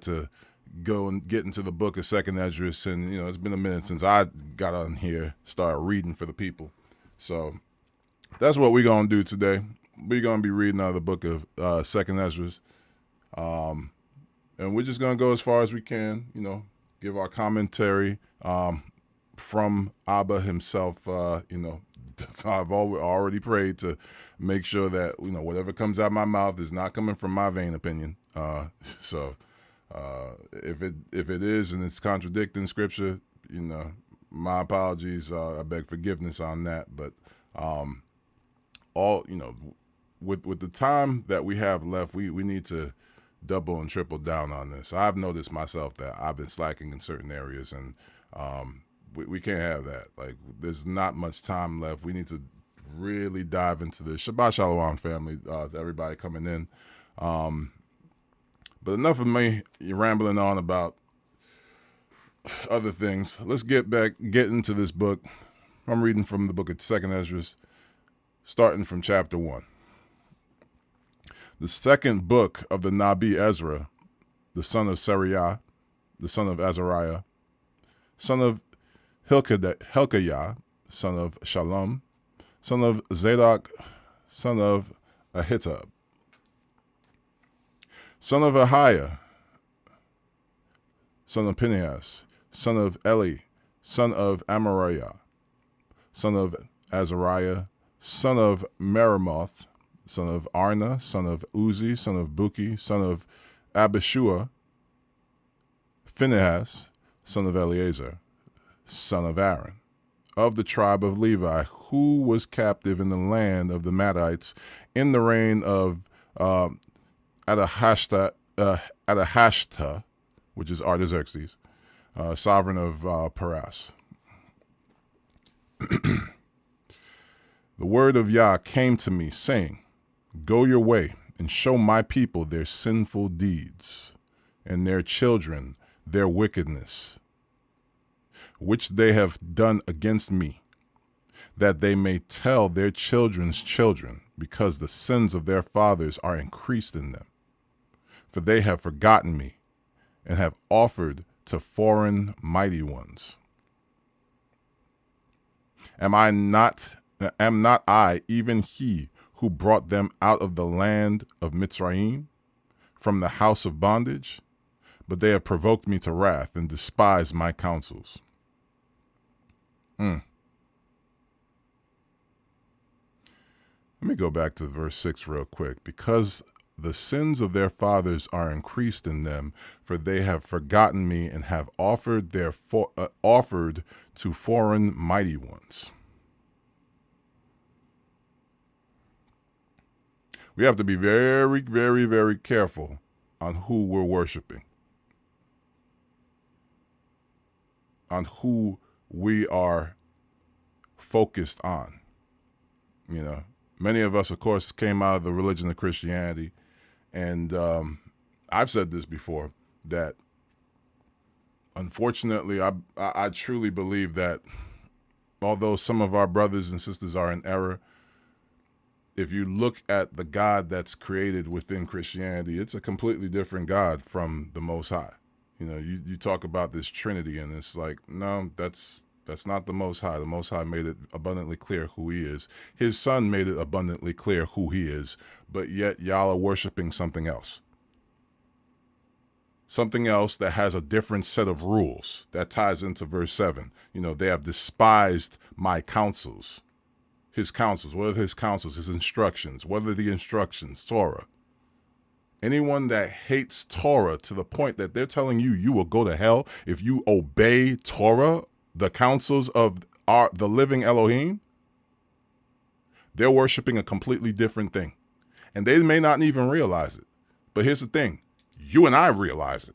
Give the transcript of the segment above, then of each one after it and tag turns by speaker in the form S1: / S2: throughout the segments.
S1: to go and get into the book of Second Esdras, and it's been a minute since I got on here, started reading for the people. So that's what we're gonna do today. We're gonna be reading out of the book of Second Esdras, and we're just gonna go as far as we can. Give our commentary from Abba himself. I've already prayed to make sure that whatever comes out of my mouth is not coming from my vain opinion. So if it is and it's contradicting scripture, my apologies. I beg forgiveness on that. But all with the time that we have left, we need to double and triple down on this. I've noticed myself that I've been slacking in certain areas, and we can't have that. Like, there's not much time left. We need to really dive into this. Shabbat Shalom, family, to everybody coming in. But enough of me rambling on about other things. Let's get into this book. I'm reading from the book of Second Esdras, starting from chapter 1. The second book of the Nabi Ezra, the son of Sariah, the son of Azariah, son of Hilkiah, son of Shalom, son of Zadok, son of Ahitub, son of Ahiah, son of Phinehas, son of Eli, son of Amariah, son of Azariah, son of Meremoth, son of Arna, son of Uzi, son of Buki, son of Abishua, Phinehas, son of Eleazar, son of Aaron, of the tribe of Levi, who was captive in the land of the Madites in the reign of Adahashta, which is Artaxerxes, sovereign of Paras. The word of Yah came to me, saying, Go your way and show my people their sinful deeds, and their children their wickedness, which they have done against me, that they may tell their children's children, because the sins of their fathers are increased in them. For they have forgotten me, and have offered to foreign mighty ones. Am not I even he who brought them out of the land of Mitzrayim, from the house of bondage? But they have provoked me to wrath and despised my counsels. Let me go back to verse 6 real quick. Because the sins of their fathers are increased in them, for they have forgotten me and have offered to foreign mighty ones. We have to be very, very, very careful on who we're worshiping, on who we are focused on. Many of us, of course, came out of the religion of Christianity, and I've said this before, that unfortunately, I truly believe that although some of our brothers and sisters are in error, if you look at the God that's created within Christianity, it's a completely different God from the Most High. You talk about this Trinity, and it's like, no, that's not the Most High. The Most High made it abundantly clear who he is. His Son made it abundantly clear who he is, but yet y'all are worshiping something else. Something else that has a different set of rules. That ties into verse 7. They have despised my counsels. His counsels. What are his counsels? His instructions. What are the instructions? Torah. Anyone that hates Torah to the point that they're telling you will go to hell if you obey Torah, the counsels of the living Elohim, they're worshiping a completely different thing. And they may not even realize it. But here's the thing. You and I realize it.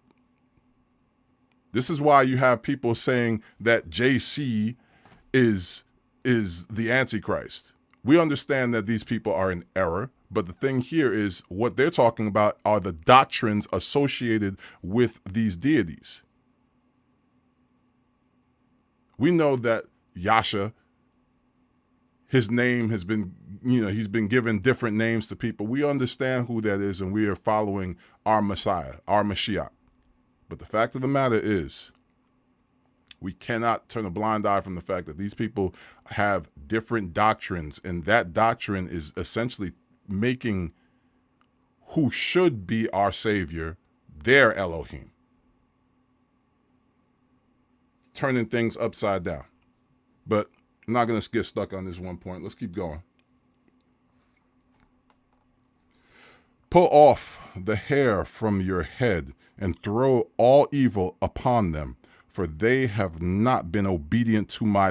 S1: This is why you have people saying that JC is the Antichrist. We understand that these people are in error, but the thing here is what they're talking about are the doctrines associated with these deities. We know that Yasha, his name has been, he's been given different names to people. We understand who that is, and we are following our Messiah, our Mashiach. But the fact of the matter is, we cannot turn a blind eye from the fact that these people have different doctrines, and that doctrine is essentially making who should be our Savior their Elohim. Turning things upside down. But I'm not going to get stuck on this one point. Let's keep going. Pull off the hair from your head and throw all evil upon them, for they have not been obedient to my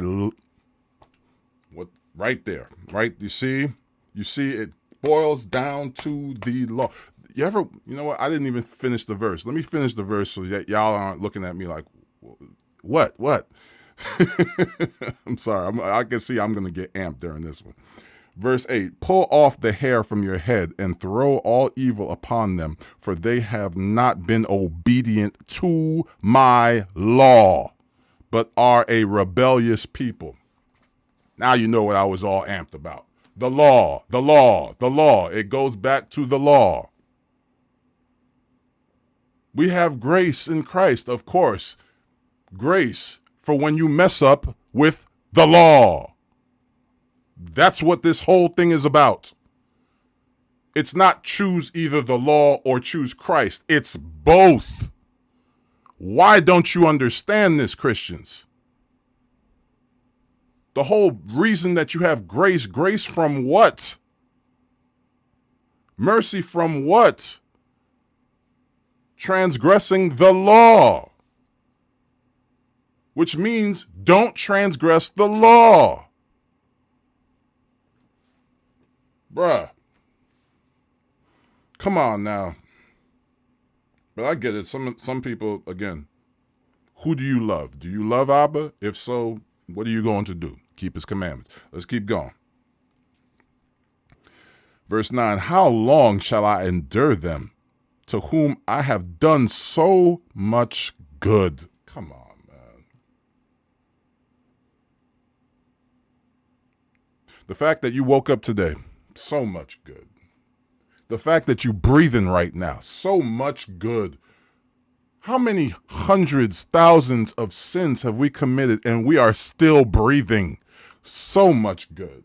S1: what right there, right? You see it boils down to the law. You know what? I didn't even finish the verse. Let me finish the verse so that y'all aren't looking at me like, what? I'm sorry. I can see I'm going to get amped during this one. Verse 8, pull off the hair from your head and throw all evil upon them, for they have not been obedient to my law, but are a rebellious people. Now you know what I was all amped about. The law. It goes back to the law. We have grace in Christ, of course. Grace for when you mess up with the law. That's what this whole thing is about. It's not choose either the law or choose Christ. It's both. Why don't you understand this, Christians? The whole reason that you have grace from what? Mercy from what? Transgressing the law. Which means don't transgress the law. Bruh. Come on now. But I get it. Some people, again, who do you love? Do you love Abba? If so, what are you going to do? Keep his commandments. Let's keep going. Verse 9, how long shall I endure them to whom I have done so much good? Come on, man. The fact that you woke up today, so much good. The fact that you're breathing right now, so much good. How many hundreds, thousands of sins have we committed and we are still breathing? So much good.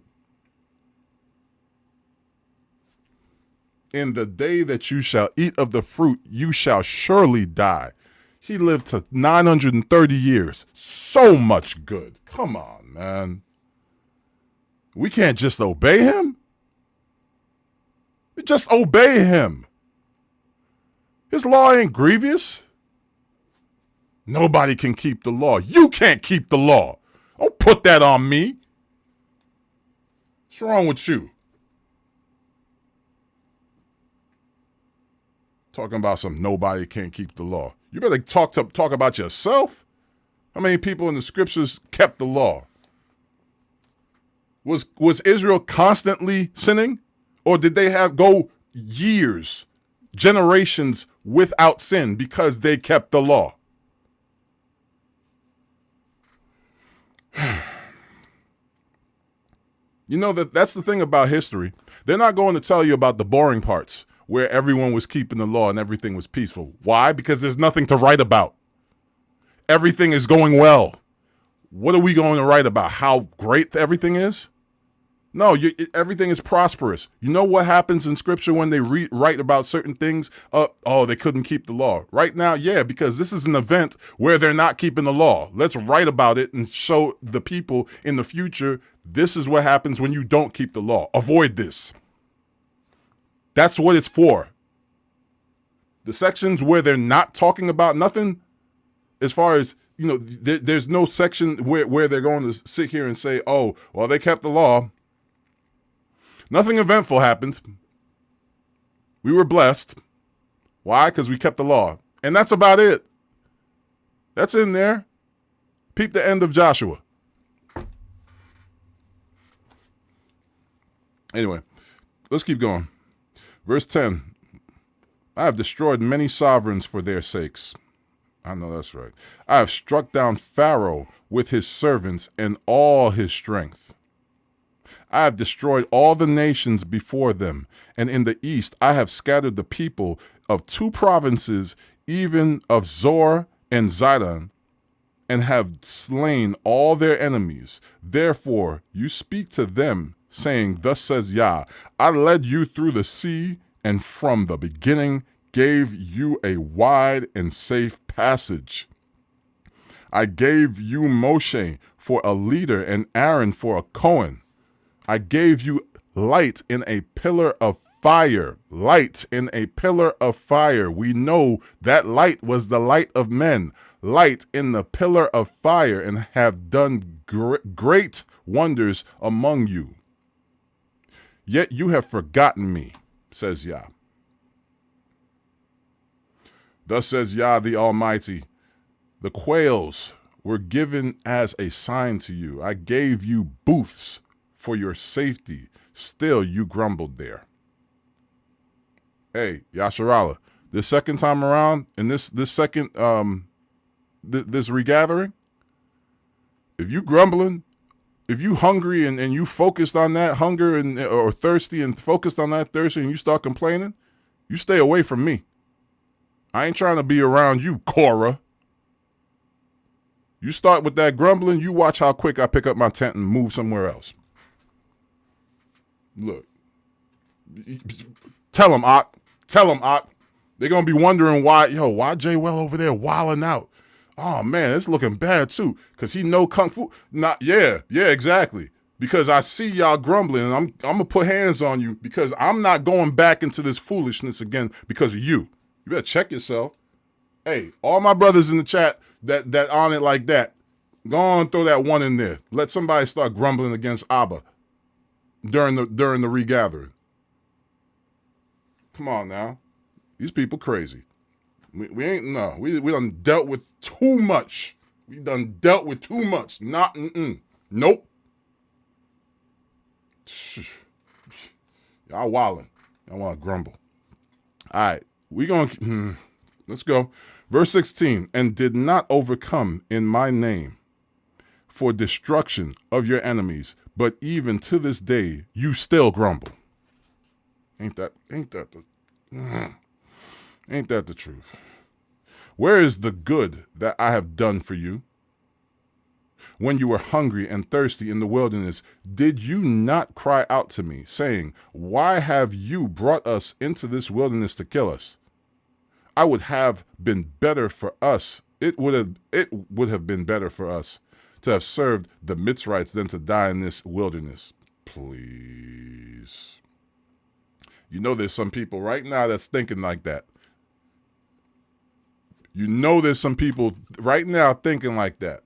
S1: In the day that you shall eat of the fruit, you shall surely die. He lived to 930 years. So much good. Come on, man. We can't just obey him. Just obey him. His law ain't grievous. Nobody can keep the law. You can't keep the law. Don't put that on me. What's wrong with you? Talking about some nobody can't keep the law. You better talk about yourself. How many people in the scriptures kept the law? Was Israel constantly sinning? Or did they go years, generations without sin because they kept the law? You know, that's the thing about history. They're not going to tell you about the boring parts where everyone was keeping the law and everything was peaceful. Why? Because there's nothing to write about. Everything is going well. What are we going to write about? How great everything is? No, everything is prosperous. You know what happens in scripture when they write about certain things? They couldn't keep the law. Right now, yeah, because this is an event where they're not keeping the law. Let's write about it and show the people in the future, this is what happens when you don't keep the law. Avoid this. That's what it's for. The sections where they're not talking about nothing, as far as, you know, there's no section where they're going to sit here and say, oh, well, they kept the law. Nothing eventful happened. We were blessed. Why? Because we kept the law. And that's about it. That's in there. Peep the end of Joshua. Anyway, let's keep going. Verse 10. I have destroyed many sovereigns for their sakes. I know that's right. I have struck down Pharaoh with his servants and all his strength. I have destroyed all the nations before them, and in the east I have scattered the people of 2 provinces even of Zor and Zidon, and have slain all their enemies. Therefore you speak to them, saying, Thus says Yah, I led you through the sea, and from the beginning gave you a wide and safe passage. I gave you Moshe for a leader and Aaron for a Cohen. I gave you light in a pillar of fire. Light in a pillar of fire. We know that light was the light of men. Light in the pillar of fire, and have done great wonders among you. Yet you have forgotten me, says Yah. Thus says Yah the Almighty, the quails were given as a sign to you. I gave you booths for your safety. Still you grumbled there. Hey, Yasharala, this second time around, in this second this regathering, if you grumbling, if you hungry and you focused on that hunger and or thirsty and focused on that thirsty and you start complaining, you stay away from me. I ain't trying to be around you, Korah. You start with that grumbling, you watch how quick I pick up my tent and move somewhere else. Look. Tell them, Ak. Tell them, Ak. They're going to be wondering why Jay Well over there wilding out? Oh, man, it's looking bad, too, because he know Kung Fu. Yeah, exactly. Because I see y'all grumbling, and I'm going to put hands on you because I'm not going back into this foolishness again because of you. You better check yourself. Hey, all my brothers in the chat that on it like that, go on, throw that one in there. Let somebody start grumbling against Abba during the regathering. Come on now. These people crazy. We done dealt with too much. We done dealt with too much. Nope. Y'all wildin'. Y'all want to grumble. All right. Let's go. Verse 16, and did not overcome in my name for destruction of your enemies, but even to this day you still grumble. Ain't that the truth? Where is the good that I have done for you? When you were hungry and thirsty in the wilderness, did you not cry out to me, saying, why have you brought us into this wilderness to kill us? I would have been better for us. It would have been better for us to have served the Mitzrites than to die in this wilderness. Please. You know there's some people right now that's thinking like that. You know there's some people right now thinking like that.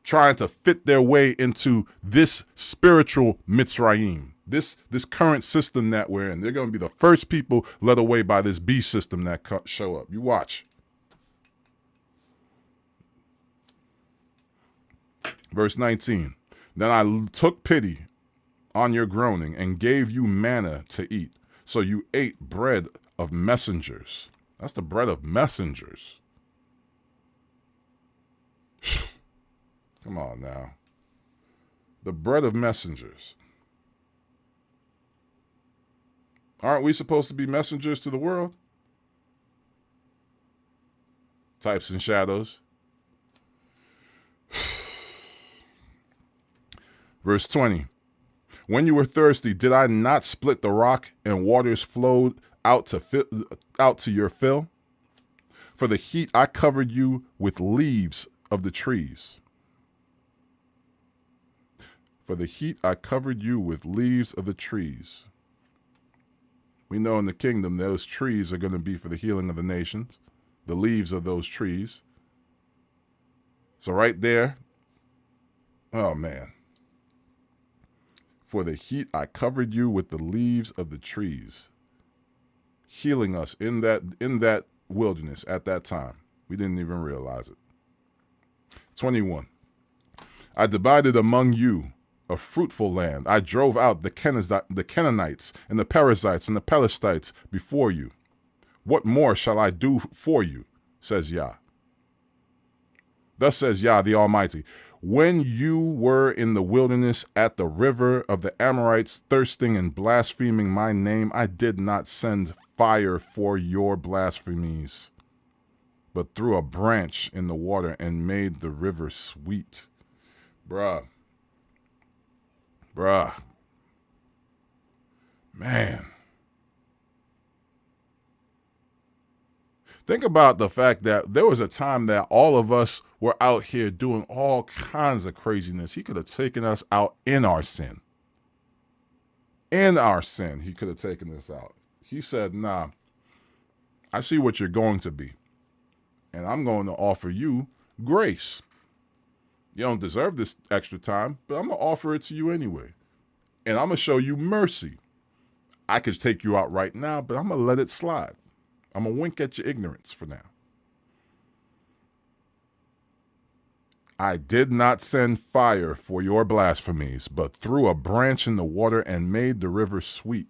S1: Trying to fit their way into this spiritual Mitzrayim. This current system that we're in. They're going to be the first people led away by this beast system that show up. You watch. Verse 19. Then I took pity on your groaning and gave you manna to eat. So you ate bread of messengers. That's the bread of messengers. Come on now. The bread of messengers. Aren't we supposed to be messengers to the world? Types and shadows. Verse 20. When you were thirsty, did I not split the rock and waters flowed out to your fill? For the heat I covered you with leaves of the trees. For the heat I covered you with leaves of the trees. We know in the kingdom those trees are going to be for the healing of the nations. The leaves of those trees. So right there. Oh man. For the heat I covered you with the leaves of the trees. Healing us in that wilderness at that time. We didn't even realize it. 21. I divided among you a fruitful land. I drove out the Canaanites and the Perizzites and the Pelethites before you. What more shall I do for you, says Yah. Thus says Yah the Almighty, when you were in the wilderness at the river of the Amorites, thirsting and blaspheming my name, I did not send fire for your blasphemies, but threw a branch in the water and made the river sweet. Bruh. Man. Think about the fact that there was a time that all of us were out here doing all kinds of craziness. He could have taken us out in our sin. In our sin, he could have taken us out. He said, nah, I see what you're going to be, and I'm going to offer you grace. You don't deserve this extra time, but I'm going to offer it to you anyway. And I'm going to show you mercy. I could take you out right now, but I'm going to let it slide. I'm going to wink at your ignorance for now. I did not send fire for your blasphemies, but threw a branch in the water and made the river sweet.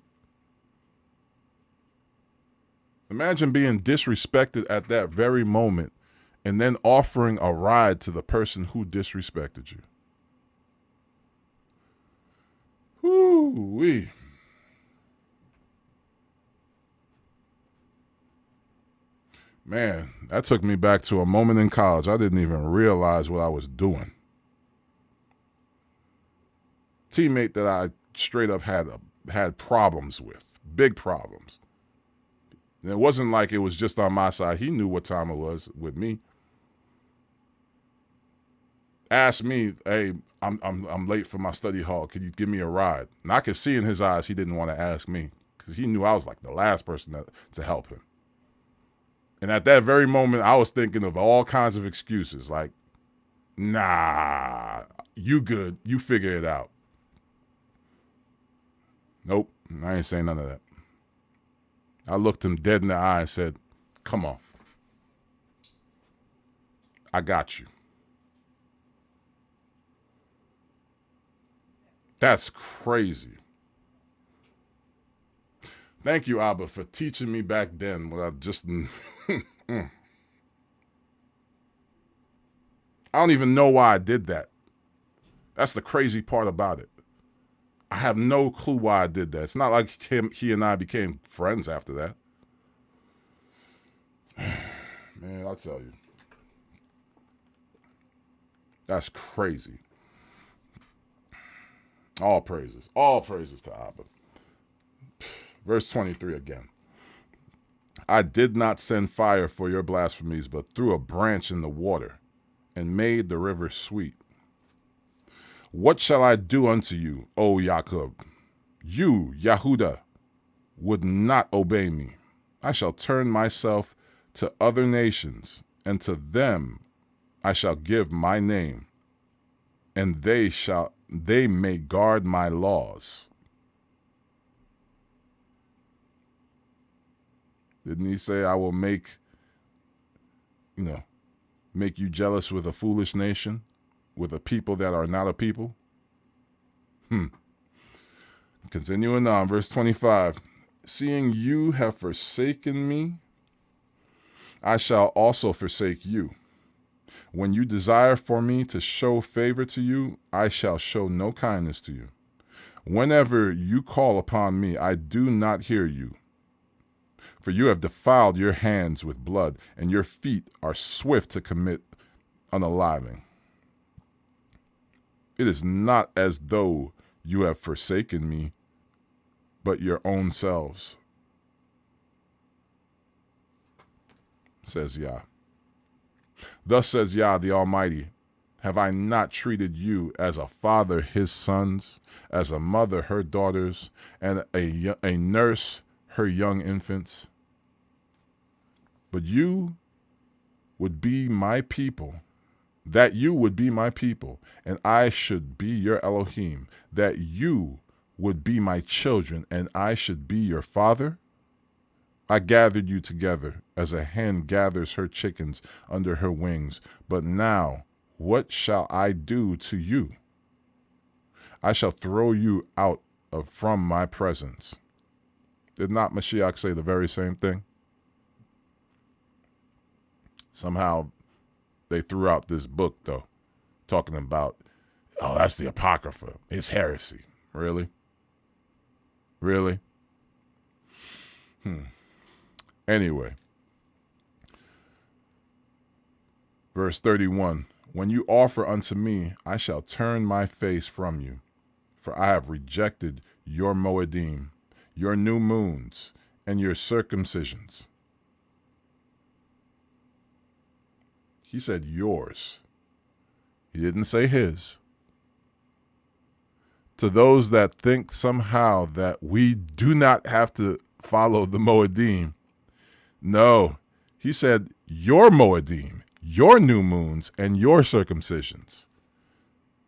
S1: Imagine being disrespected at that very moment and then offering a ride to the person who disrespected you. Whoo-wee. Man, that took me back to a moment in college. I didn't even realize what I was doing. Teammate that I straight up had problems with, big problems. And it wasn't like it was just on my side. He knew what time it was with me. Asked me, hey, I'm late for my study hall. Could you give me a ride? And I could see in his eyes he didn't want to ask me because he knew I was like the last person to help him. And at that very moment, I was thinking of all kinds of excuses like, nah, you good. You figure it out. Nope, I ain't saying none of that. I looked him dead in the eye and said, come on. I got you. That's crazy. Thank you, Abba, for teaching me back then what I just... I don't even know why I did that. That's the crazy part about it. I have no clue why I did that. It's not like he and I became friends after that. Man, I'll tell you. That's crazy. All praises to Abba. Verse 23 again. I did not send fire for your blasphemies, but threw a branch in the water and made the river sweet. What shall I do unto you, O Jacob? You, Yehuda, would not obey me. I shall turn myself to other nations, and to them I shall give my name, and they may guard my laws. Didn't he say, I will make you jealous with a foolish nation, with a people that are not a people? Continuing on, verse 25. Seeing you have forsaken me, I shall also forsake you. When you desire for me to show favor to you, I shall show no kindness to you. Whenever you call upon me, I do not hear you. For you have defiled your hands with blood, and your feet are swift to commit unaliving. It is not as though you have forsaken me, but your own selves, says Yah. Thus says Yah the Almighty, have I not treated you as a father his sons, as a mother her daughters, and a nurse her young infants? But you would be my people, that you would be my people, and I should be your Elohim, that you would be my children, and I should be your father? I gathered you together as a hen gathers her chickens under her wings. But now, what shall I do to you? I shall throw you out from my presence. Did not Mashiach say the very same thing? Somehow they threw out this book, though, talking about, oh, that's the Apocrypha. It's heresy. Really? Really? Anyway, verse 31, when you offer unto me, I shall turn my face from you, for I have rejected your Moedim, your new moons, and your circumcisions. He said yours. He didn't say his. To those that think somehow that we do not have to follow the Moedim, no, he said your Moedim, your new moons, and your circumcisions.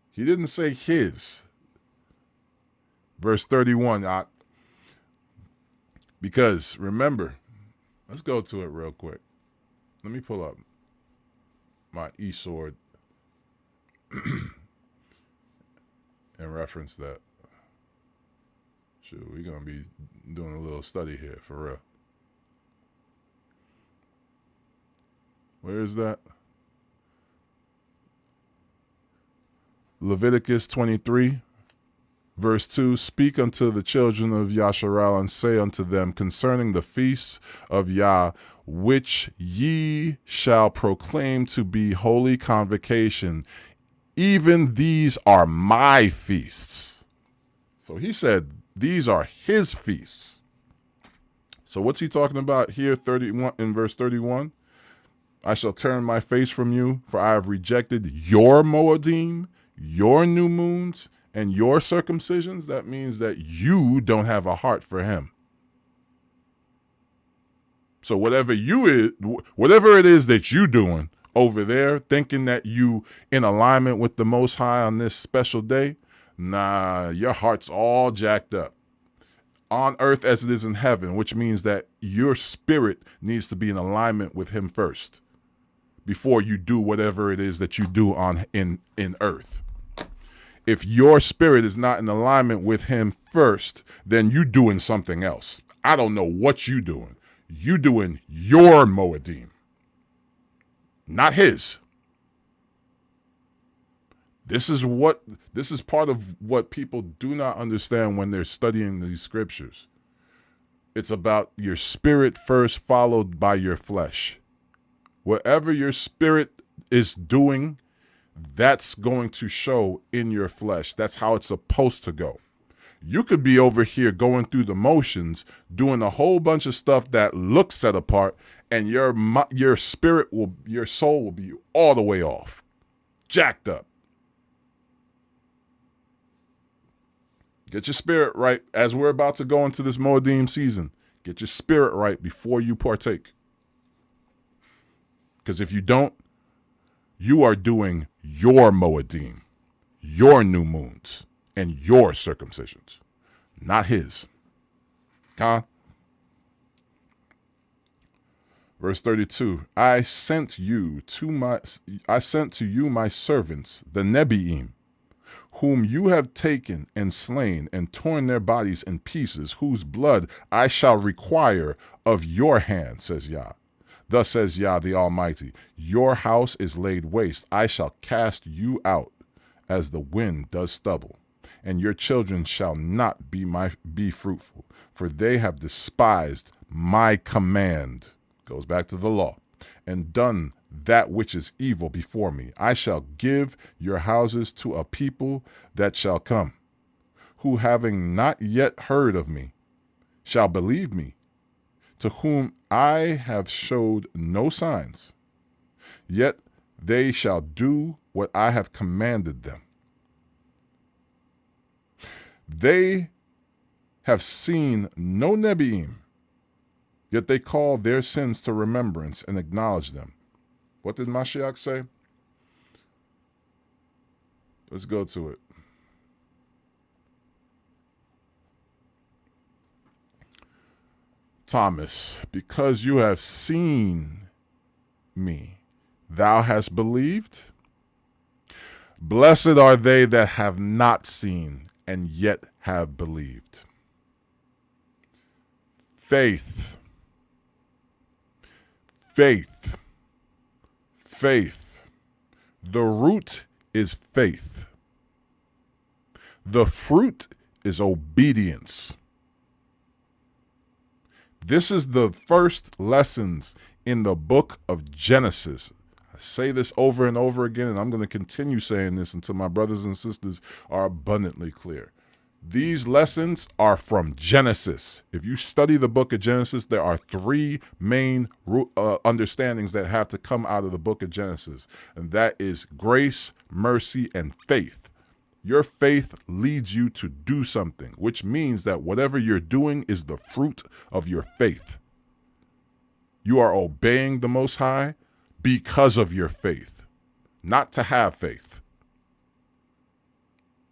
S1: He didn't say his. Verse 31, because remember, let's go to it real quick. Let me pull up my e-sword and reference that. Shoot, we're going to be doing a little study here, for real. Where is that? Leviticus 23, verse 2, speak unto the children of Yasharal and say unto them concerning the feasts of Yah, which ye shall proclaim to be holy convocation. Even these are my feasts. So he said these are his feasts. So what's he talking about here 31 in verse 31? I shall turn my face from you, for I have rejected your Moedim, your new moons, and your circumcisions. That means that you don't have a heart for him. So whatever it is that you doing over there, thinking that you in alignment with the Most High on this special day, nah, your heart's all jacked up. On earth as it is in heaven, which means that your spirit needs to be in alignment with him first before you do whatever it is that you do in earth. If your spirit is not in alignment with him first, then you doing something else. I don't know what you doing. You doing your Moedim, not his. This is part of what people do not understand when they're studying these scriptures. It's about your spirit first, followed by your flesh. Whatever your spirit is doing, that's going to show in your flesh. That's how it's supposed to go. You could be over here going through the motions, doing a whole bunch of stuff that looks set apart, and your spirit your soul will be all the way off, jacked up. Get your spirit right as we're about to go into this Moedim season. Get your spirit right before you partake. Because if you don't, you are doing your Moedim, your new moons, and your circumcisions, not his. Verse 32, I sent to you my servants, the Nebiim, whom you have taken and slain and torn their bodies in pieces, whose blood I shall require of your hand, says Yah. Thus says Yah the Almighty, your house is laid waste. I shall cast you out as the wind does stubble, and your children shall not be fruitful, for they have despised my command, goes back to the law, and done that which is evil before me. I shall give your houses to a people that shall come, who having not yet heard of me, shall believe me, to whom I have showed no signs, yet they shall do what I have commanded them. They have seen no Nebiim, yet they call their sins to remembrance and acknowledge them. What did Mashiach say? Let's go to it. Thomas, because you have seen me, thou hast believed? Blessed are they that have not seen and yet have believed. Faith. Faith. Faith. The root is faith. The fruit is obedience. This is the first lessons in the book of Genesis. I say this over and over again, and I'm going to continue saying this until my brothers and sisters are abundantly clear. These lessons are from Genesis. If you study the book of Genesis, there are three main understandings that have to come out of the book of Genesis, and that is grace, mercy, and faith. Your faith leads you to do something, which means that whatever you're doing is the fruit of your faith. You are obeying the Most High because of your faith, not to have faith.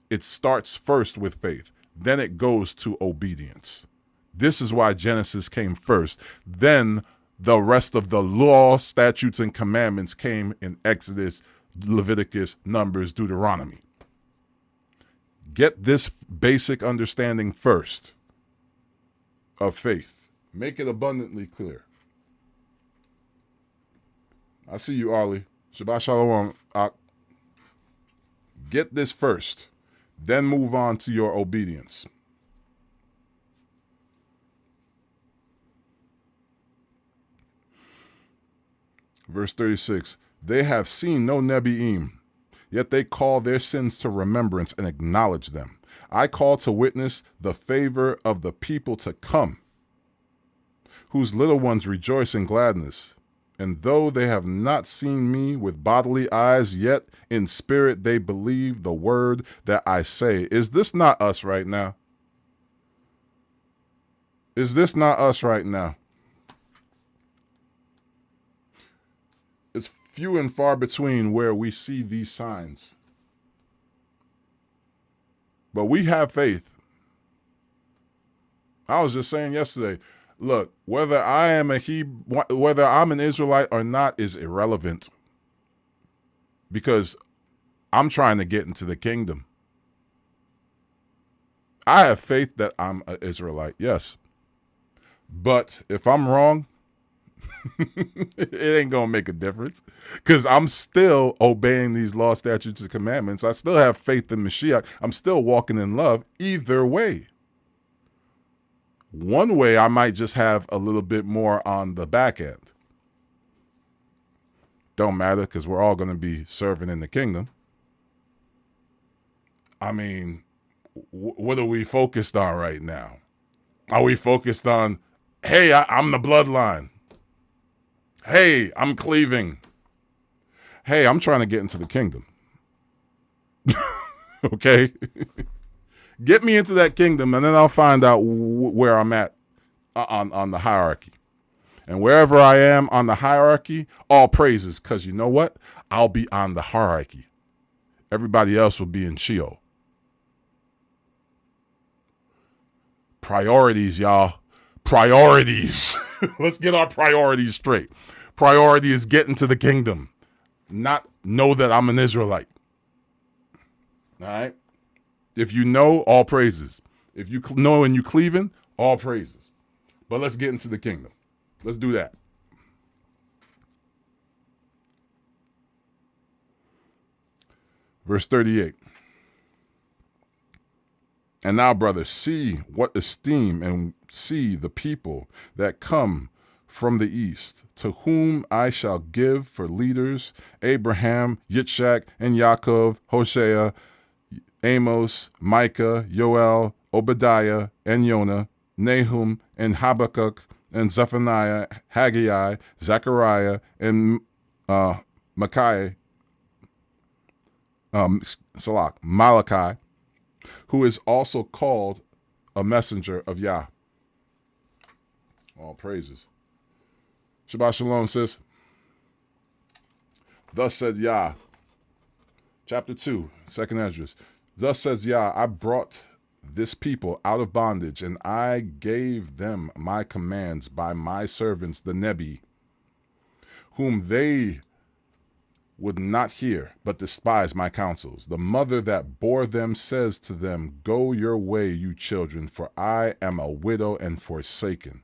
S1: It starts first with faith, then it goes to obedience. This is why Genesis came first. Then the rest of the law, statutes, and commandments came in Exodus, Leviticus, Numbers, Deuteronomy. Get this basic understanding first of faith. Make it abundantly clear. I see you, Arlie. Shabbat Shalom. Get this first. Then move on to your obedience. Verse 36, they have seen no Nebi'im, yet they call their sins to remembrance and acknowledge them. I call to witness the favor of the people to come, whose little ones rejoice in gladness. And though they have not seen me with bodily eyes, yet in spirit they believe the word that I say. Is this not us right now? Is this not us right now? It's few and far between where we see these signs. But we have faith. I was just saying yesterday, look, whether I am whether I'm an Israelite or not is irrelevant, because I'm trying to get into the kingdom. I have faith that I'm an Israelite, yes. But if I'm wrong, it ain't going to make a difference, because I'm still obeying these law, statutes, and commandments. I still have faith in Mashiach. I'm still walking in love either way. One way I might just have a little bit more on the back end. Don't matter, because we're all going to be serving in the kingdom. I mean, what are we focused on right now? Are we focused on, hey, I'm the bloodline. Hey, I'm cleaving. Hey, I'm trying to get into the kingdom. Okay? Get me into that kingdom, and then I'll find out where I'm at on the hierarchy. And wherever I am on the hierarchy, all praises, because you know what? I'll be on the hierarchy. Everybody else will be in Sheol. Priorities, y'all. Priorities. Let's get our priorities straight. Priority is getting to the kingdom, not know that I'm an Israelite. All right? If you know, all praises. If you know and you cleaving, all praises. But let's get into the kingdom. Let's do that. Verse 38. And now, brothers, see what esteem and see the people that come from the east, to whom I shall give for leaders Abraham, Yitzchak, and Yaakov, Hosea, Amos, Micah, Yoel, Obadiah, and Jonah, Nahum, and Habakkuk, and Zephaniah, Haggai, Zechariah, and Malachi, who is also called a messenger of Yah. All praises. Shabbat Shalom, sis. Thus said Yah. Chapter 2, 2nd Esdras. Thus says Yah, I brought this people out of bondage, and I gave them my commands by my servants, the Nebi, whom they would not hear, but despise my counsels. The mother that bore them says to them, go your way, you children, for I am a widow and forsaken.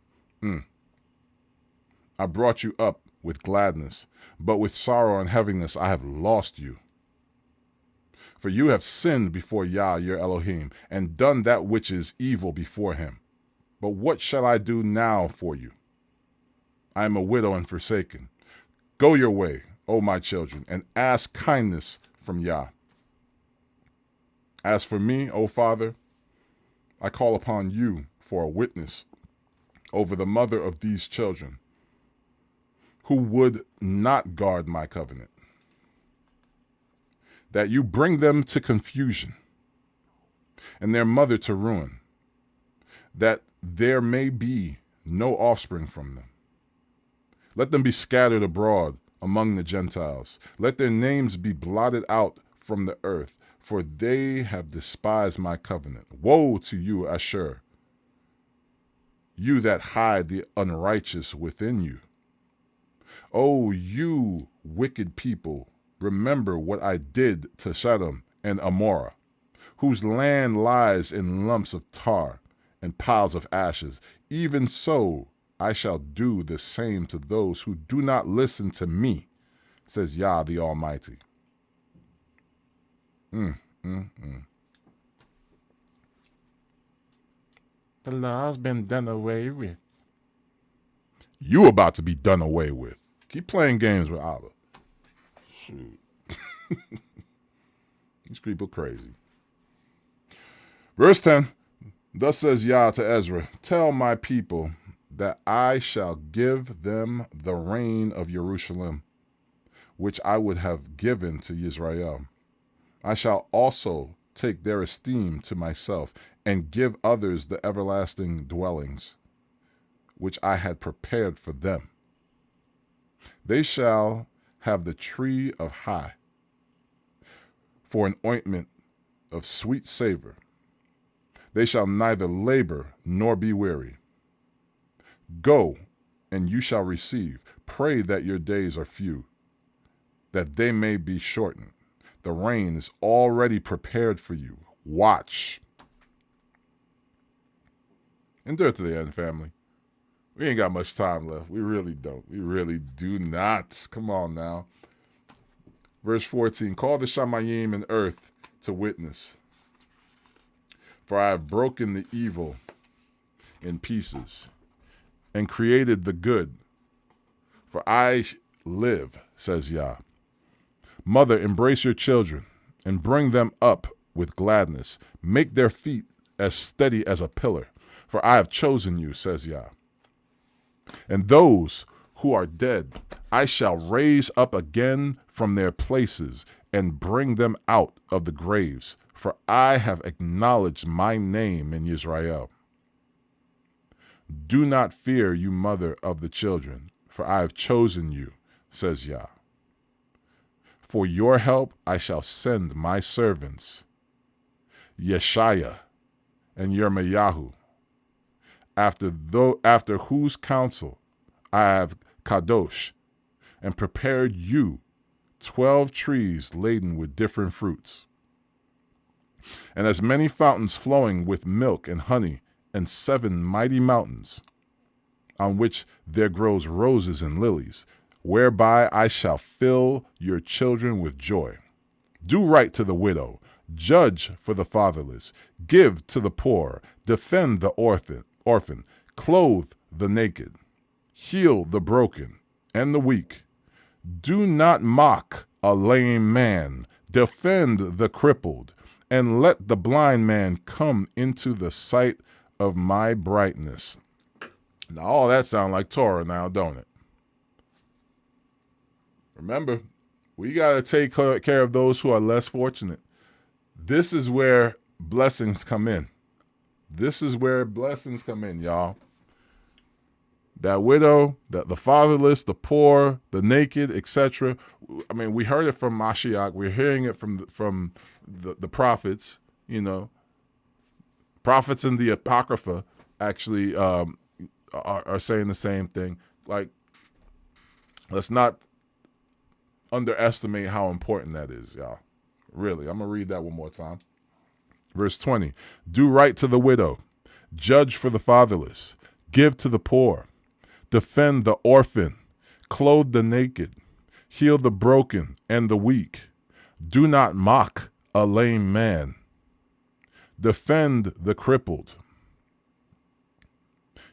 S1: I brought you up with gladness, but with sorrow and heaviness I have lost you. For you have sinned before Yah, your Elohim, and done that which is evil before him. But what shall I do now for you? I am a widow and forsaken. Go your way, O my children, and ask kindness from Yah. As for me, O Father, I call upon you for a witness over the mother of these children, who would not guard my covenant, that you bring them to confusion and their mother to ruin, that there may be no offspring from them. Let them be scattered abroad among the Gentiles. Let their names be blotted out from the earth, for they have despised my covenant. Woe to you, Asher, you that hide the unrighteous within you. O you wicked people, remember what I did to Sodom and Amorah, whose land lies in lumps of tar and piles of ashes. Even so I shall do the same to those who do not listen to me, says Yah the Almighty. The law's been done away with. You about to be done away with. Keep playing games with Allah. Shoot. These people crazy. Verse 10. Thus says Yah to Ezra, tell my people that I shall give them the reign of Jerusalem, which I would have given to Israel. I shall also take their esteem to myself and give others the everlasting dwellings, which I had prepared for them. They shall have the tree of high for an ointment of sweet savor. They shall neither labor nor be weary. Go, and you shall receive. Pray that your days are few, that they may be shortened. The rain is already prepared for you. Watch. Endure to the end, family. We ain't got much time left. We really don't. We really do not. Come on now. Verse 14. Call the Shamayim and earth to witness. For I have broken the evil in pieces and created the good. For I live, says Yah. Mother, embrace your children and bring them up with gladness. Make their feet as steady as a pillar. For I have chosen you, says Yah. And those who are dead I shall raise up again from their places and bring them out of the graves. For I have acknowledged my name in Israel. Do not fear, you mother of the children, for I have chosen you, says Yah. For your help I shall send my servants, Yeshaiah and Yirmiyahu, after whose counsel I have kadosh, and prepared you 12 trees laden with different fruits, and as many fountains flowing with milk and honey, and 7 mighty mountains, on which there grows roses and lilies, whereby I shall fill your children with joy. Do right to the widow, judge for the fatherless, give to the poor, defend the orphan, clothe the naked, heal the broken and the weak. Do not mock a lame man, defend the crippled, and let the blind man come into the sight of my brightness. Now, all that sounds like Torah now, don't it? Remember, we got to take care of those who are less fortunate. This is where blessings come in. This is where blessings come in, y'all. That widow, the fatherless, the poor, the naked, etc. I mean, we heard it from Mashiach. We're hearing it from the prophets, you know. Prophets in the Apocrypha actually are saying the same thing. Like, let's not underestimate how important that is, y'all. Really, I'm going to read that one more time. Verse 20, do right to the widow, judge for the fatherless, give to the poor, defend the orphan, clothe the naked, heal the broken and the weak. Do not mock a lame man. Defend the crippled.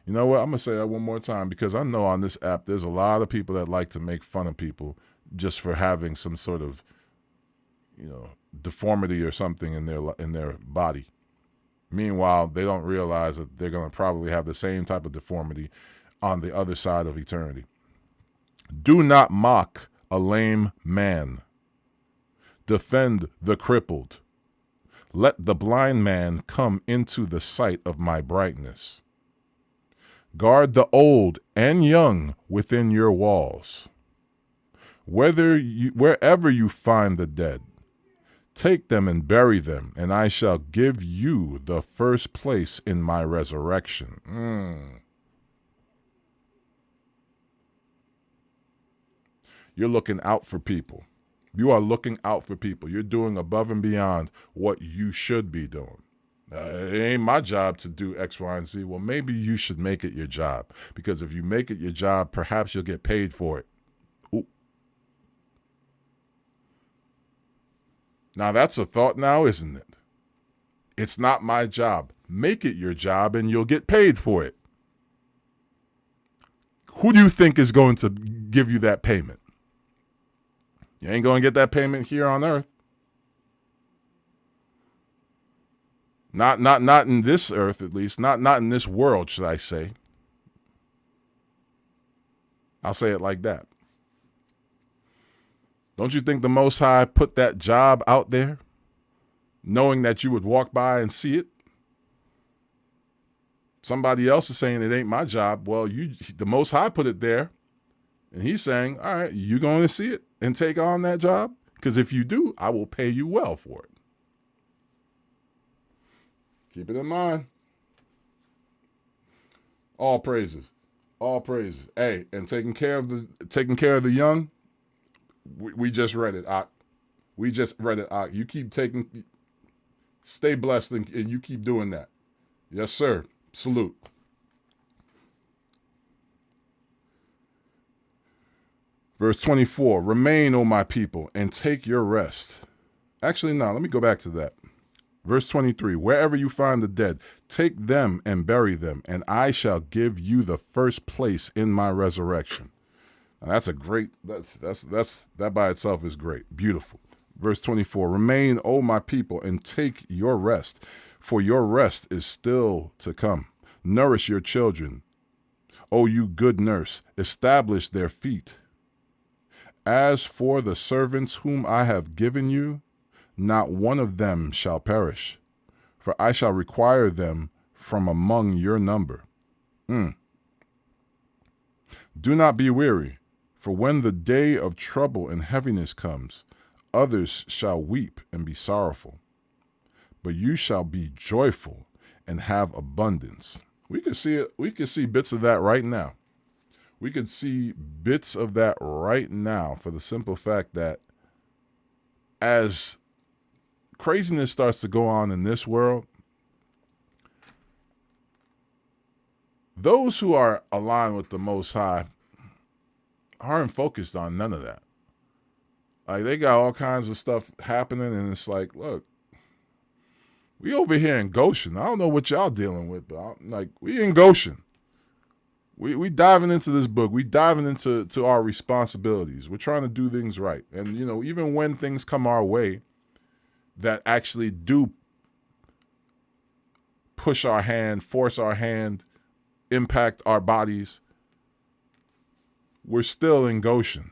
S1: You know what? I'm going to say that one more time because I know on this app there's a lot of people that like to make fun of people just for having some sort of, deformity or something in their body. Meanwhile, they don't realize that they're going to probably have the same type of deformity on the other side of eternity. Do not mock a lame man. Defend the crippled. Let the blind man come into the sight of my brightness. Guard the old and young within your walls. Wherever you find the dead, take them and bury them, and I shall give you the first place in my resurrection. You're looking out for people. You are looking out for people. You're doing above and beyond what you should be doing. It ain't my job to do X, Y, and Z. Well, maybe you should make it your job, because if you make it your job, perhaps you'll get paid for it. Ooh. Now, that's a thought now, isn't it? It's not my job. Make it your job and you'll get paid for it. Who do you think is going to give you that payment? You ain't going to get that payment here on earth. Not in this earth, at least. Not in this world, should I say. I'll say it like that. Don't you think the Most High put that job out there, knowing that you would walk by and see it? Somebody else is saying it ain't my job. Well, the Most High put it there, and he's saying, all right, you going to see it and take on that job? Because if you do, I will pay you well for it. Keep it in mind. All praises. All praises. Hey, and taking care of the young, we just read it, Ak. We just read it, Ak. You keep stay blessed and you keep doing that. Yes, sir. Salute. Verse 24, remain, O my people, and take your rest. Actually, no, let me go back to that. Verse 23, wherever you find the dead, take them and bury them, and I shall give you the first place in my resurrection. Now that's a great, that by itself is great. Beautiful. Verse 24, remain, O my people, and take your rest, for your rest is still to come. Nourish your children, O you good nurse, establish their feet. As for the servants whom I have given you, not one of them shall perish, for I shall require them from among your number. Do not be weary, for when the day of trouble and heaviness comes, others shall weep and be sorrowful, but you shall be joyful and have abundance. We could see it. We could see bits of that right now. We could see bits of that right now for the simple fact that as craziness starts to go on in this world, those who are aligned with the Most High aren't focused on none of that. Like, they got all kinds of stuff happening, and it's like, look, we over here in Goshen. I don't know what y'all dealing with, but we in Goshen. We diving into this book. We diving into our responsibilities. We're trying to do things right. And, even when things come our way that actually do push our hand, force our hand, impact our bodies, we're still in Goshen.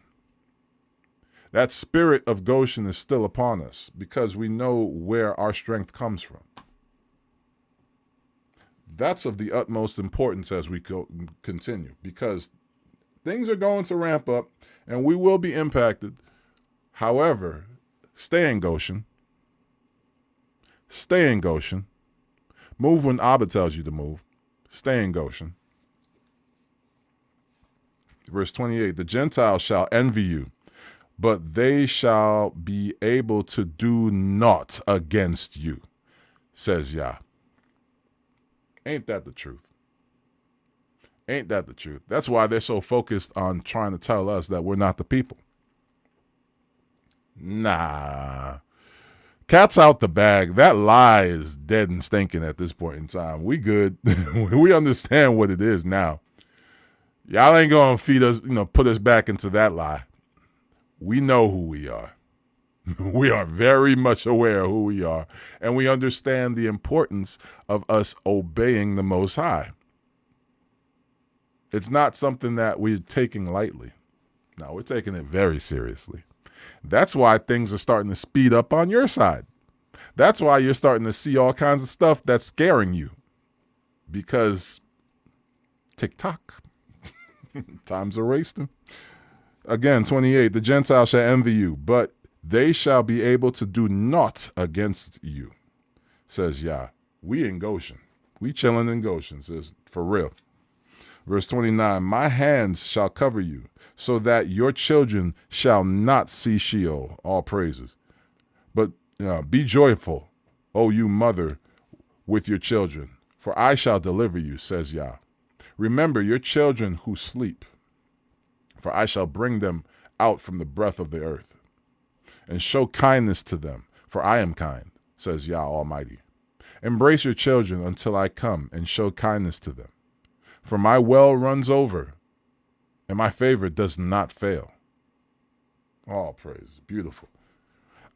S1: That spirit of Goshen is still upon us because we know where our strength comes from. That's of the utmost importance as we continue, because things are going to ramp up and we will be impacted. However, stay in Goshen. Stay in Goshen. Move when Abba tells you to move. Stay in Goshen. Verse 28, the Gentiles shall envy you, but they shall be able to do naught against you, says Yah. Ain't that the truth? Ain't that the truth? That's why they're so focused on trying to tell us that we're not the people. Nah. Cat's out the bag. That lie is dead and stinking at this point in time. We good. We understand what it is now. Y'all ain't gonna feed us, put us back into that lie. We know who we are. We are very much aware of who we are, and we understand the importance of us obeying the Most High. It's not something that we're taking lightly. No, we're taking it very seriously. That's why things are starting to speed up on your side. That's why you're starting to see all kinds of stuff that's scaring you. Because TikTok. Times are wasting. Again, 28, the Gentiles shall envy you, but they shall be able to do naught against you, says Yah. We in Goshen. We chilling in Goshen, says, for real. Verse 29, my hands shall cover you, so that your children shall not see Sheol, all praises. But be joyful, O you mother, with your children, for I shall deliver you, says Yah. Remember your children who sleep, for I shall bring them out from the breath of the earth, and show kindness to them, for I am kind, says Yah Almighty. Embrace your children until I come and show kindness to them. For my well runs over, and my favor does not fail. All praise. Beautiful.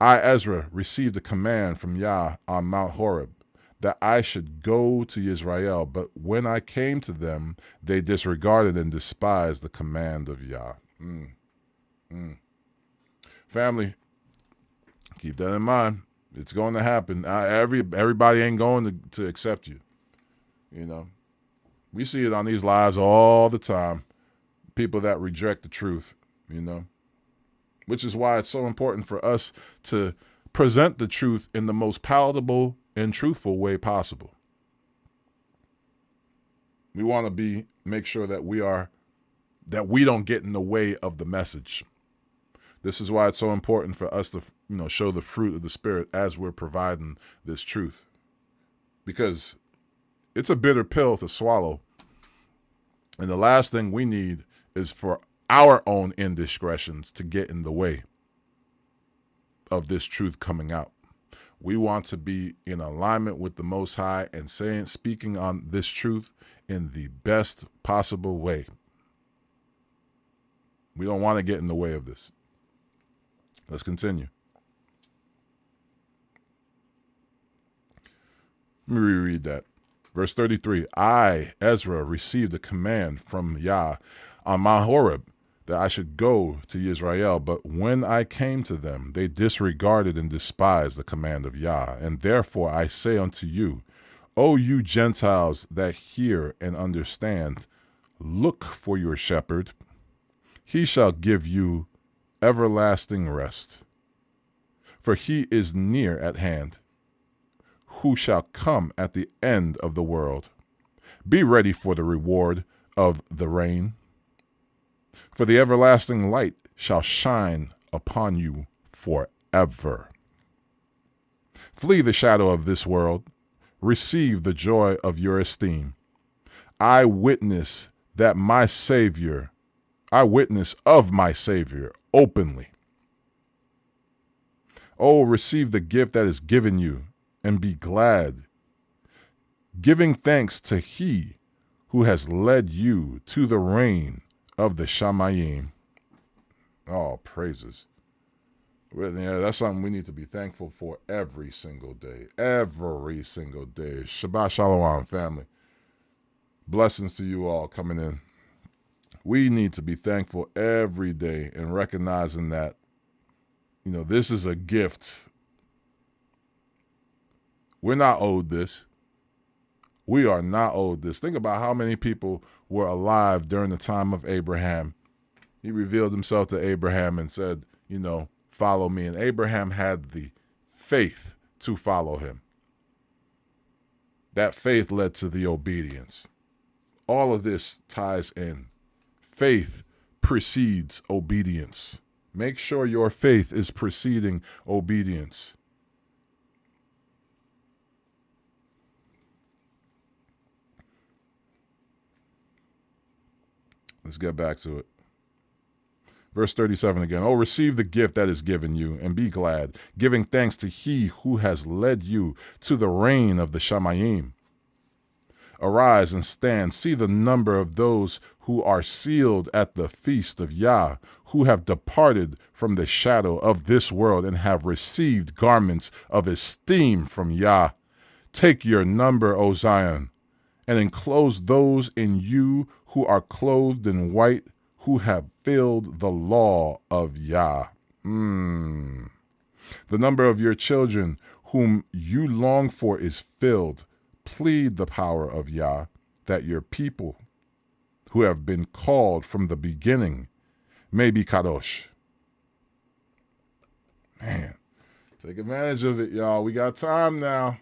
S1: I, Ezra, received a command from Yah on Mount Horeb, that I should go to Israel, but when I came to them, they disregarded and despised the command of Yah. Family, keep that in mind. It's going to happen. Everybody ain't going to accept you. We see it on these lives all the time. People that reject the truth, which is why it's so important for us to present the truth in the most palatable and truthful way possible. We want to make sure that we don't get in the way of the message. This is why it's so important for us to, show the fruit of the Spirit as we're providing this truth. Because it's a bitter pill to swallow. And the last thing we need is for our own indiscretions to get in the way of this truth coming out. We want to be in alignment with the Most High and speaking on this truth in the best possible way. We don't want to get in the way of this. Let's continue. Let me reread that. Verse 33, I, Ezra, received a command from Yah on Mount Horeb that I should go to Israel, but when I came to them, they disregarded and despised the command of Yah. And therefore I say unto you, O you Gentiles that hear and understand, look for your shepherd. He shall give you everlasting rest. For he is near at hand, who shall come at the end of the world. Be ready for the reward of the rain. For the everlasting light shall shine upon you forever. Flee the shadow of this world. Receive the joy of your esteem. I witness of my Savior openly. Oh, receive the gift that is given you and be glad, giving thanks to He who has led you to the reign of the Shamayim. Oh, praises. Yeah, that's something we need to be thankful for every single day. Every single day. Shabbat Shalom, family. Blessings to you all coming in. We need to be thankful every day and recognizing that, this is a gift. We're not owed this. We are not owed this. Think about how many people were alive during the time of Abraham. He revealed himself to Abraham and said, follow me. And Abraham had the faith to follow him. That faith led to the obedience. All of this ties in. Faith precedes obedience. Make sure your faith is preceding obedience. Let's get back to it. Verse 37 again. Oh, receive the gift that is given you and be glad, giving thanks to he who has led you to the reign of the Shamayim. Arise and stand. See the number of those who are sealed at the feast of Yah, who have departed from the shadow of this world and have received garments of esteem from Yah. Take your number, O Zion, and enclose those in you who are clothed in white, who have filled the law of Yah. The number of your children whom you long for is filled. Plead the power of Yah, that your people who have been called from the beginning may be kadosh. Man, take advantage of it, y'all. We got time now.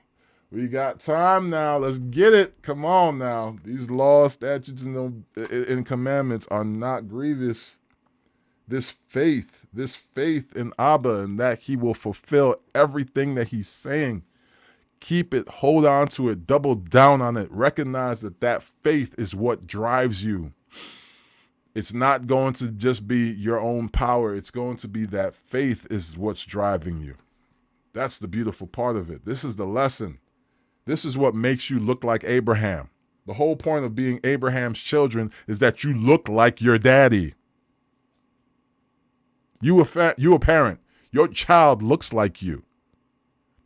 S1: Let's get it. Come on now. These laws, statutes, and commandments are not grievous. This faith in Abba, and that he will fulfill everything that he's saying. Keep it, hold on to it, double down on it. Recognize that faith is what drives you. It's not going to just be your own power. It's going to be that faith is what's driving you. That's the beautiful part of it. This is the lesson. This is what makes you look like Abraham. The whole point of being Abraham's children is that you look like your daddy. You a parent. Your child looks like you.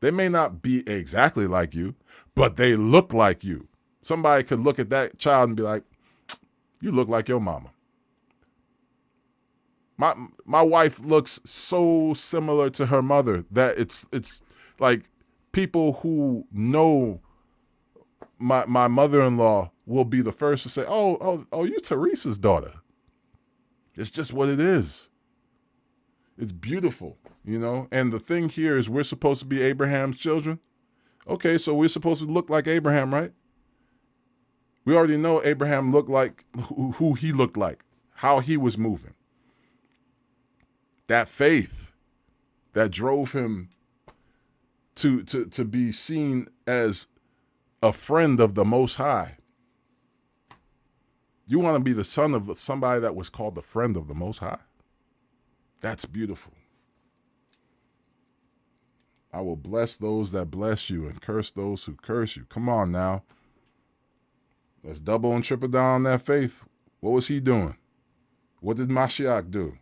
S1: They may not be exactly like you, but they look like you. Somebody could look at that child and be like, you look like your mama. My wife looks so similar to her mother that it's like people who know my mother-in-law will be the first to say, oh, you're Teresa's daughter. It's just what it is. It's beautiful, you know? And the thing here is we're supposed to be Abraham's children. Okay, so we're supposed to look like Abraham, right? We already know Abraham looked like who he looked like, how he was moving. That faith that drove him to be seen as a friend of the Most High. You want to be the son of somebody that was called the friend of the Most High? That's beautiful. I will bless those that bless you and curse those who curse you. Come on now. Let's double and triple down on that faith. What was he doing? What did Mashiach do?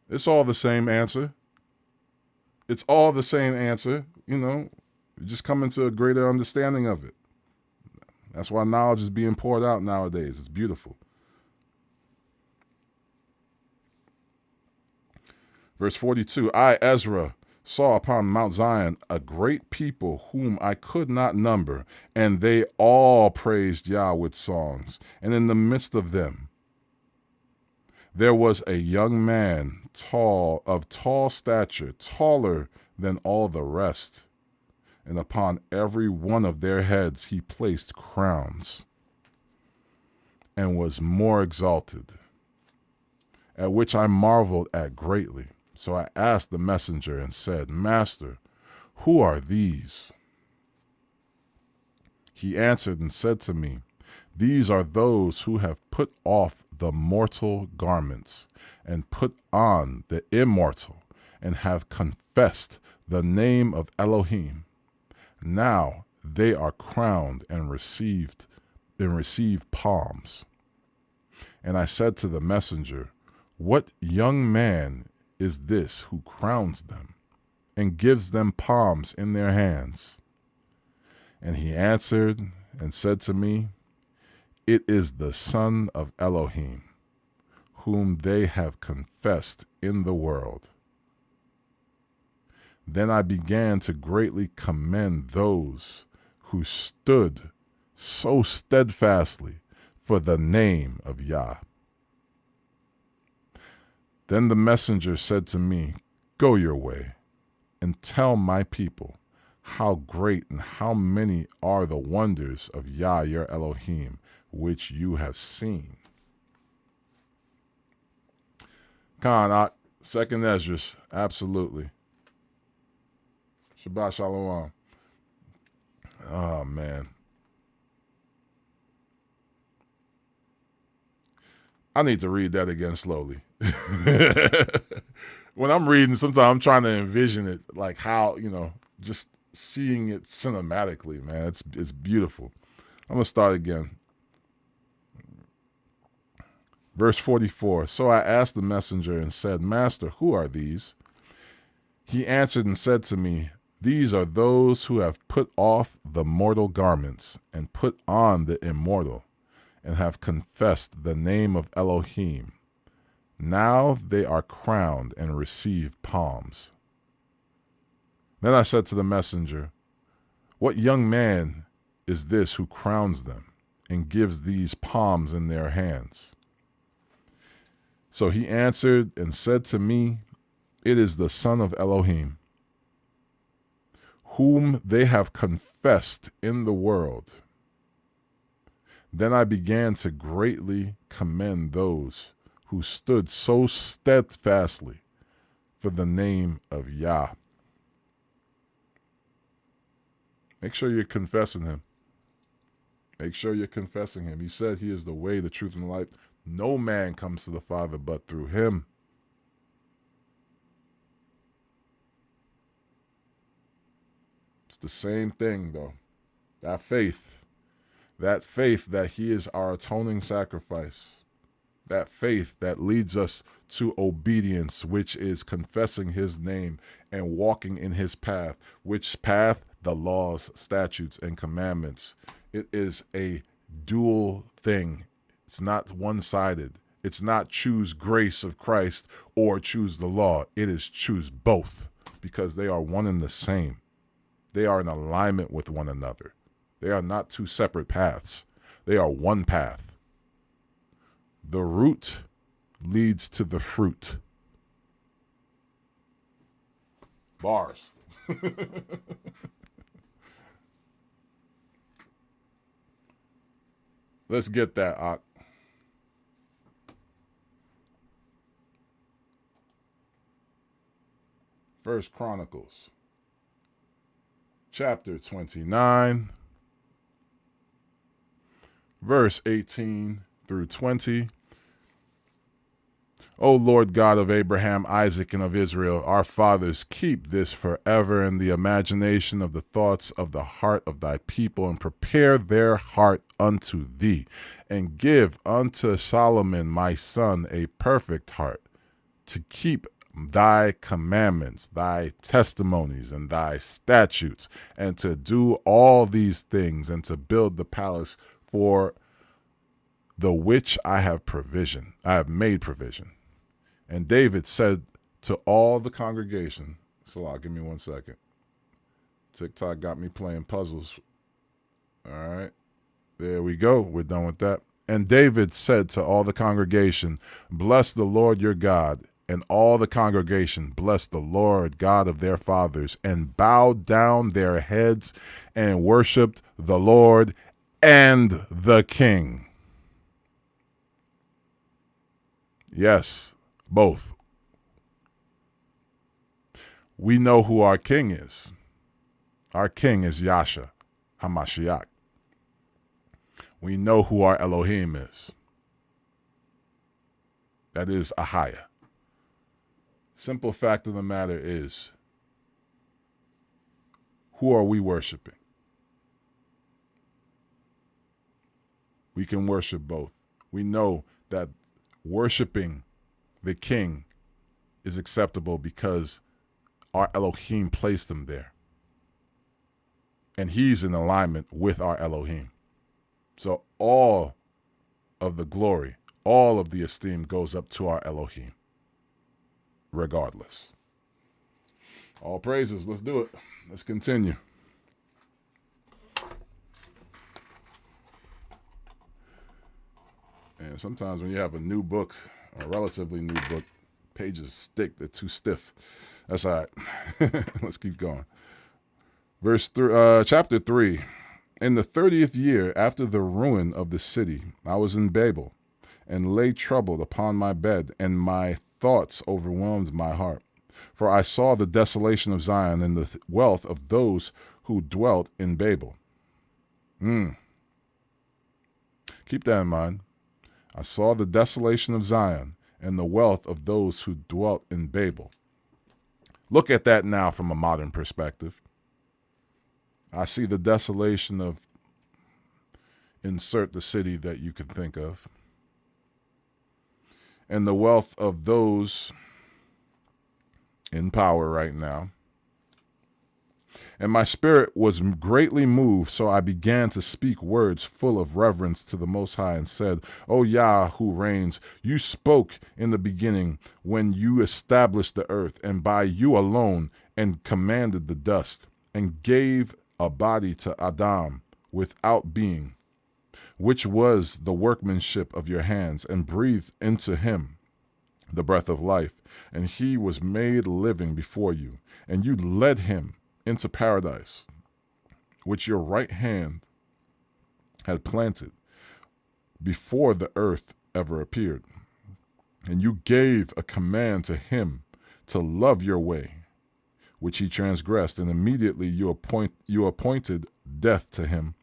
S1: It's all the same answer. It's all the same answer. You know, just coming to a greater understanding of it. That's why knowledge is being poured out nowadays. It's beautiful. Verse 42, I, Ezra, saw upon Mount Zion a great people whom I could not number, and they all praised Yah with songs. And in the midst of them, there was a young man, of tall stature, taller than all the rest. And upon every one of their heads he placed crowns, and was more exalted, at which I marveled at greatly. So I asked the messenger and said, Master, who are these? He answered and said to me, These are those who have put off the mortal garments and put on the immortal, and have confessed the name of Elohim. Now they are crowned and receive palms. And I said to the messenger, What young man is this who crowns them and gives them palms in their hands? And he answered and said to me, It is the Son of Elohim, whom they have confessed in the world. Then I began to greatly commend those who stood so steadfastly for the name of Yah. Then the messenger said to me, Go your way, and tell my people how great and how many are the wonders of Yah your Elohim, which you have seen. Khan, second Esdras, absolutely. Shabbat Shalom. Oh, man. I need to read that again slowly. When I'm reading, sometimes I'm trying to envision it, like how, just seeing it cinematically, man. It's beautiful. I'm going to start again. Verse 44. So I asked the messenger and said, Master, who are these? He answered and said to me, These are those who have put off the mortal garments and put on the immortal, and have confessed the name of Elohim. Now they are crowned and receive palms. Then I said to the messenger, What young man is this who crowns them and gives these palms in their hands? So he answered and said to me, It is the Son of Elohim, whom they have confessed in the world. Then I began to greatly commend those who stood so steadfastly for the name of Yah. Make sure you're confessing him. Make sure you're confessing him. He said he is the way, the truth, and the life. No man comes to the Father but through him. It's the same thing, though. That faith that he is our atoning sacrifice, that faith that leads us to obedience, which is confessing his name and walking in his path. Which path? The laws, statutes, and commandments. It is a dual thing. It's not one-sided. It's not choose grace of Christ or choose the law. It is choose both, because they are one and the same. They are in alignment with one another. They are not two separate paths. They are one path. The root leads to the fruit. Bars. Let's get that, Ak. First Chronicles, chapter 29, verse 18 through 20. O Lord God of Abraham, Isaac, and of Israel, our fathers, keep this forever in the imagination of the thoughts of the heart of thy people, and prepare their heart unto thee, and give unto Solomon my son a perfect heart, to keep thy commandments, thy testimonies, and thy statutes, and to do all these things, and to build the palace for the which I have made provision. And David said to all the congregation, Salah, give me 1 second. TikTok got me playing puzzles. All right. There we go. We're done with that. And David said to all the congregation, Bless the Lord your God. And all the congregation blessed the Lord God of their fathers, and bowed down their heads and worshiped the Lord and the king. Yes, both. We know who our king is. Our king is Yasha HaMashiach. We know who our Elohim is. That is Ahaya. Simple fact of the matter is, who are we worshiping? We can worship both. We know that worshiping the king is acceptable because our Elohim placed him there. And he's in alignment with our Elohim. So all of the glory, all of the esteem goes up to our Elohim. Regardless. All praises. Let's do it. Let's continue. And sometimes when you have a new book, a relatively new book, pages stick. They're too stiff. That's all right. Let's keep going. Chapter 3. In the 30th year after the ruin of the city, I was in Babel, and lay troubled upon my bed, and my thoughts overwhelmed my heart. For I saw the desolation of Zion, and the wealth of those who dwelt in Babel. Keep that in mind. I saw the desolation of Zion and the wealth of those who dwelt in Babel. Look at that now from a modern perspective. I see the desolation of, insert the city that you can think of, and the wealth of those in power right now. And my spirit was greatly moved, so I began to speak words full of reverence to the Most High and said, O Yah, who reigns, you spoke in the beginning when you established the earth, and by you alone, and commanded the dust, and gave a body to Adam without being, which was the workmanship of your hands, and breathed into him the breath of life, and he was made living before you, and you led him into paradise, which your right hand had planted before the earth ever appeared. And you gave a command to him to love your way, which he transgressed, and immediately you appointed death to him,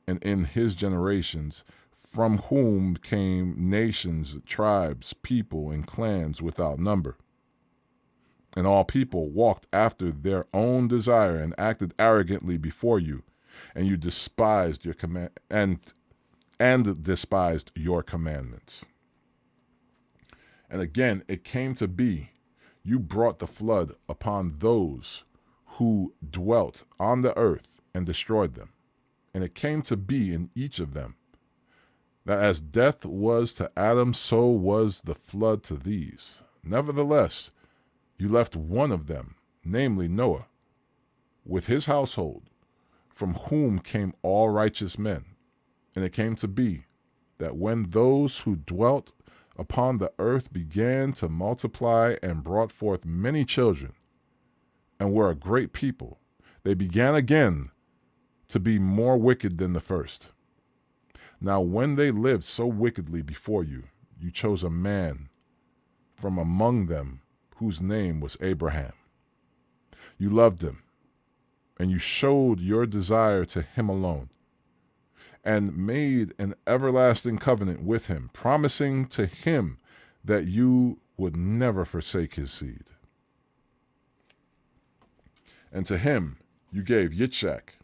S1: and in his generations, from whom came nations, tribes, people, and clans without number. And all people walked after their own desire and acted arrogantly before you, and you despised your despised your commandments. And again, it came to be, you brought the flood upon those who dwelt on the earth and destroyed them. And it came to be in each of them that as death was to Adam, so was the flood to these. Nevertheless, you left one of them, namely Noah, with his household, from whom came all righteous men. And it came to be that when those who dwelt upon the earth began to multiply and brought forth many children, and were a great people, they began again to be more wicked than the first. Now when they lived so wickedly before you, you chose a man from among them whose name was Abraham. You loved him, and you showed your desire to him alone, and made an everlasting covenant with him, promising to him that you would never forsake his seed. And to him you gave Yitzchak,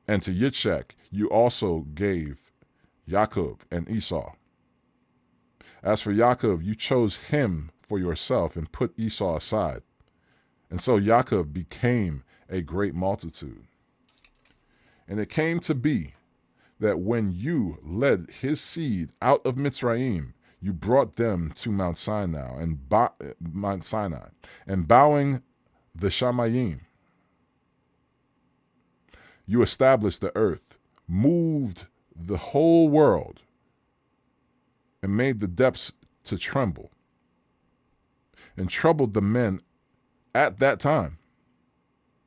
S1: and to Yitzchak you also gave Jacob and Esau. As for Jacob, you chose him for yourself and put Esau aside. And so Jacob became a great multitude. And it came to be that when you led his seed out of Mitzrayim, you brought them to Mount Sinai, and bowing the Shamayim, you established the earth, moved the whole world, and made the depths to tremble, and troubled the men at that time.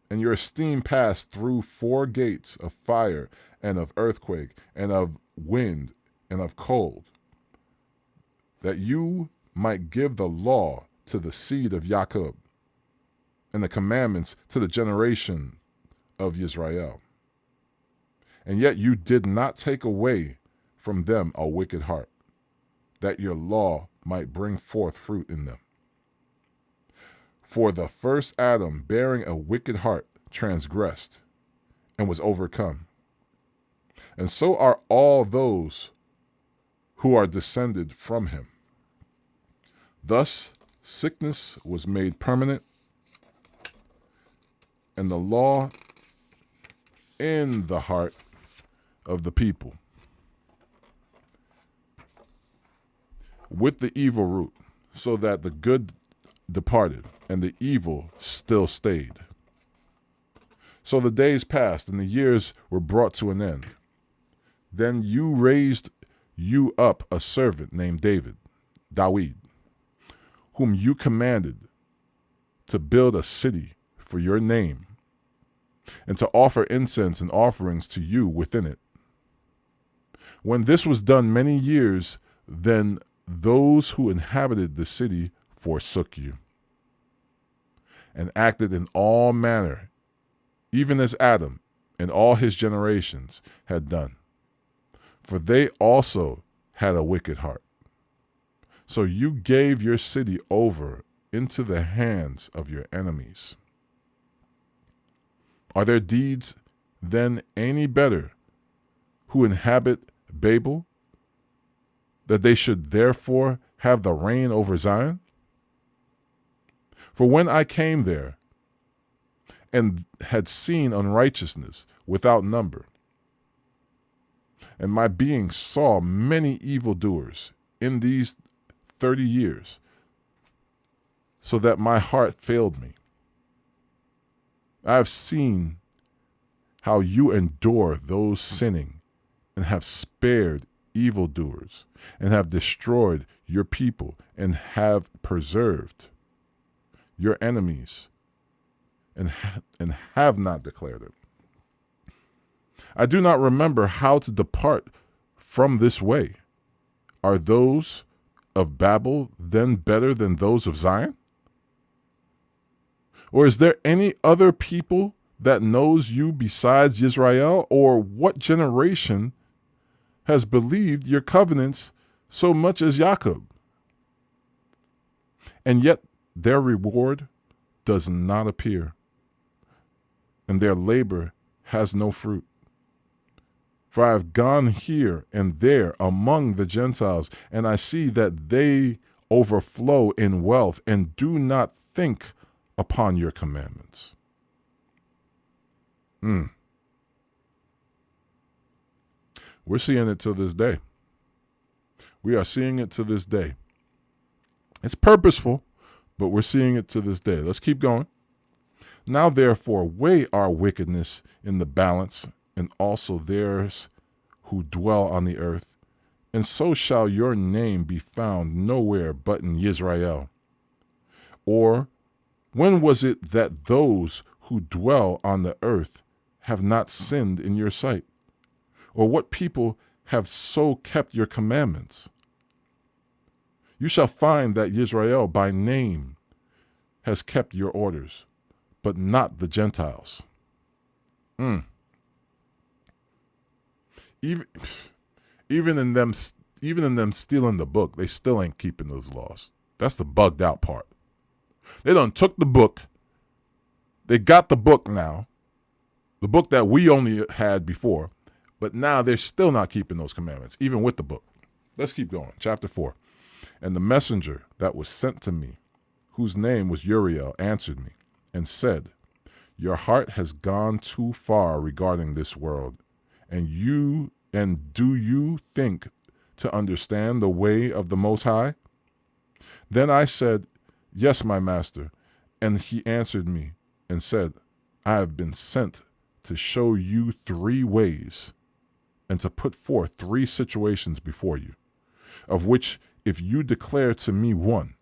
S1: And your esteem passed through 4 gates of fire and of earthquake and of wind and of cold, that you might give the law to the seed of Jacob and the commandments to the generation of Israel. And yet you did not take away from them a wicked heart, that your law might bring forth fruit in them. For the first Adam, bearing a wicked heart, transgressed and was overcome. And so are all those who are descended from him. Thus, sickness was made permanent, and the law in the heart of the people, with the evil root, so that the good departed and the evil still stayed. So the days passed and the years were brought to an end. Then you raised you up a servant named David, whom you commanded to build a city for your name, and to offer incense and offerings to you within it. When this was done many years, then those who inhabited the city forsook you, and acted in all manner, even as Adam and all his generations had done. For they also had a wicked heart. So you gave your city over into the hands of your enemies. Are their deeds then any better who inhabit Babel, that they should therefore have the reign over Zion? For when I came there and had seen unrighteousness without number, and my being saw many evildoers in these 30 years, so that my heart failed me. I have seen how you endure those sinning, and have spared evildoers, and have destroyed your people, and have preserved your enemies, and have not declared it. I do not remember how to depart from this way. Are those of Babel then better than those of Zion? Or is there any other people that knows you besides Israel? Or what generation has believed your covenants so much as Jacob? And yet their reward does not appear, and their labor has no fruit. For I have gone here and there among the Gentiles, and I see that they overflow in wealth and do not think upon your commandments. We're seeing it to this day. We are seeing it to this day. It's purposeful, but we're seeing it to this day. Let's keep going. Now, therefore, weigh our wickedness in the balance, and also theirs who dwell on the earth, and so shall your name be found nowhere but in Israel. Or when was it that those who dwell on the earth have not sinned in your sight? Or what people have so kept your commandments? You shall find that Israel by name has kept your orders, but not the Gentiles. Even in them stealing the book, they still ain't keeping those laws. That's the bugged out part. They done took the book. They got the book now, the book that we only had before, but now they're still not keeping those commandments, even with the book. Let's keep going. Chapter 4. And the messenger that was sent to me, whose name was Uriel, answered me and said, your heart has gone too far regarding this world, and do you think to understand the way of the Most High? Then I said, yes, my master. And he answered me and said, I have been sent to show you 3 ways, and to put forth 3 situations before you, of which if you declare to me one,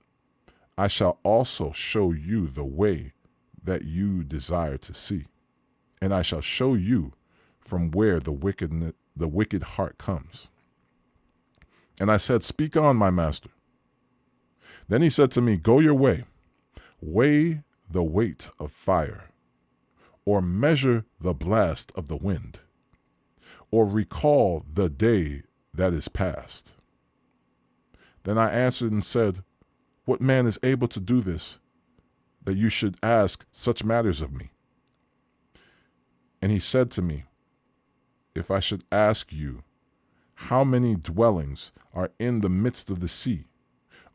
S1: I shall also show you the way that you desire to see, and I shall show you from where the wicked heart comes. And I said, speak on, my master. Then he said to me, go your way, weigh the weight of fire, or measure the blast of the wind, or recall the day that is past. Then I answered and said, what man is able to do this, that you should ask such matters of me? And he said to me, if I should ask you, how many dwellings are in the midst of the sea,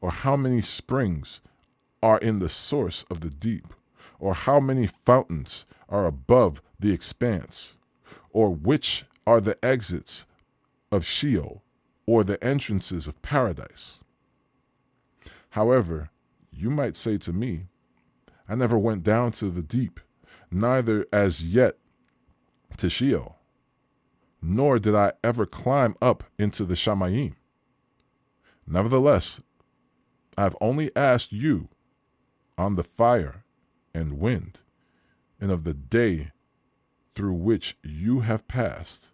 S1: or how many springs are in the source of the deep, or how many fountains are above the expanse, or which are the exits of Sheol, or the entrances of paradise? However, you might say to me, I never went down to the deep, neither as yet to Sheol, nor did I ever climb up into the Shamayim. Nevertheless, I have only asked you on the fire and wind, and of the day through which you have passed,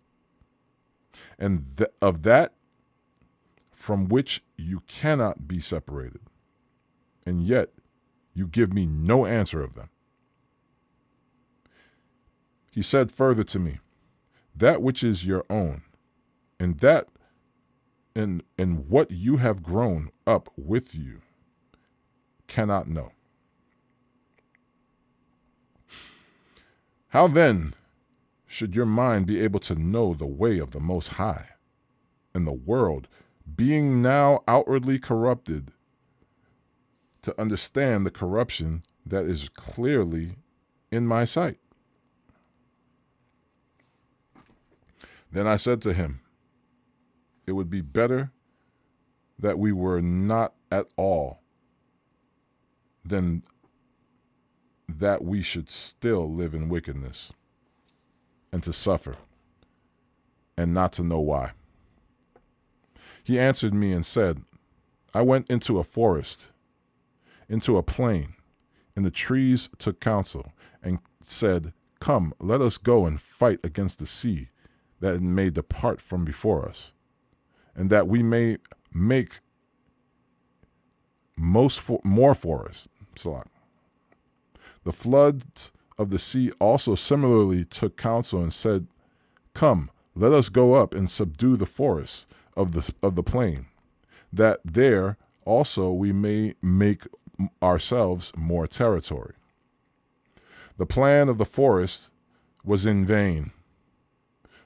S1: and of that from which you cannot be separated, and yet you give me no answer of them. He said further to me, that which is your own, and that and what you have grown up with you cannot know. How then should your mind be able to know the way of the Most High, and the world, being now outwardly corrupted, to understand the corruption that is clearly in my sight? Then I said to him, it would be better that we were not at all than that we should still live in wickedness and to suffer and not to know why. He answered me and said, I went into a forest, into a plain, and the trees took counsel and said, come, let us go and fight against the sea, that it may depart from before us, and that we may make more for us. Salah. The floods of the sea also similarly took counsel and said, come, let us go up and subdue the forests of the plain, that there also we may make ourselves more territory. The plan of the forest was in vain,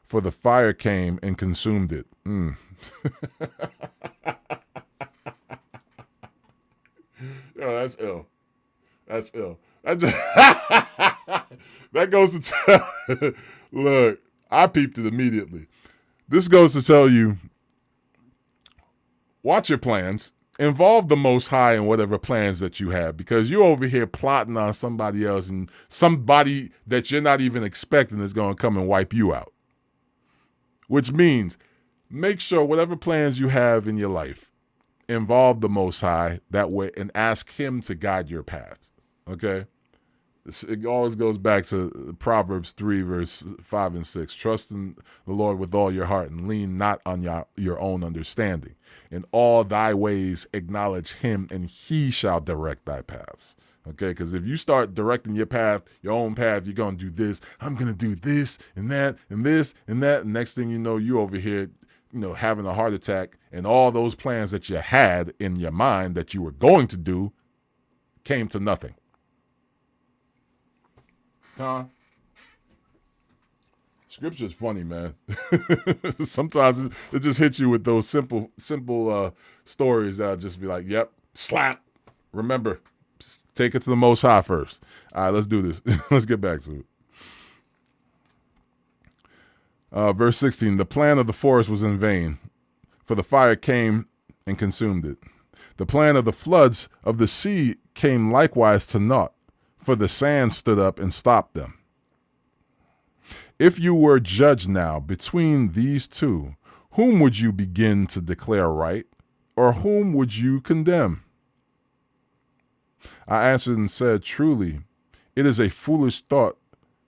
S1: for the fire came and consumed it. Yo, that's ill. That's ill. That, that goes to tell. Look, I peeped it immediately. This goes to tell you, watch your plans. Involve the Most High in whatever plans that you have, because you're over here plotting on somebody else, and somebody that you're not even expecting is going to come and wipe you out. Which means make sure whatever plans you have in your life, involve the Most High that way and ask him to guide your paths. Okay? It always goes back to Proverbs 3, verse 5 and 6. Trust in the Lord with all your heart and lean not on your own understanding. In all thy ways acknowledge him, and he shall direct thy paths. Okay? Because if you start directing your path, your own path, you're going to do this. I'm going to do this and that and this and that. And next thing you know, you over here, having a heart attack, and all those plans that you had in your mind that you were going to do came to nothing. Huh? Scripture's funny, man. Sometimes it just hits you with those simple stories that'll just be like, yep, slap. Remember, take it to the Most High first. All right, let's do this. Let's get back to it. Verse 16, the plan of the forest was in vain, for the fire came and consumed it. The plan of the floods of the sea came likewise to naught, for the sand stood up and stopped them. If you were judged now between these two, whom would you begin to declare right, or whom would you condemn? I answered and said, truly, it is a foolish thought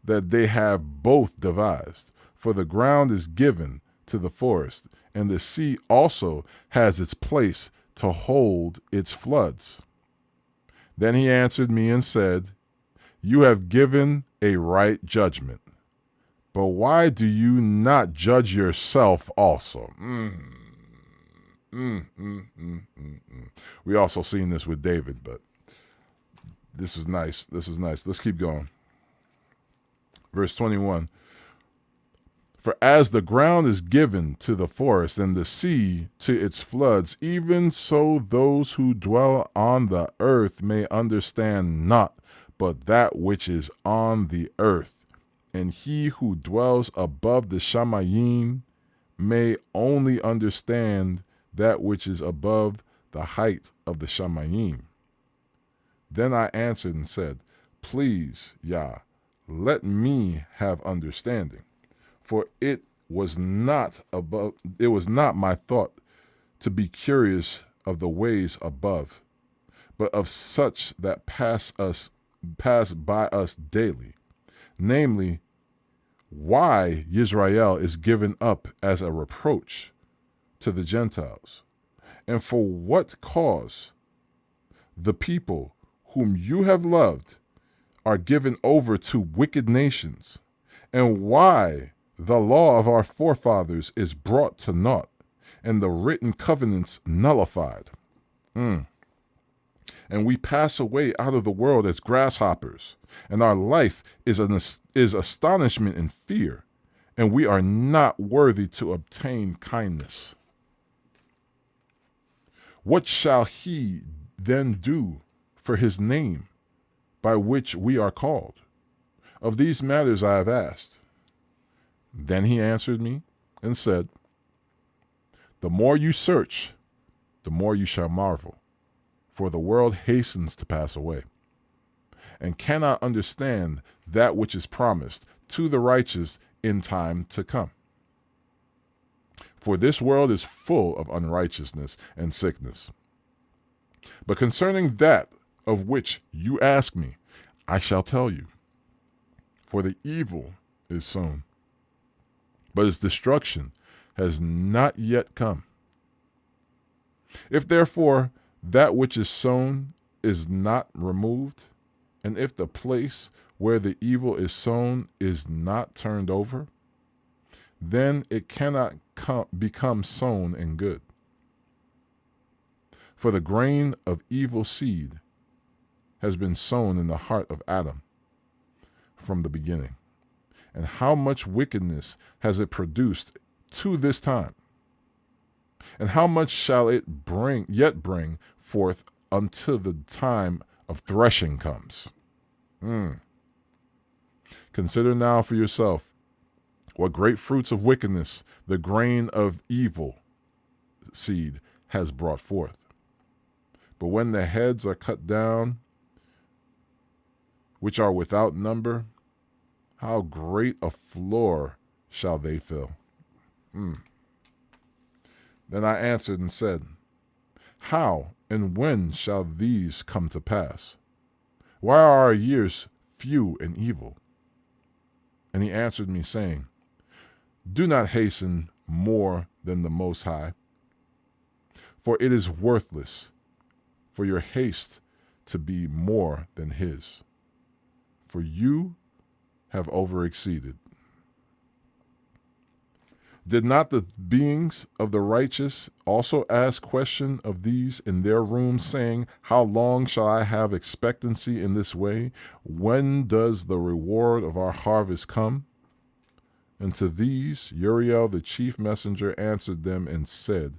S1: that they have both devised, for the ground is given to the forest, and the sea also has its place to hold its floods. Then he answered me and said, you have given a right judgment, but why do you not judge yourself also? We also seen this with David, but this was nice. This was nice. Let's keep going. Verse 21. For as the ground is given to the forest and the sea to its floods, even so those who dwell on the earth may understand not but that which is on the earth, and he who dwells above the Shamayim may only understand that which is above the height of the Shamayim. Then I answered and said, please, Yah, let me have understanding, for it was not my thought to be curious of the ways above, but of such that pass by us daily, namely, why Israel is given up as a reproach to the Gentiles, and for what cause the people whom you have loved are given over to wicked nations, and why the law of our forefathers is brought to naught, and the written covenants nullified. And we pass away out of the world as grasshoppers, and our life is astonishment and fear, and we are not worthy to obtain kindness. What shall he then do for his name by which we are called? Of these matters I have asked. Then he answered me and said, the more you search, the more you shall marvel, for the world hastens to pass away, and cannot understand that which is promised to the righteous in time to come. For this world is full of unrighteousness and sickness. But concerning that of which you ask me, I shall tell you. For the evil is sown, but its destruction has not yet come. If therefore that which is sown is not removed, and if the place where the evil is sown is not turned over, then it cannot become sown in good. For the grain of evil seed has been sown in the heart of Adam from the beginning. And how much wickedness has it produced to this time? And how much shall it yet bring forth until the time of threshing comes? Consider now for yourself what great fruits of wickedness the grain of evil seed has brought forth. But when the heads are cut down, which are without number, how great a floor shall they fill? Then I answered and said, how and when shall these come to pass? Why are our years few and evil? And he answered me, saying, do not hasten more than the Most High, for it is worthless for your haste to be more than his, for you have overexceeded. Did not the beings of the righteous also ask question of these in their rooms, saying, how long shall I have expectancy in this way? When does the reward of our harvest come? And to these Uriel the chief messenger answered them and said,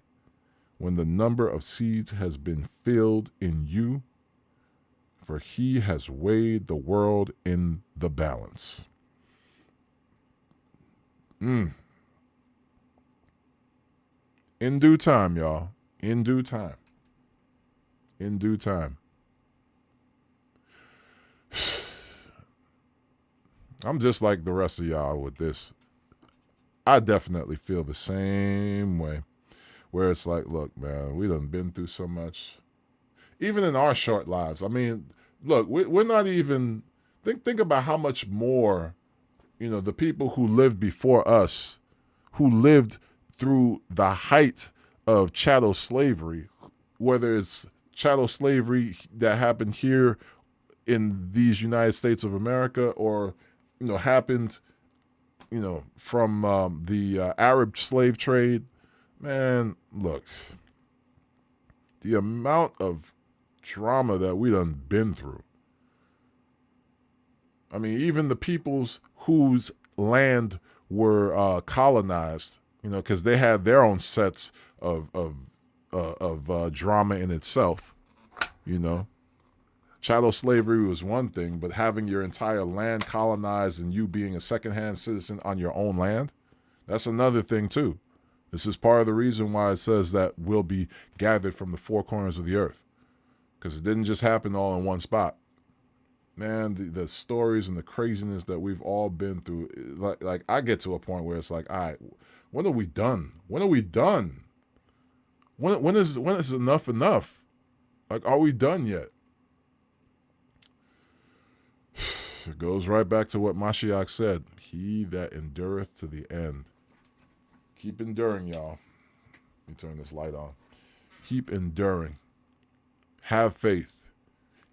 S1: when the number of seeds has been filled in you, for he has weighed the world in the balance. In due time, y'all. In due time. In due time. I'm just like the rest of y'all with this. I definitely feel the same way. Where it's like, look, man, we done been through so much. Even in our short lives. I mean, look, we're not even... Think about how much more, the people who lived before us, who lived through the height of chattel slavery, whether it's chattel slavery that happened here in these United States of America or, happened, from the Arab slave trade. Man, look, the amount of trauma that we done been through. I mean, even the peoples whose land were colonized, because they had their own sets of drama in itself. Chattel slavery was one thing, but having your entire land colonized and you being a secondhand citizen on your own land, that's another thing too. This is part of the reason why it says that we'll be gathered from the four corners of the earth, because it didn't just happen all in one spot. Man, the stories and the craziness that we've all been through, like I get to a point where it's like, all right, when are we done? When are we done? When is enough? Like, are we done yet? It goes right back to what Mashiach said, he that endureth to the end. Keep enduring, y'all. Let me turn this light on. Keep enduring. Have faith.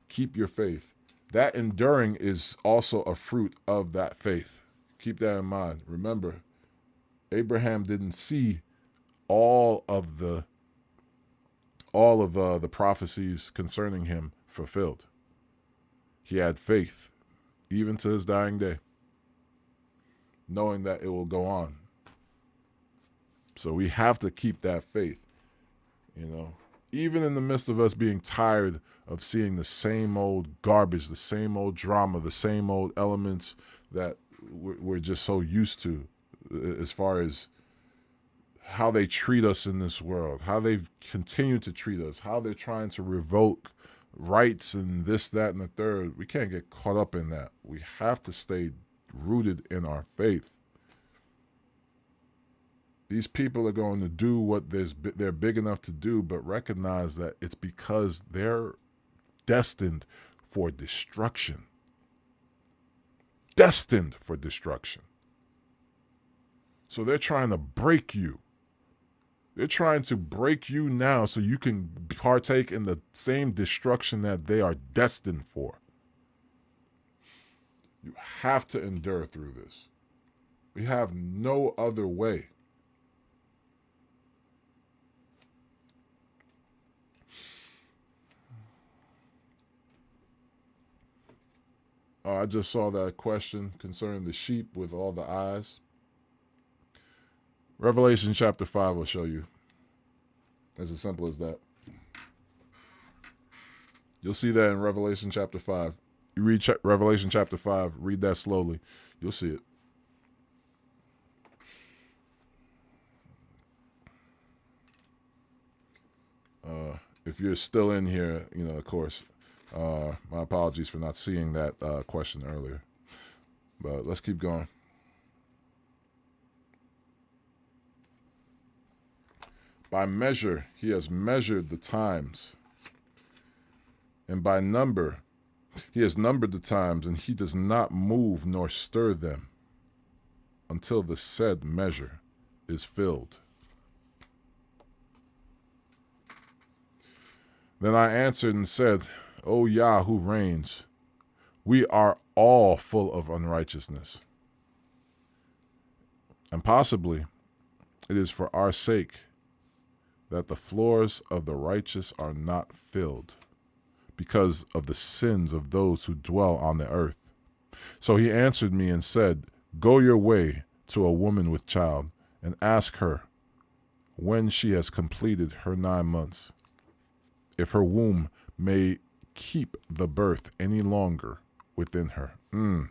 S1: Keep your faith. That enduring is also a fruit of that faith. Keep that in mind. Remember, Abraham didn't see all of the prophecies concerning him fulfilled. He had faith, even to his dying day, knowing that it will go on. So we have to keep that faith, even in the midst of us being tired of seeing the same old garbage, the same old drama, the same old elements that we're just so used to, as far as how they treat us in this world, how they've continued to treat us, how they're trying to revoke rights and this, that, and the third. We can't get caught up in that. We have to stay rooted in our faith. These people are going to do what they're big enough to do, but recognize that it's because they're destined for destruction. Destined for destruction. So they're trying to break you. They're trying to break you now so you can partake in the same destruction that they are destined for. You have to endure through this. We have no other way. I just saw that question concerning the sheep with all the eyes. Revelation chapter 5 will show you. It's as simple as that. You'll see that in Revelation chapter 5. You read Revelation chapter 5, read that slowly. You'll see it. If you're still in here, of course, my apologies for not seeing that question earlier. But let's keep going. By measure, he has measured the times. And by number, he has numbered the times, and he does not move nor stir them until the said measure is filled. Then I answered and said, O Yah who reigns, we are all full of unrighteousness. And possibly it is for our sake that the floors of the righteous are not filled, because of the sins of those who dwell on the earth. So he answered me and said, Go your way to a woman with child, and ask her when she has completed her 9 months, if her womb may keep the birth any longer within her. Then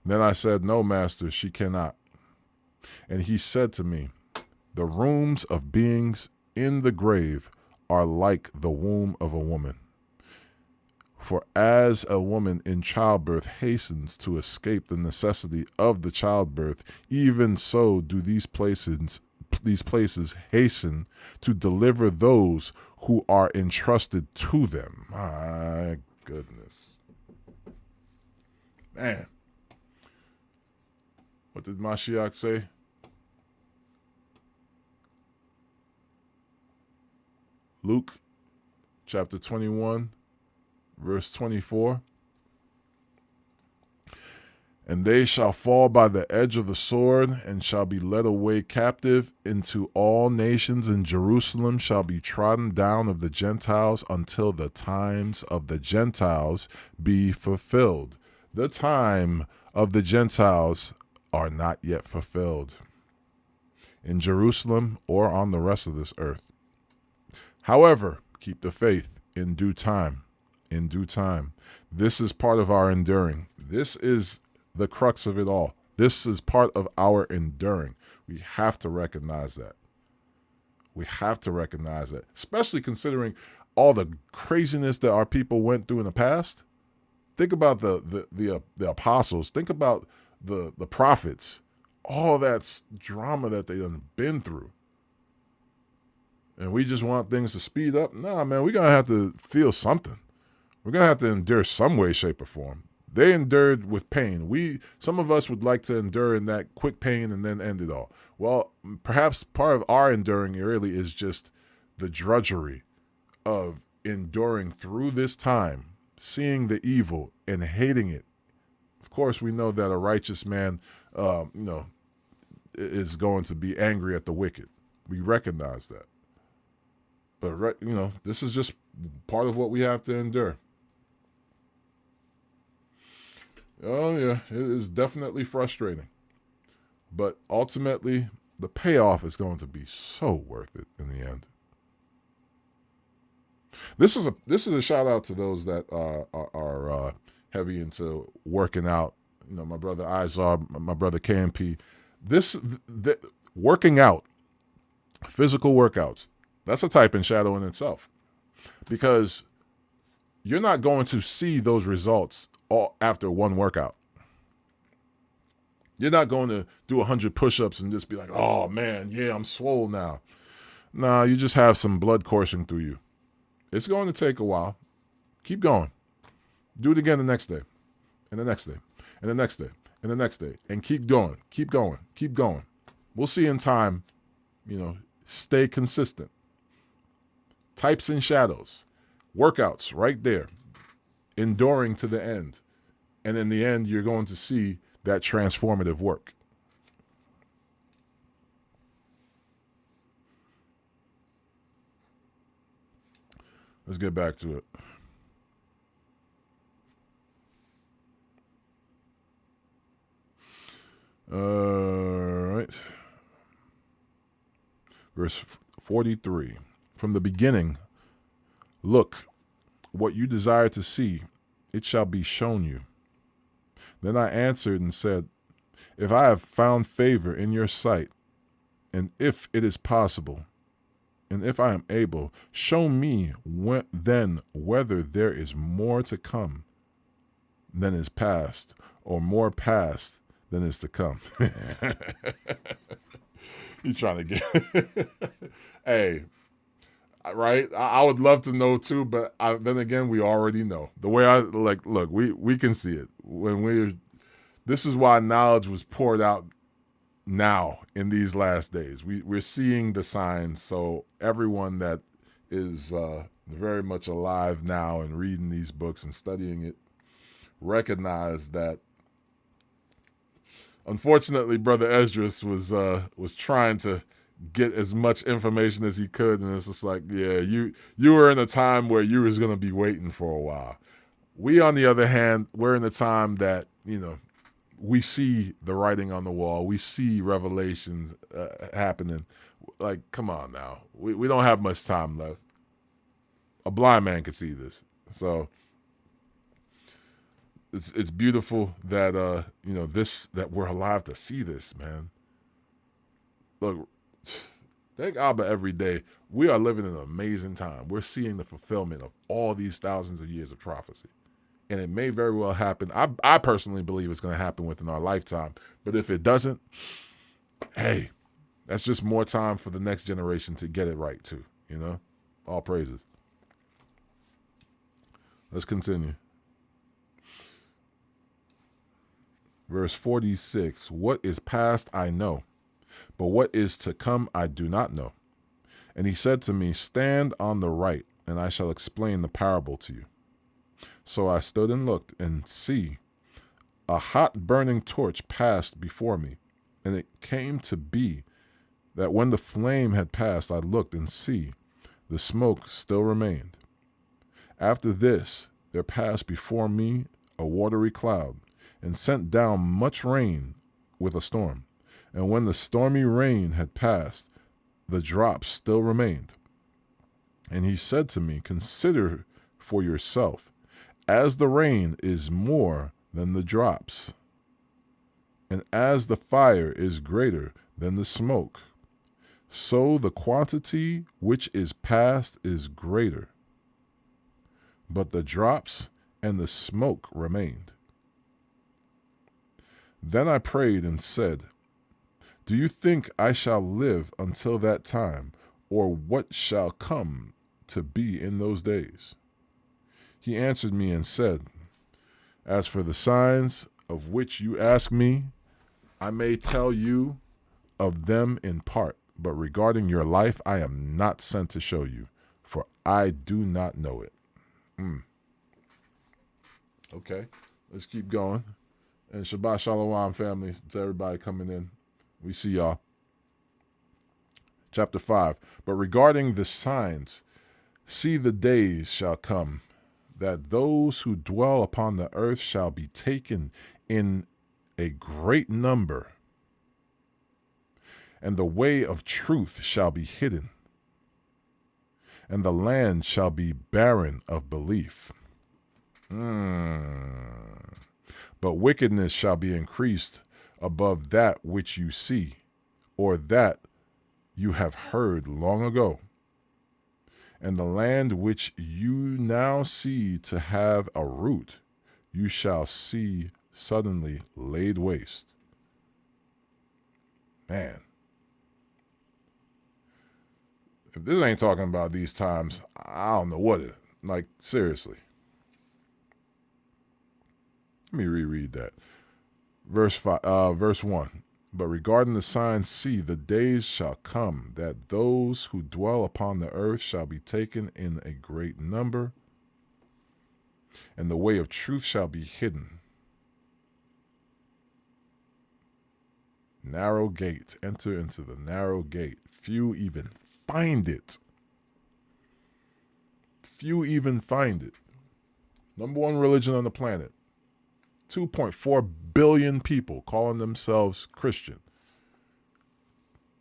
S1: I said, No, master, she cannot. And he said to me, The rooms of beings in the grave are like the womb of a woman. For as a woman in childbirth hastens to escape the necessity of the childbirth, even so do these places hasten to deliver those who are entrusted to them. My goodness. Man. What did Mashiach say? Luke chapter 21, verse 24. And they shall fall by the edge of the sword, and shall be led away captive into all nations, and Jerusalem shall be trodden down of the Gentiles until the times of the Gentiles be fulfilled. The time of the Gentiles are not yet fulfilled in Jerusalem or on the rest of this earth. However, keep the faith in due time. In due time. This is part of our enduring. This is the crux of it all. This is part of our enduring. We have to recognize that. We have to recognize that, especially considering all the craziness that our people went through in the past. Think about the apostles. Think about the prophets. All that drama that they done been through. And we just want things to speed up. Nah, man, we're going to have to feel something. We're going to have to endure some way, shape, or form. They endured with pain. Some of us would like to endure in that quick pain and then end it all. Well, perhaps part of our enduring really is just the drudgery of enduring through this time, seeing the evil and hating it. Of course, we know that a righteous man, is going to be angry at the wicked. We recognize that. But, this is just part of what we have to endure. Oh, yeah, it is definitely frustrating. But ultimately, the payoff is going to be so worth it in the end. This is a shout out to those that are heavy into working out. My brother Izar, my brother KMP. Working out, physical workouts, that's a type in shadow in itself, because you're not going to see those results all after one workout. You're not going to do 100 push-ups and just be like, oh man, yeah, I'm swole now. Nah, you just have some blood coursing through you. It's going to take a while. Keep going. Do it again the next day, and the next day, and the next day, and the next day, and keep going, keep going, keep going. We'll see in time. Stay consistent. Types and shadows, workouts right there, enduring to the end. And in the end, you're going to see that transformative work. Let's get back to it. All right. Verse 43. From the beginning, look, what you desire to see, it shall be shown you. Then I answered and said, if I have found favor in your sight, and if it is possible, and if I am able, show me then whether there is more to come than is past, or more past than is to come. You trying to get... Hey, right? I would love to know too, but then again, we already know. The way look, we can see it. This is why knowledge was poured out now in these last days. We're seeing the signs, so everyone that is very much alive now and reading these books and studying it, recognize that unfortunately Brother Esdras was trying to get as much information as he could, and it's just like, yeah, you were in a time where you was going to be waiting for a while. We, on the other hand, we're in a time that, we see the writing on the wall. We see revelations happening. Like, come on now. We don't have much time left. A blind man could see this. So it's beautiful that that we're alive to see this, man. Look, thank Abba every day. We are living in an amazing time. We're seeing the fulfillment of all these thousands of years of prophecy. And it may very well happen. I personally believe it's going to happen within our lifetime. But if it doesn't, hey, that's just more time for the next generation to get it right too. All praises. Let's continue. Verse 46, what is past I know, but what is to come I do not know. And he said to me, stand on the right, and I shall explain the parable to you. So I stood and looked, and see, a hot burning torch passed before me. And it came to be that when the flame had passed, I looked, and see, the smoke still remained. After this, there passed before me a watery cloud, and sent down much rain with a storm. And when the stormy rain had passed, the drops still remained. And he said to me, consider for yourself, as the rain is more than the drops, and as the fire is greater than the smoke, so the quantity which is passed is greater. But the drops and the smoke remained. Then I prayed and said, do you think I shall live until that time, or what shall come to be in those days? He answered me and said, as for the signs of which you ask me, I may tell you of them in part, but regarding your life, I am not sent to show you, for I do not know it. Okay, let's keep going. And Shabbat Shalom, family, to everybody coming in. We see y'all. Chapter 5. But regarding the signs, see, the days shall come that those who dwell upon the earth shall be taken in a great number, and the way of truth shall be hidden, and the land shall be barren of belief. But wickedness shall be increased above that which you see, or that you have heard long ago. And the land which you now see to have a root, you shall see suddenly laid waste. Man. If this ain't talking about these times, I don't know what it is. Like, seriously. Let me reread that. Verse 1. But regarding the signs, see, the days shall come that those who dwell upon the earth shall be taken in a great number, and the way of truth shall be hidden. Narrow gate. Enter into the narrow gate. Few even find it. Few even find it. Number one religion on the planet. 2.4 billion people calling themselves Christian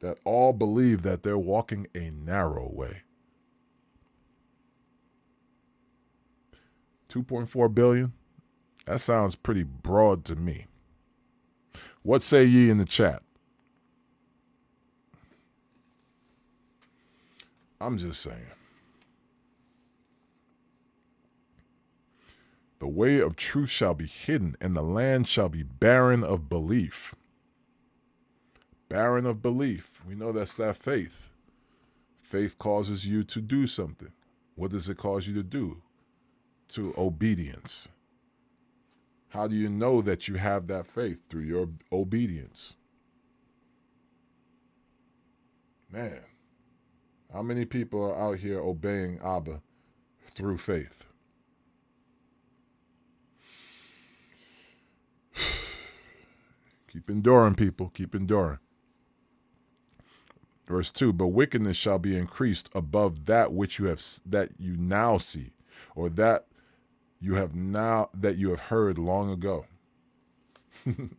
S1: that all believe that they're walking a narrow way. 2.4 billion? That sounds pretty broad to me. What say ye in the chat? I'm just saying. The way of truth shall be hidden, and the land shall be barren of belief. Barren of belief. We know that's that faith. Faith causes you to do something. What does it cause you to do? To obedience. How do you know that you have that faith? Through your obedience. Man, how many people are out here obeying Abba through faith? Keep enduring, people. Keep enduring. Verse 2, but wickedness shall be increased above that which you now see, or that you have heard long ago. You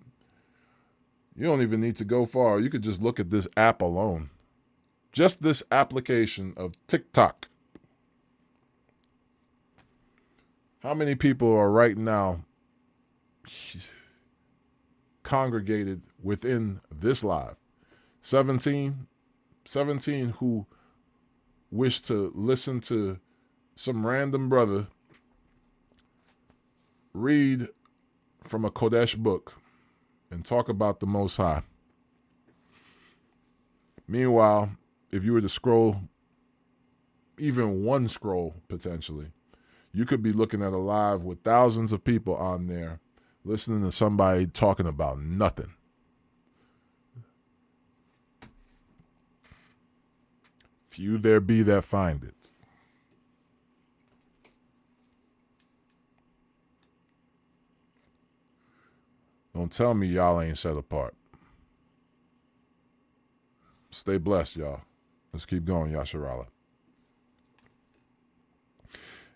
S1: don't even need to go far. You could just look at this app alone. Just this application of TikTok. How many people are right now congregated within this live? 17 who wish to listen to some random brother read from a Kodesh book and talk about the Most High. Meanwhile, if you were to scroll even one scroll potentially, you could be looking at a live with thousands of people on there listening to somebody talking about nothing. Few there be that find it. Don't tell me y'all ain't set apart. Stay blessed, y'all. Let's keep going, Yasharala.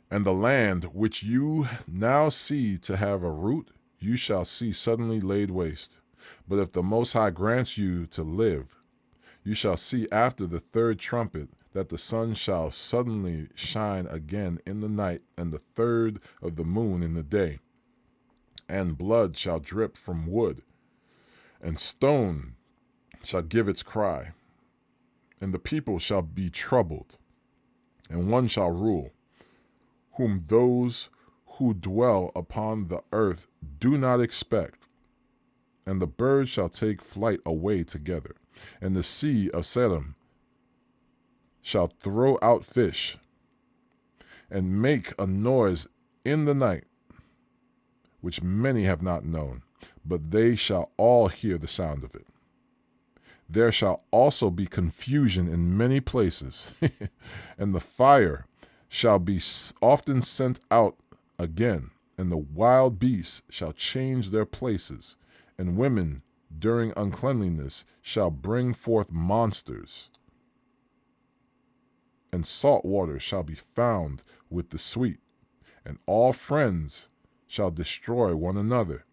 S1: And the land which you now see to have a root, you shall see suddenly laid waste. But if the Most High grants you to live, you shall see after the third trumpet that the sun shall suddenly shine again in the night, and the third of the moon in the day. And blood shall drip from wood, and stone shall give its cry. And the people shall be troubled, and one shall rule, whom those who dwell upon the earth do not expect. And the birds shall take flight away together, and the sea of Sedum shall throw out fish, and make a noise in the night, which many have not known, but they shall all hear the sound of it. There shall also be confusion in many places, and the fire shall be often sent out again, and the wild beasts shall change their places, and women during uncleanliness shall bring forth monsters, and salt water shall be found with the sweet, and all friends shall destroy one another.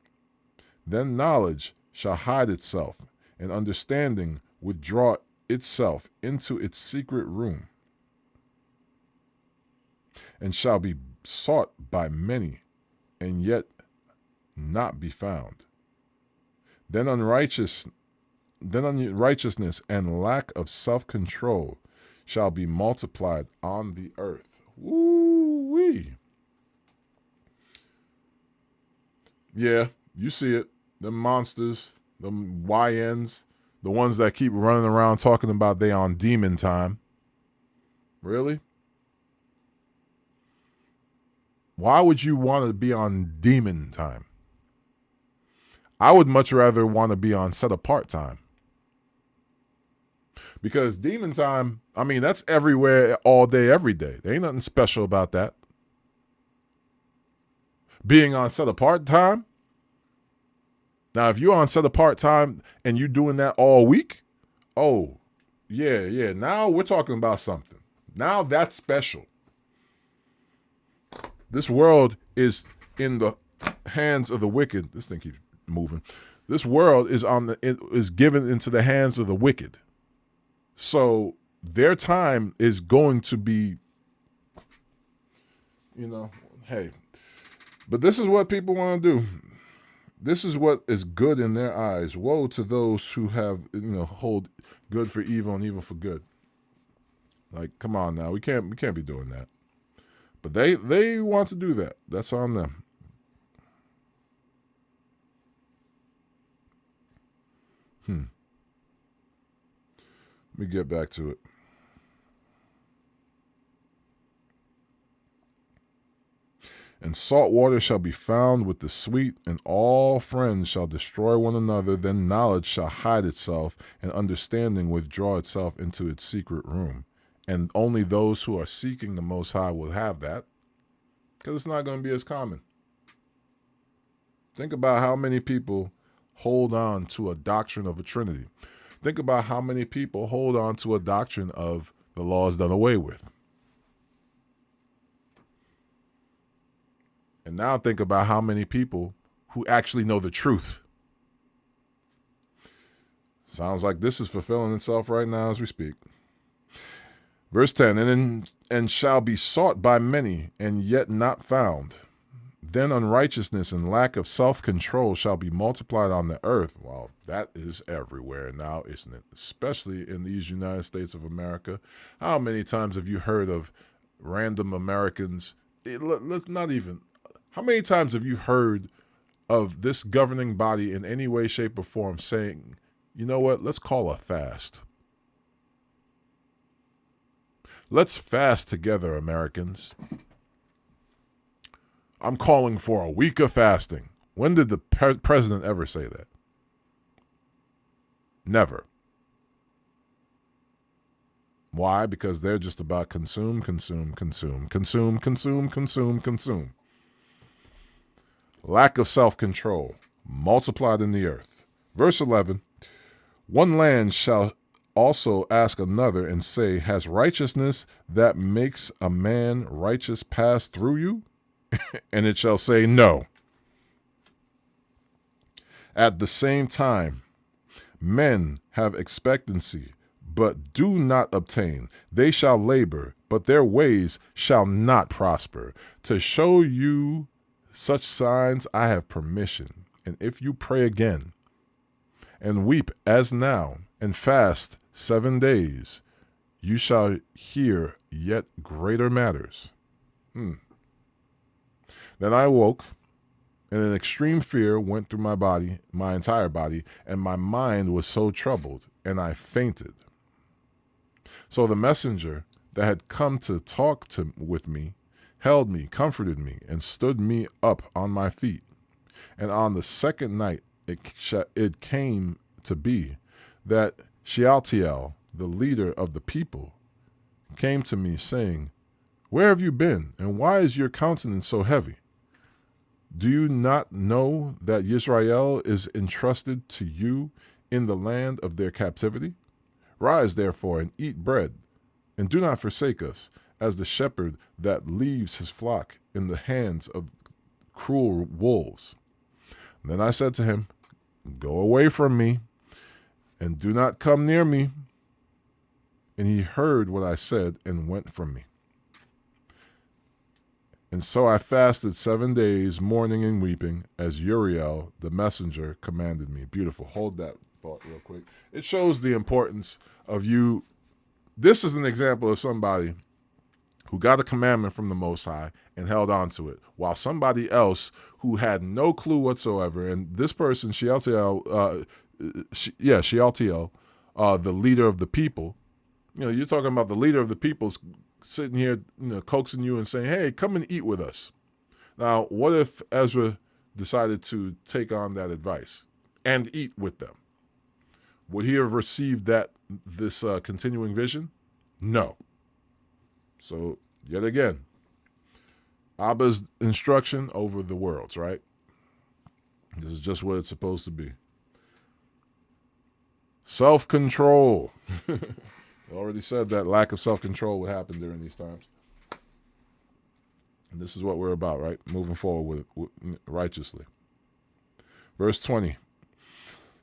S1: Then knowledge shall hide itself, and understanding withdraw itself into its secret room, and shall be sought by many, and yet not be found. Then unrighteousness and lack of self-control shall be multiplied on the earth. Woo-wee. Yeah, you see it. The monsters, the YNs, the ones that keep running around talking about they on demon time. Really? Why would you want to be on demon time? I would much rather want to be on set apart time. Because demon time, I mean, that's everywhere, all day, every day. There ain't nothing special about that. Being on set apart time. Now, if you're on set apart time and you're doing that all week, oh, yeah. Now we're talking about something. Now that's special. This world is in the hands of the wicked. This thing keeps moving. This world is given into the hands of the wicked. So their time is going to be, hey. But this is what people want to do. This is what is good in their eyes. Woe to those who have, hold good for evil and evil for good. Like, come on now. We can't be doing that. But they want to do that. That's on them. Let me get back to it. And salt water shall be found with the sweet, and all friends shall destroy one another. Then knowledge shall hide itself, and understanding withdraw itself into its secret room. And only those who are seeking the Most High will have that, because it's not going to be as common. Think about how many people hold on to a doctrine of a Trinity. Think about how many people hold on to a doctrine of the law is done away with. And now think about how many people who actually know the truth. Sounds like this is fulfilling itself right now as we speak. Verse 10, and shall be sought by many, and yet not found. Then unrighteousness and lack of self-control shall be multiplied on the earth. Well, that is everywhere now, isn't it? Especially in these United States of America. How many times have you heard of random Americans? How many times have you heard of this governing body in any way, shape, or form saying, you know what, let's call a fast. Let's fast together, Americans. I'm calling for a week of fasting. When did the president ever say that? Never. Why? Because they're just about consume. Lack of self-control, multiplied in the earth. Verse 11, one land shall also ask another and say, has righteousness that makes a man righteous pass through you? And it shall say, no. At the same time, men have expectancy, but do not obtain. They shall labor, but their ways shall not prosper. To show you such signs I have permission. And if you pray again, and weep as now, and fast 7 days, you shall hear yet greater matters. Then I woke, and an extreme fear went through my body, my entire body, and my mind was so troubled, and I fainted. So the messenger that had come to talk with me held me, comforted me, and stood me up on my feet. And on the second night it came to be that Shealtiel, the leader of the people, came to me saying, where have you been, and why is your countenance so heavy? Do you not know that Israel is entrusted to you in the land of their captivity? Rise, therefore, and eat bread, and do not forsake us, as the shepherd that leaves his flock in the hands of cruel wolves. And then I said to him, Go away from me, and do not come near me. And he heard what I said and went from me. And so I fasted 7 days, mourning and weeping, as Uriel, the messenger, commanded me. Beautiful. Hold that thought real quick. It shows the importance of you. This is an example of somebody who got a commandment from the Most High and held on to it, while somebody else who had no clue whatsoever, and this person, Shealtiel, the leader of the people, you're talking about the leader of the people sitting here, coaxing you and saying, hey, come and eat with us. Now, what if Ezra decided to take on that advice and eat with them? Would he have received this continuing vision? No. So, yet again, Abba's instruction over the world's, right? This is just what it's supposed to be. Self-control. I already said that lack of self-control would happen during these times. And this is what we're about, right? Moving forward with righteously. Verse 20.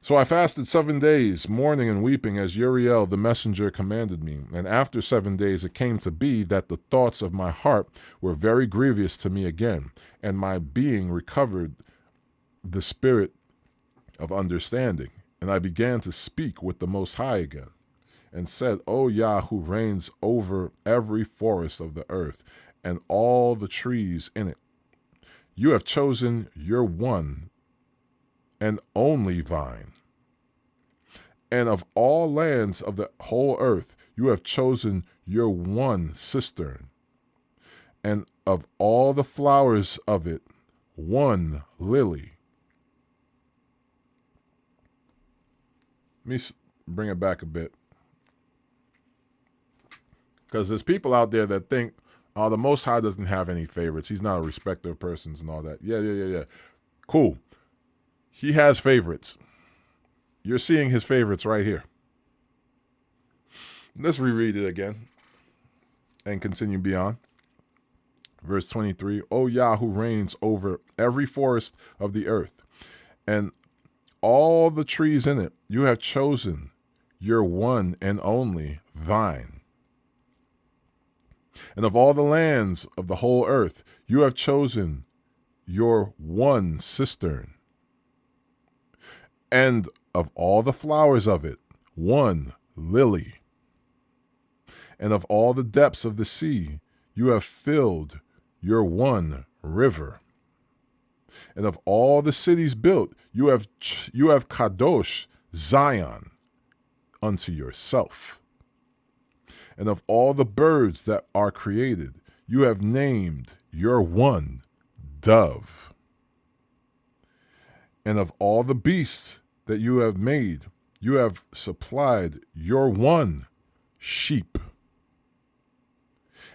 S1: So I fasted 7 days, mourning and weeping, as Uriel the messenger commanded me. And after 7 days it came to be that the thoughts of my heart were very grievous to me again, and my being recovered the spirit of understanding. And I began to speak with the Most High again, and said, O Yah, who reigns over every forest of the earth and all the trees in it, you have chosen your one and only vine. And of all lands of the whole earth, you have chosen your one cistern. And of all the flowers of it, one lily. Let me bring it back a bit. Because there's people out there that think, oh, the Most High doesn't have any favorites. He's not a respecter of persons and all that. Yeah. Cool. He has favorites. You're seeing his favorites right here. Let's reread it again and continue beyond. Verse 23, O Yah, who reigns over every forest of the earth and all the trees in it, you have chosen your one and only vine. And of all the lands of the whole earth, you have chosen your one cistern. And of all the flowers of it, one lily. And of all the depths of the sea, you have filled your one river. And of all the cities built, you have kadosh Zion unto yourself. And of all the birds that are created, you have named your one dove. And of all the beasts that you have made, you have supplied your one sheep.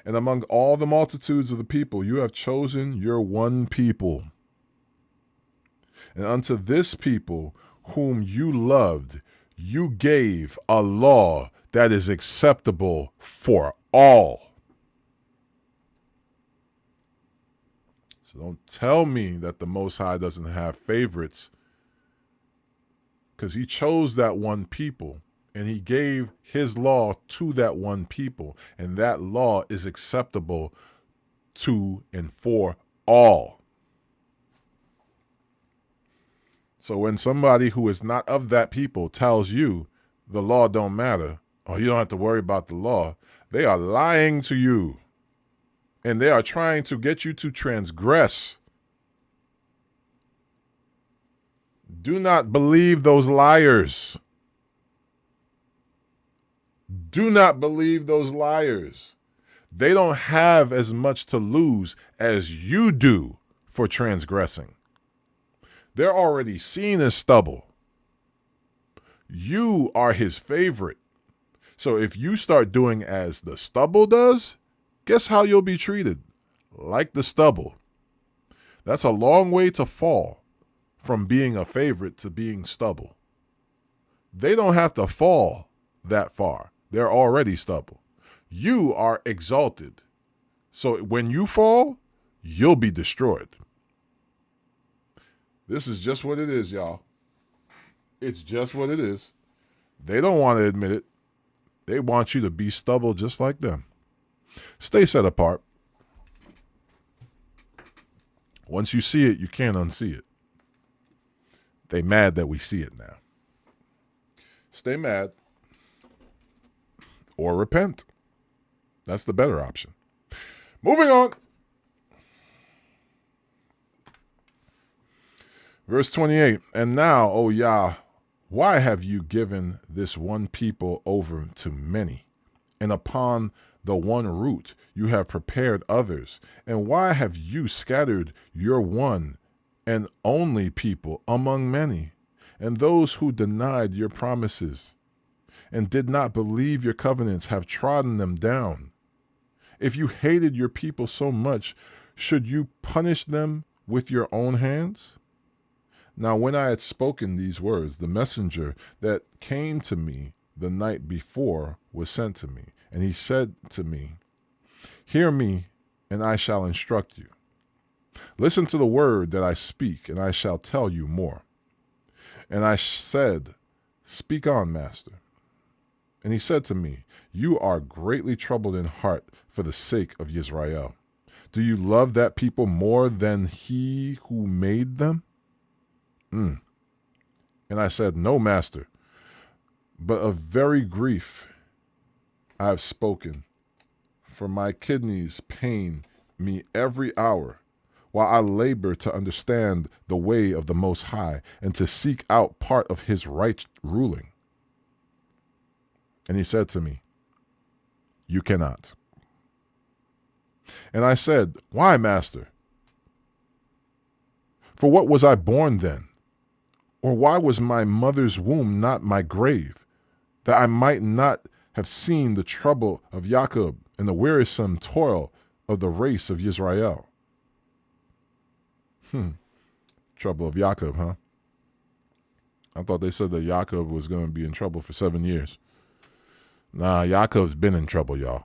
S1: And among all the multitudes of the people, you have chosen your one people. And unto this people whom you loved, you gave a law that is acceptable for all. So don't tell me that the Most High doesn't have favorites, because he chose that one people and he gave his law to that one people, and that law is acceptable to and for all. So when somebody who is not of that people tells you the law don't matter, or you don't have to worry about the law, they are lying to you. And they are trying to get you to transgress. Do not believe those liars. Do not believe those liars. They don't have as much to lose as you do for transgressing. They're already seen as stubble. You are his favorite. So if you start doing as the stubble does, guess how you'll be treated? Like the stubble. That's a long way to fall from being a favorite to being stubble. They don't have to fall that far. They're already stubble. You are exalted. So when you fall, you'll be destroyed. This is just what it is, y'all. It's just what it is. They don't want to admit it. They want you to be stubble just like them. Stay set apart. Once you see it, you can't unsee it. They mad that we see it now. Stay mad or repent. That's the better option. Moving on. Verse 28. And now, O Yah, why have you given this one people over to many? And upon the one root you have prepared others. And why have you scattered your one and only people among many? And those who denied your promises and did not believe your covenants have trodden them down. If you hated your people so much, should you punish them with your own hands? Now when I had spoken these words, the messenger that came to me the night before was sent to me. And he said to me, hear me, and I shall instruct you. Listen to the word that I speak, and I shall tell you more. And I said, speak on, master. And he said to me, you are greatly troubled in heart for the sake of Israel. Do you love that people more than he who made them? And I said, no, master, but of very grief I have spoken, for my kidneys pain me every hour, while I labor to understand the way of the Most High and to seek out part of his right ruling. And he said to me, you cannot. And I said, why, master? For what was I born then? Or why was my mother's womb not my grave, that I might not have seen the trouble of Jacob and the wearisome toil of the race of Israel? Trouble of Jacob, huh? I thought they said that Jacob was going to be in trouble for 7 years. Nah, Jacob's been in trouble, y'all.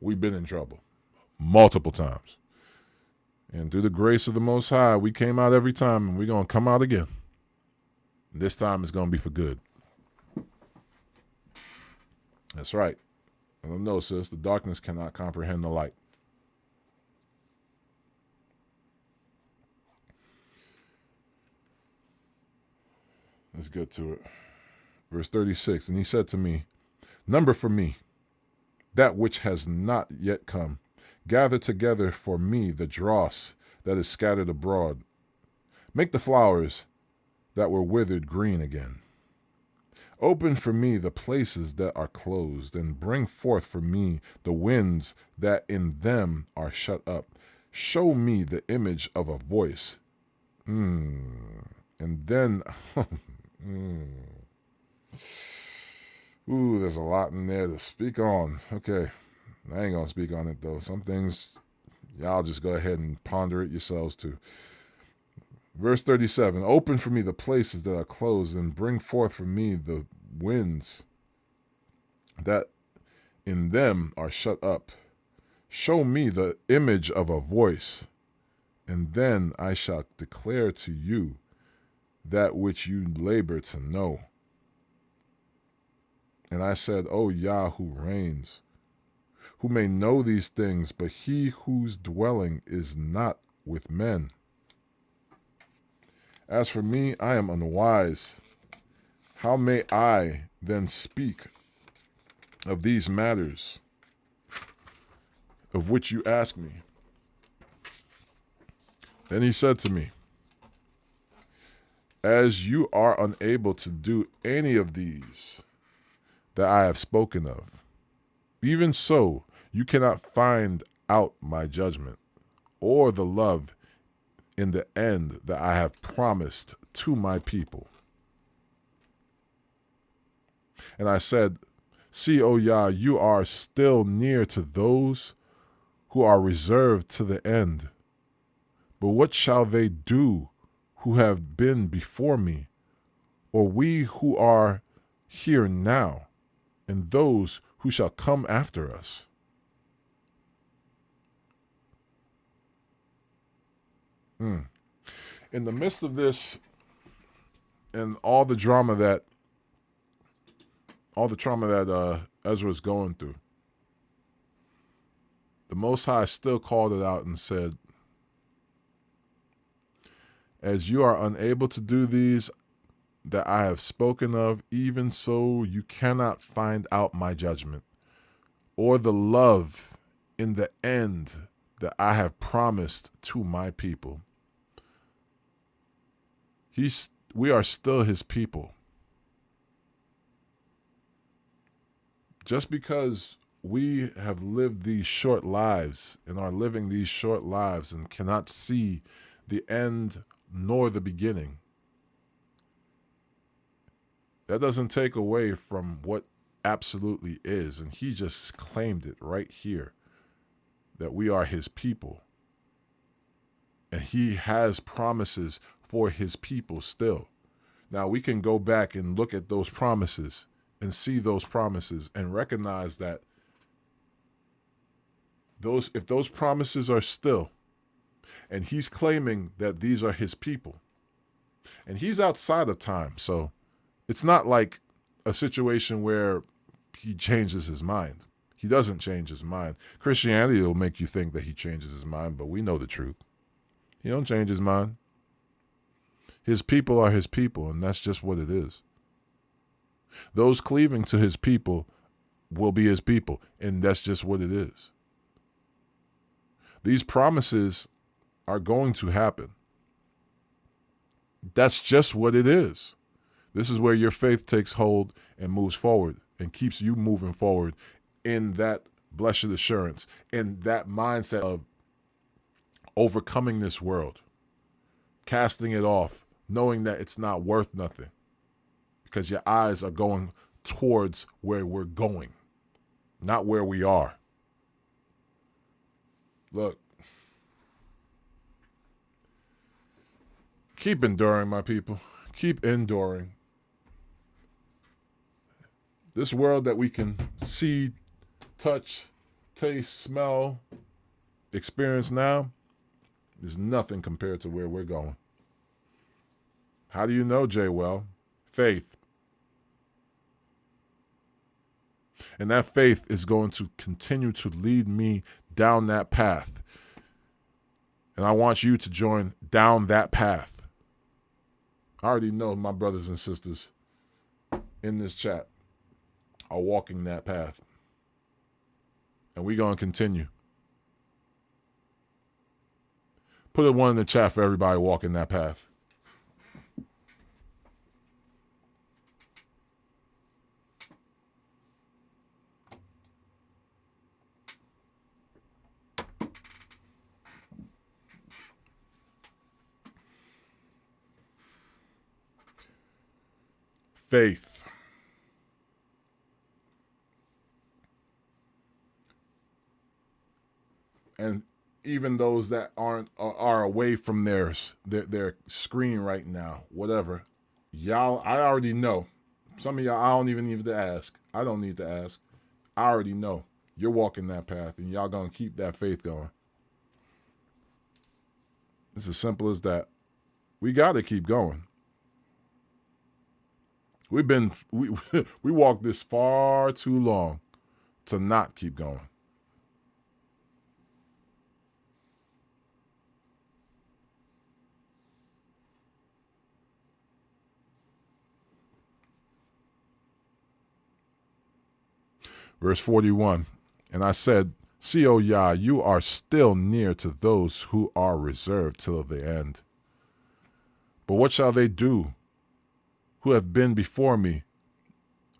S1: We've been in trouble multiple times. And through the grace of the Most High, we came out every time, and we're going to come out again. This time it's going to be for good. That's right. I don't know, sis. The darkness cannot comprehend the light. Let's get to it. Verse 36. And he said to me, number for me that which has not yet come. Gather together for me the dross that is scattered abroad. Make the flowers that were withered green again. Open for me the places that are closed, and bring forth for me the winds that in them are shut up. Show me the image of a voice. And then, ooh, there's a lot in there to speak on. Okay, I ain't gonna speak on it though. Some things, y'all just go ahead and ponder it yourselves too. Verse 37, open for me the places that are closed, and bring forth for me the winds that in them are shut up. Show me the image of a voice, and then I shall declare to you that which you labor to know. And I said, O Yah who reigns, who may know these things, but he whose dwelling is not with men. As for me, I am unwise. How may I then speak of these matters of which you ask me? Then he said to me, as you are unable to do any of these that I have spoken of, even so you cannot find out my judgment or the love in the end that I have promised to my people. And I said, see, O Yah, you are still near to those who are reserved to the end. But what shall they do who have been before me, or we who are here now, and those who shall come after us? In the midst of this and all the trauma that Ezra is going through, the Most High still called it out and said, as you are unable to do these that I have spoken of, even so you cannot find out my judgment, or the love in the end that I have promised to my people. We are still his people. Just because we have lived these short lives and are living these short lives and cannot see the end nor the beginning, that doesn't take away from what absolutely is. And he just claimed it right here, that we are his people. And he has promises for his people still. Now we can go back and look at those promises and see those promises and recognize that if those promises are still, and he's claiming that these are his people, and he's outside of time, so it's not like a situation where he changes his mind. He doesn't change his mind. Christianity will make you think that he changes his mind, but we know the truth. He don't change his mind. His people are his people, and that's just what it is. Those cleaving to his people will be his people, and that's just what it is. These promises are going to happen. That's just what it is. This is where your faith takes hold and moves forward and keeps you moving forward in that blessed assurance, in that mindset of overcoming this world, casting it off, knowing that it's not worth nothing because your eyes are going towards where we're going, not where we are. Look, keep enduring, my people. Keep enduring. This world that we can see, touch, taste, smell, experience now is nothing compared to where we're going. How do you know, Jay? Well, faith. And that faith is going to continue to lead me down that path. And I want you to join down that path. I already know my brothers and sisters in this chat are walking that path. And we're going to continue. Put a one in the chat for everybody walking that path. Faith. And even those that are away from their screen right now, whatever, y'all, I already know. Some of y'all, I don't even need to ask. I don't need to ask. I already know you're walking that path, and y'all gonna keep that faith going. It's as simple as that. We got to keep going. We walked this far too long to not keep going. Verse 41, and I said, see, O Yah, you are still near to those who are reserved till the end. But what shall they do who have been before me,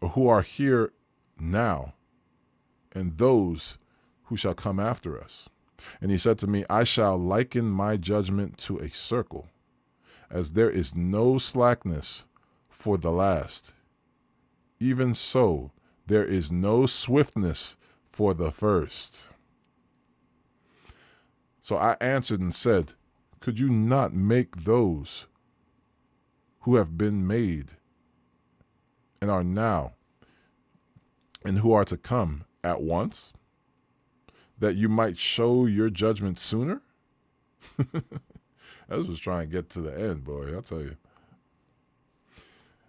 S1: or who are here now, and those who shall come after us? And he said to me, I shall liken my judgment to a circle, as there is no slackness for the last. Even so, there is no swiftness for the first. So I answered and said, Could you not make those who have been made and are now and who are to come at once, that you might show your judgment sooner? Ezra was trying to get to the end, boy, I'll tell you.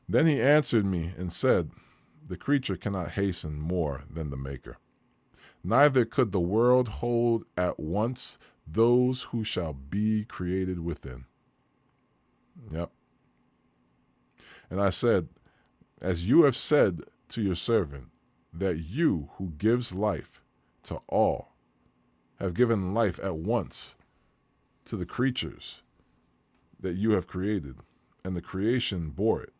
S1: Then he answered me and said, the creature cannot hasten more than the maker. Neither could the world hold at once those who shall be created within. Yep. And I said, as you have said to your servant, that you who gives life to all have given life at once to the creatures that you have created, and the creation bore it.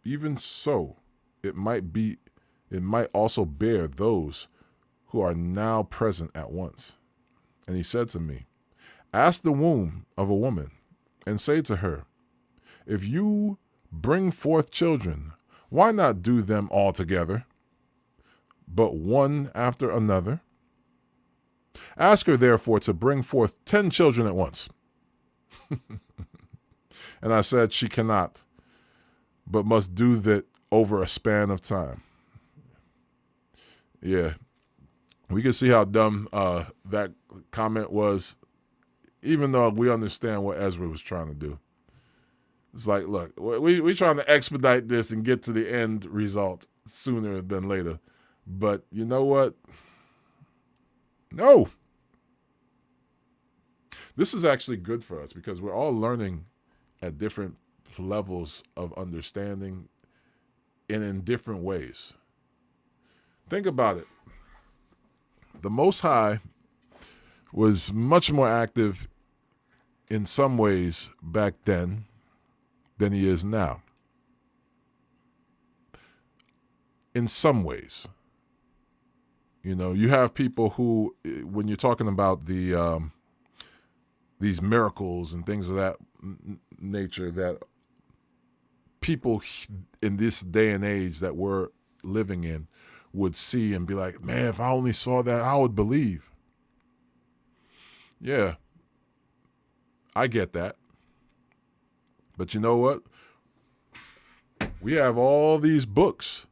S1: Even so, it might also bear those who are now present at once. And he said to me, ask the womb of a woman, and say to her, if you bring forth children, why not do them all together, but one after another? Ask her, therefore, to bring forth 10 children at once. And I said, she cannot, but must do that over a span of time. Yeah, we can see how dumb that comment was, even though we understand what Ezra was trying to do. It's like, look, we trying to expedite this and get to the end result sooner than later. But you know what? No. This is actually good for us because we're all learning at different levels of understanding and in different ways. Think about it. The Most High was much more active in some ways back then than he is now. In some ways. You know, you have people who, when you're talking about the these miracles and things of that nature, that people in this day and age that we're living in would see and be like, man, if I only saw that, I would believe. Yeah, I get that. But you know what? We have all these books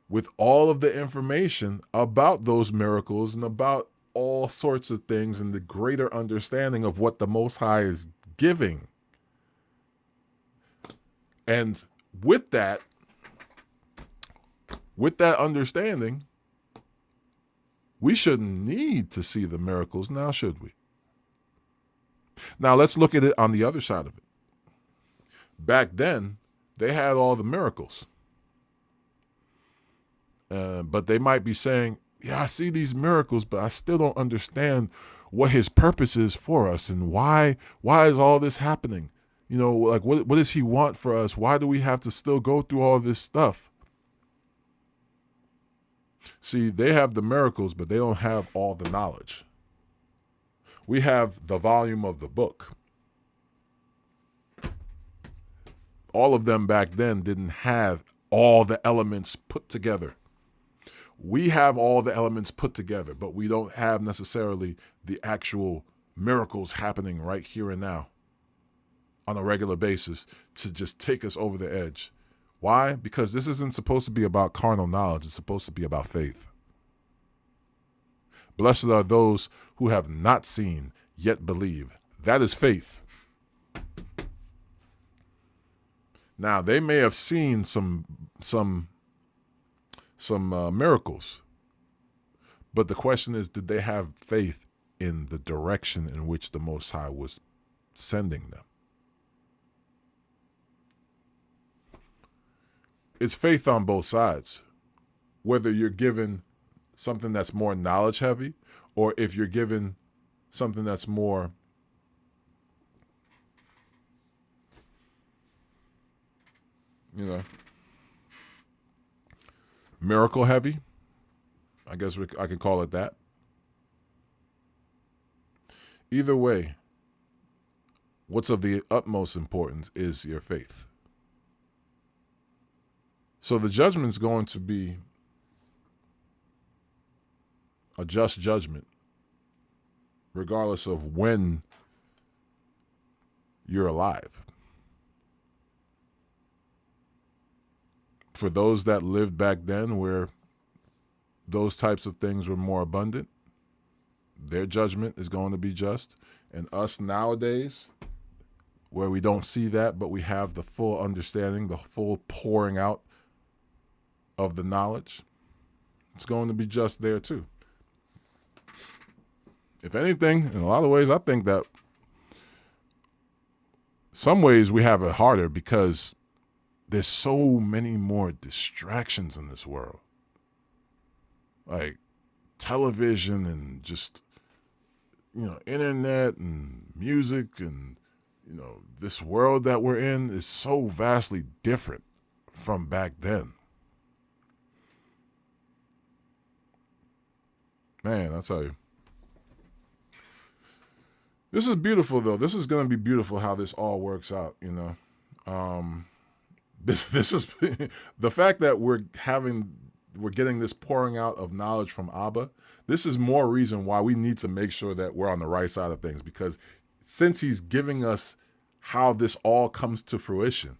S1: with all of the information about those miracles and about all sorts of things and the greater understanding of what the Most High is giving. And with that understanding, we shouldn't need to see the miracles now, should we? Now let's look at it on the other side of it. Back then, they had all the miracles. But they might be saying, yeah, I see these miracles, but I still don't understand what his purpose is for us and why is all this happening? You know, like what does he want for us? Why do we have to still go through all this stuff? See, they have the miracles, but they don't have all the knowledge. We have the volume of the book. All of them back then didn't have all the elements put together. We have all the elements put together, but we don't have necessarily the actual miracles happening right here and now on a regular basis to just take us over the edge. Why? Because this isn't supposed to be about carnal knowledge. It's supposed to be about faith. Blessed are those who have not seen yet believe. That is faith. Now, they may have seen some miracles, but the question is, did they have faith in the direction in which the Most High was sending them? It's faith on both sides, whether you're given something that's more knowledge heavy or if you're given something that's more miracle heavy. I guess I can call it that. Either way, what's of the utmost importance is your faith. So the judgment's going to be a just judgment, regardless of when you're alive. For those that lived back then where those types of things were more abundant, their judgment is going to be just. And us nowadays, where we don't see that, but we have the full understanding, the full pouring out of the knowledge, it's going to be just there too. If anything, in a lot of ways, I think that some ways we have it harder because there's so many more distractions in this world. Like television and just, internet and music and, this world that we're in is so vastly different from back then. Man, I'll tell you. This is beautiful, though. This is going to be beautiful how this all works out, This is the fact that we're getting this pouring out of knowledge from Abba. This is more reason why we need to make sure that we're on the right side of things, because since he's giving us how this all comes to fruition,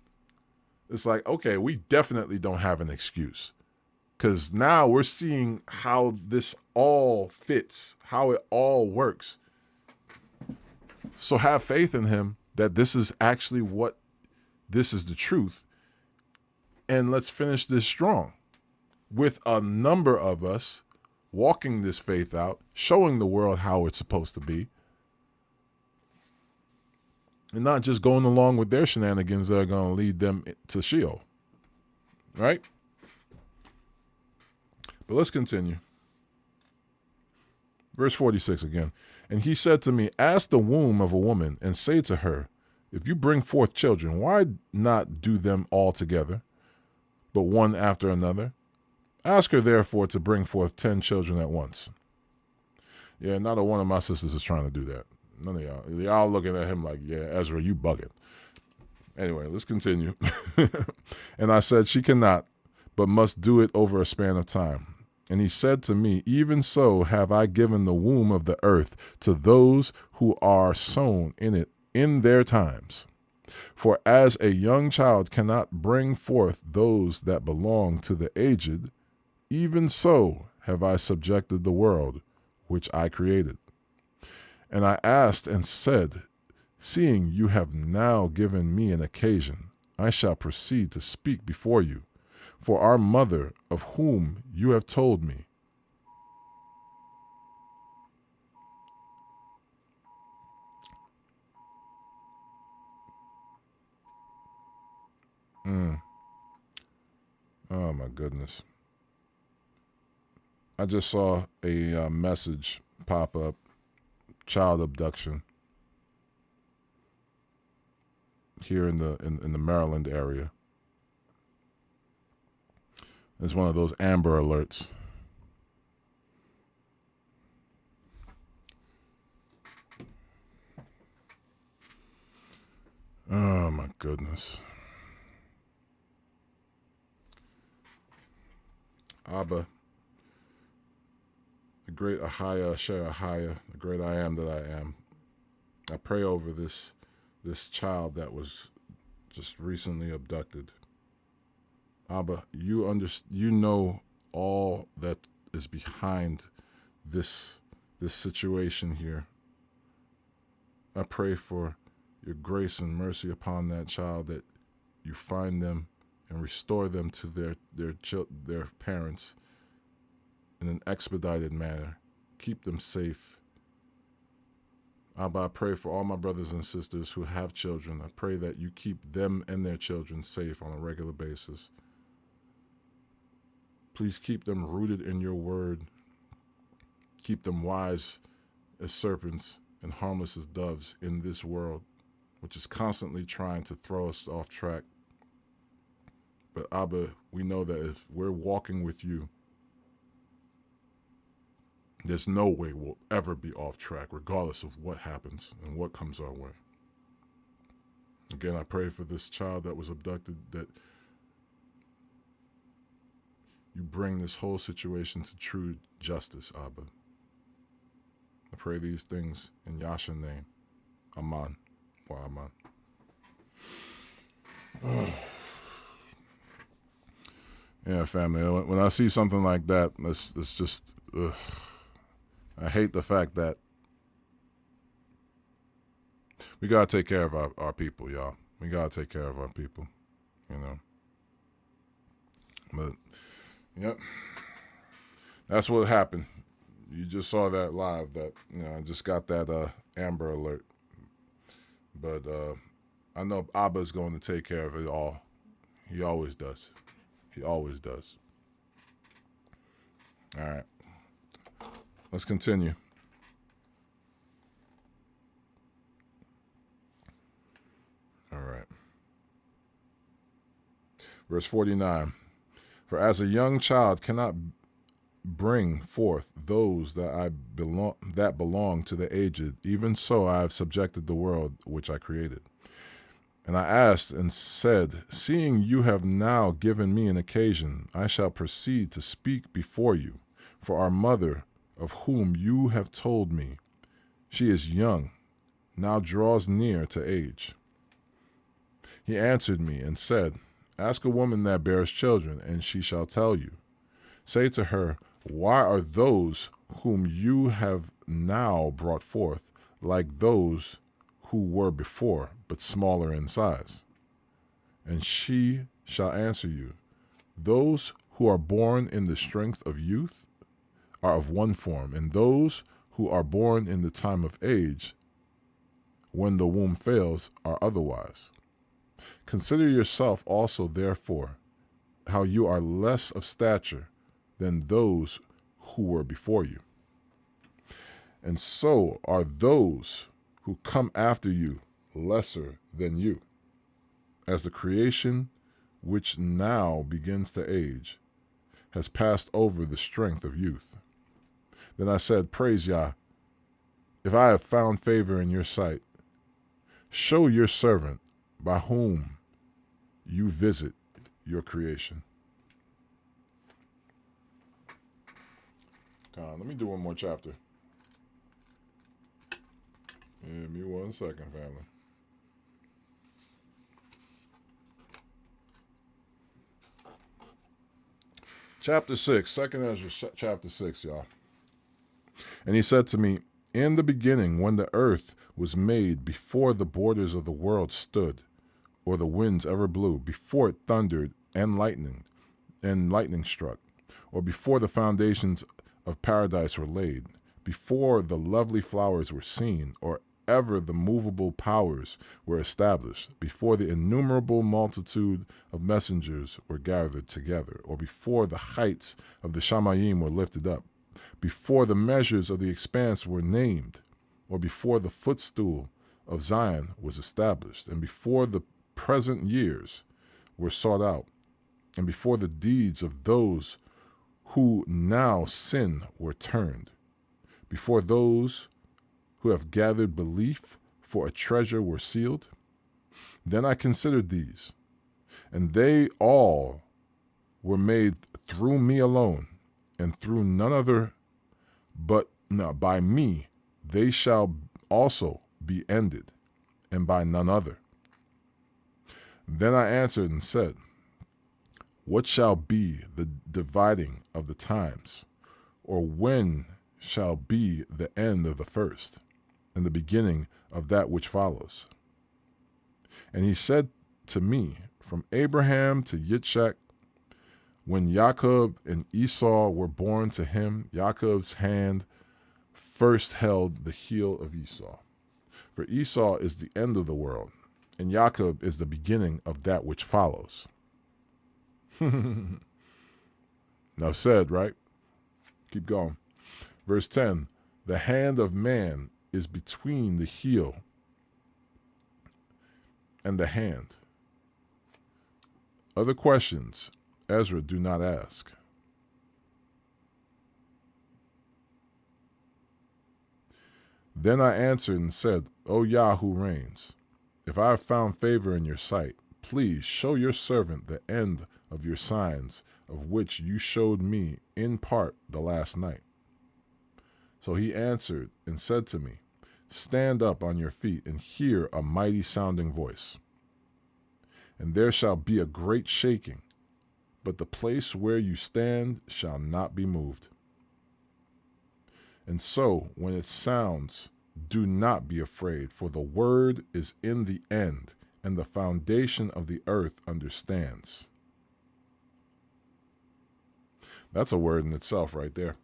S1: it's like, okay, we definitely don't have an excuse, because now we're seeing how this all fits, how it all works. So have faith in him that this is actually this is the truth. And let's finish this strong with a number of us walking this faith out, showing the world how it's supposed to be, and not just going along with their shenanigans that are going to lead them to Sheol. Right? But let's continue. Verse 46 again. And he said to me, ask the womb of a woman and say to her, if you bring forth children, why not do them all together, but one after another? Ask her, therefore, to bring forth 10 children at once. Yeah, not a one of my sisters is trying to do that. None of y'all. Y'all looking at him like, yeah, Ezra, you bugging. Anyway, let's continue. And I said, she cannot, but must do it over a span of time. And he said to me, even so have I given the womb of the earth to those who are sown in it in their times. For as a young child cannot bring forth those that belong to the aged, even so have I subjected the world which I created. And I asked and said, seeing you have now given me an occasion, I shall proceed to speak before you. For our mother, of whom you have told me, Oh my goodness. I just saw a message pop up, child abduction here in the Maryland area. It's one of those Amber Alerts. Oh my goodness. Abba, the great Ahaya, Asher Ahaya, the great I am that I am. I pray over this child that was just recently abducted. Abba, you know all that is behind this situation here. I pray for your grace and mercy upon that child, that you find them and restore them to their parents in an expedited manner. Keep them safe. Abba, I pray for all my brothers and sisters who have children. I pray that you keep them and their children safe on a regular basis. Please keep them rooted in your word. Keep them wise as serpents and harmless as doves in this world, which is constantly trying to throw us off track. But Abba, we know that if we're walking with you, there's no way we'll ever be off track, regardless of what happens and what comes our way. Again, I pray for this child that was abducted, that you bring this whole situation to true justice, Abba. I pray these things in Yahshua's name. Aman. Wa Aman. Yeah, family. When I see something like that, it's just, I hate the fact that we gotta take care of our people, y'all. We gotta take care of our people, you know. But, yep, that's what happened. You just saw that live. That I just got that Amber Alert. But I know Abba's going to take care of it all. He always does. He always does. All right. Let's continue. All right. Verse 49. For as a young child cannot bring forth those that belong to the aged, even so I have subjected the world which I created. And I asked and said, seeing you have now given me an occasion, I shall proceed to speak before you. For our mother, of whom you have told me, she is young, now draws near to age. He answered me and said, ask a woman that bears children, and she shall tell you. Say to her, why are those whom you have now brought forth like those who were before, but smaller in size? And she shall answer you, those who are born in the strength of youth are of one form, and those who are born in the time of age, when the womb fails, are otherwise. Consider yourself also, therefore, how you are less of stature than those who were before you. And so are those who come after you lesser than you, as the creation which now begins to age has passed over the strength of youth. Then I said, praise Yah, if I have found favor in your sight, show your servant by whom you visit your creation. Let me do one more chapter. Give me 1 second, family. Chapter 6, 2nd Esdras, chapter 6, y'all. And he said to me, in the beginning, when the earth was made, before the borders of the world stood, or the winds ever blew, before it thundered and lightning struck, or before the foundations of paradise were laid, before the lovely flowers were seen, or ever the movable powers were established, before the innumerable multitude of messengers were gathered together, or before the heights of the Shamayim were lifted up, before the measures of the expanse were named, or before the footstool of Zion was established, and before the present years were sought out, and before the deeds of those who now sin were turned, before those who have gathered belief for a treasure were sealed. Then I considered these, and they all were made through me alone, and through none other but by me they shall also be ended, and by none other. Then I answered and said, what shall be the dividing of the times, or when shall be the end of the first, and the beginning of that which follows? And he said to me, from Abraham to Yitzchak, when Jacob and Esau were born to him, Jacob's hand first held the heel of Esau. For Esau is the end of the world, and Jacob is the beginning of that which follows. Now said, right? Keep going. Verse 10, the hand of man is between the heel and the hand. Other questions, Ezra, do not ask. Then I answered and said, O Yah who reigns, if I have found favor in your sight, please show your servant the end of your signs, of which you showed me in part the last night. So he answered and said to me, stand up on your feet and hear a mighty sounding voice. And there shall be a great shaking, but the place where you stand shall not be moved. And so, when it sounds, do not be afraid, for the word is in the end, and the foundation of the earth understands. That's a word in itself right there.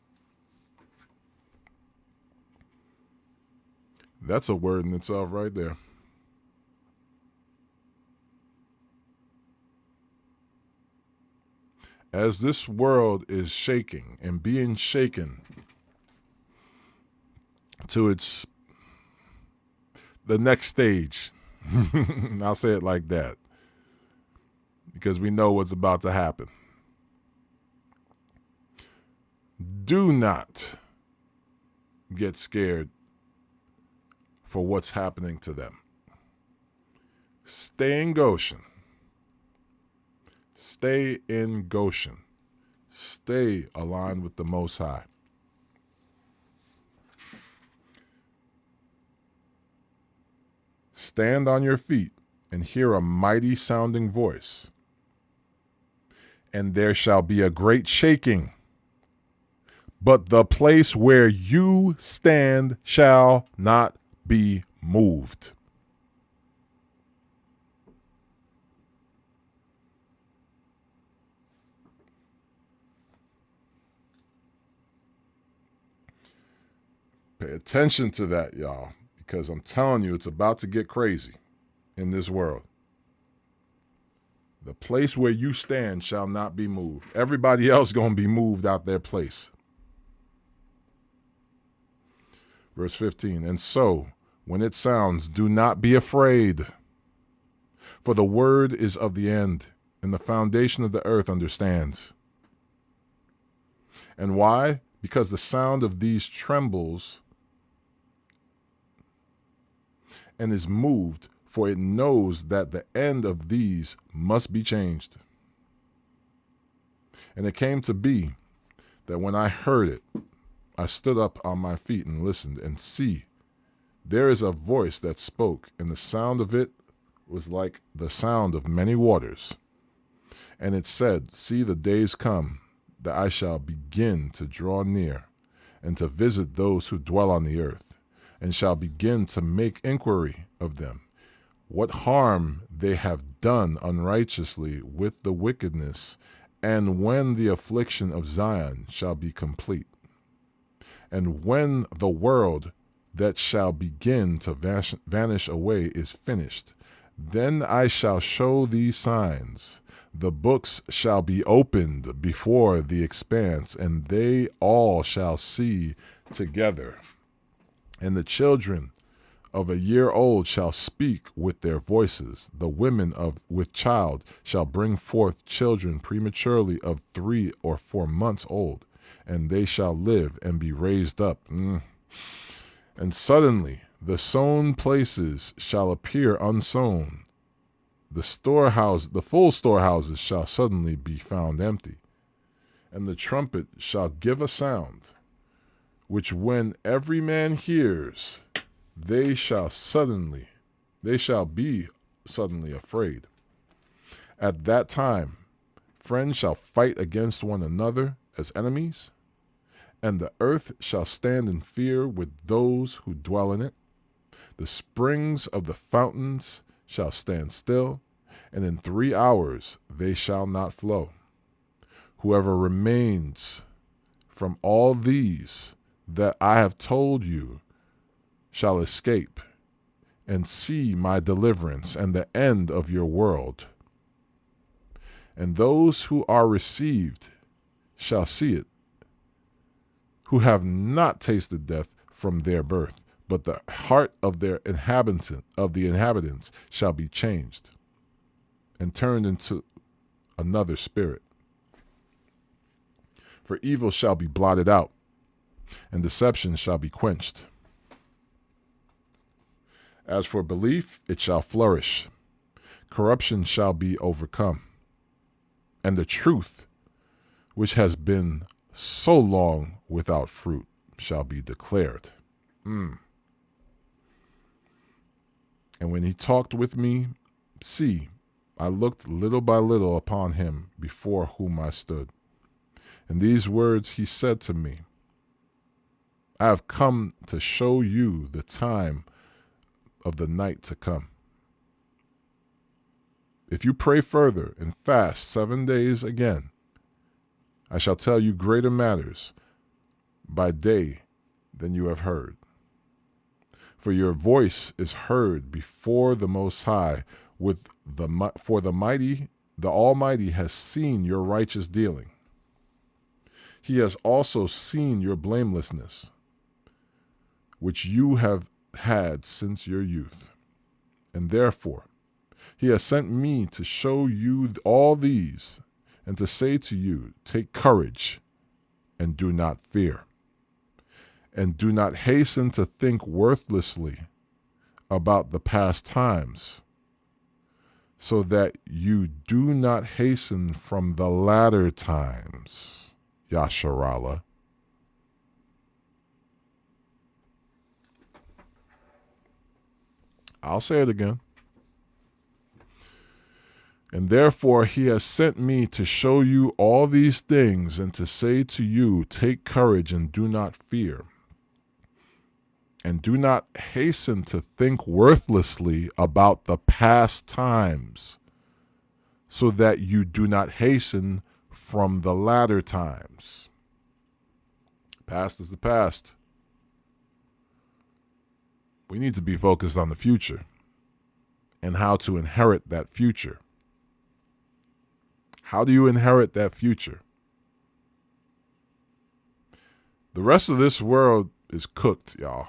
S1: That's a word in itself right there. As this world is shaking and being shaken to the next stage, I'll say it like that, because we know what's about to happen. Do not get scared for what's happening to them. Stay in Goshen. Stay in Goshen. Stay aligned with the Most High. Stand on your feet and hear a mighty sounding voice. And there shall be a great shaking, but the place where you stand shall not be moved. Pay attention to that, y'all, because I'm telling you, it's about to get crazy in this world. The place where you stand shall not be moved. Everybody else going to be moved out their place. Verse 15, and so, when it sounds, do not be afraid, for the word is of the end, and the foundation of the earth understands. And why? Because the sound of these trembles and is moved, for it knows that the end of these must be changed. And it came to be that when I heard it, I stood up on my feet and listened, and see, there is a voice that spoke, and the sound of it was like the sound of many waters. And it said, see, the days come that I shall begin to draw near, and to visit those who dwell on the earth, and shall begin to make inquiry of them, what harm they have done unrighteously with the wickedness, and when the affliction of Zion shall be complete. And when the world that shall begin to vanish away is finished, then I shall show these signs. The books shall be opened before the expanse, and they all shall see together. And the children of a year old shall speak with their voices. The women with child shall bring forth children prematurely of 3 or 4 months old, and they shall live and be raised up. And suddenly the sown places shall appear unsown. The full storehouses shall suddenly be found empty. And the trumpet shall give a sound, which when every man hears, they shall be suddenly afraid. At that time, friends shall fight against one another as enemies, and the earth shall stand in fear with those who dwell in it. The springs of the fountains shall stand still, and in 3 hours they shall not flow. Whoever remains from all these that I have told you shall escape and see my deliverance and the end of your world. And those who are received shall see it, who have not tasted death from their birth, but the heart of the inhabitants shall be changed and turned into another spirit. For evil shall be blotted out, and deception shall be quenched. As for belief, it shall flourish. Corruption shall be overcome, and the truth, which has been so long without fruit, shall be declared. And when he talked with me, see, I looked little by little upon him before whom I stood. And these words he said to me, I have come to show you the time of the night to come. If you pray further and fast 7 days again, I shall tell you greater matters by day than you have heard. For your voice is heard before the Most High, for the Almighty has seen your righteous dealing. He has also seen your blamelessness, which you have had since your youth. And therefore, he has sent me to show you all these, and to say to you, take courage and do not fear. And do not hasten to think worthlessly about the past times, so that you do not hasten from the latter times. Yasharallah. I'll say it again. And therefore he has sent me to show you all these things, and to say to you, take courage and do not fear. And do not hasten to think worthlessly about the past times, so that you do not hasten from the latter times. Past is the past. We need to be focused on the future and how to inherit that future. How do you inherit that future? The rest of this world is cooked, y'all.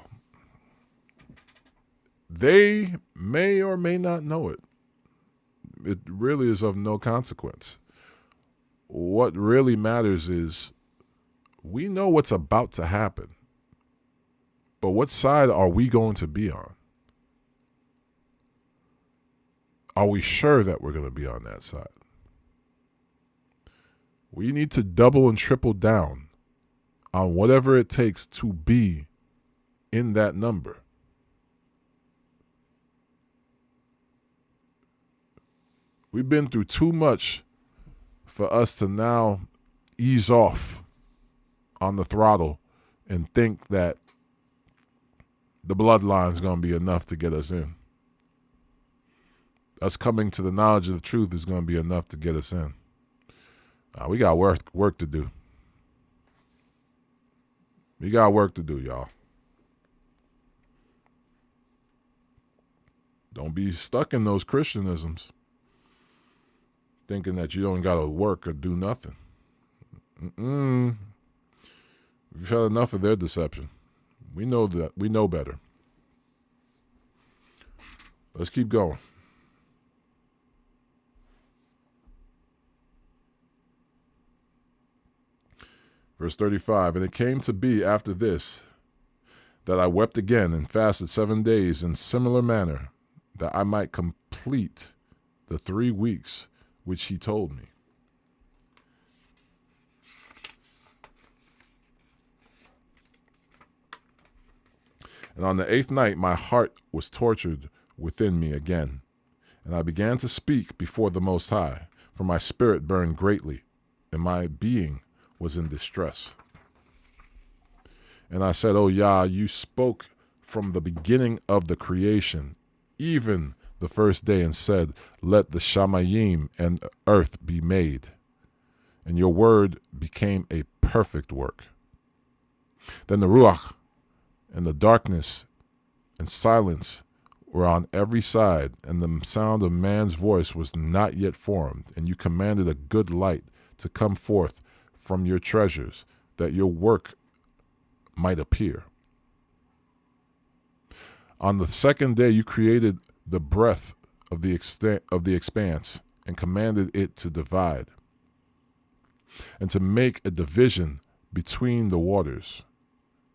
S1: They may or may not know it. It really is of no consequence. What really matters is we know what's about to happen. But what side are we going to be on? Are we sure that we're going to be on that side? We need to double and triple down on whatever it takes to be in that number. We've been through too much for us to now ease off on the throttle and think that the bloodline is going to be enough to get us in. Us coming to the knowledge of the truth is going to be enough to get us in. We got work to do. We got work to do, y'all. Don't be stuck in those Christianisms, thinking that you don't got to work or do nothing. We've had enough of their deception. We know that. We know better. Let's keep going. Verse 35, and it came to be after this that I wept again and fasted 7 days in similar manner, that I might complete the 3 weeks which he told me. And on the 8th night my heart was tortured within me again, and I began to speak before the Most High, for my spirit burned greatly, and my being was in distress. And I said, O Yah, you spoke from the beginning of the creation, even the first day, and said, let the Shamayim and earth be made. And your word became a perfect work. Then the Ruach and the darkness and silence were on every side, and the sound of man's voice was not yet formed. And you commanded a good light to come forth from your treasures, that your work might appear. On the 2nd day you created the breadth of the expanse, and commanded it to divide, and to make a division between the waters,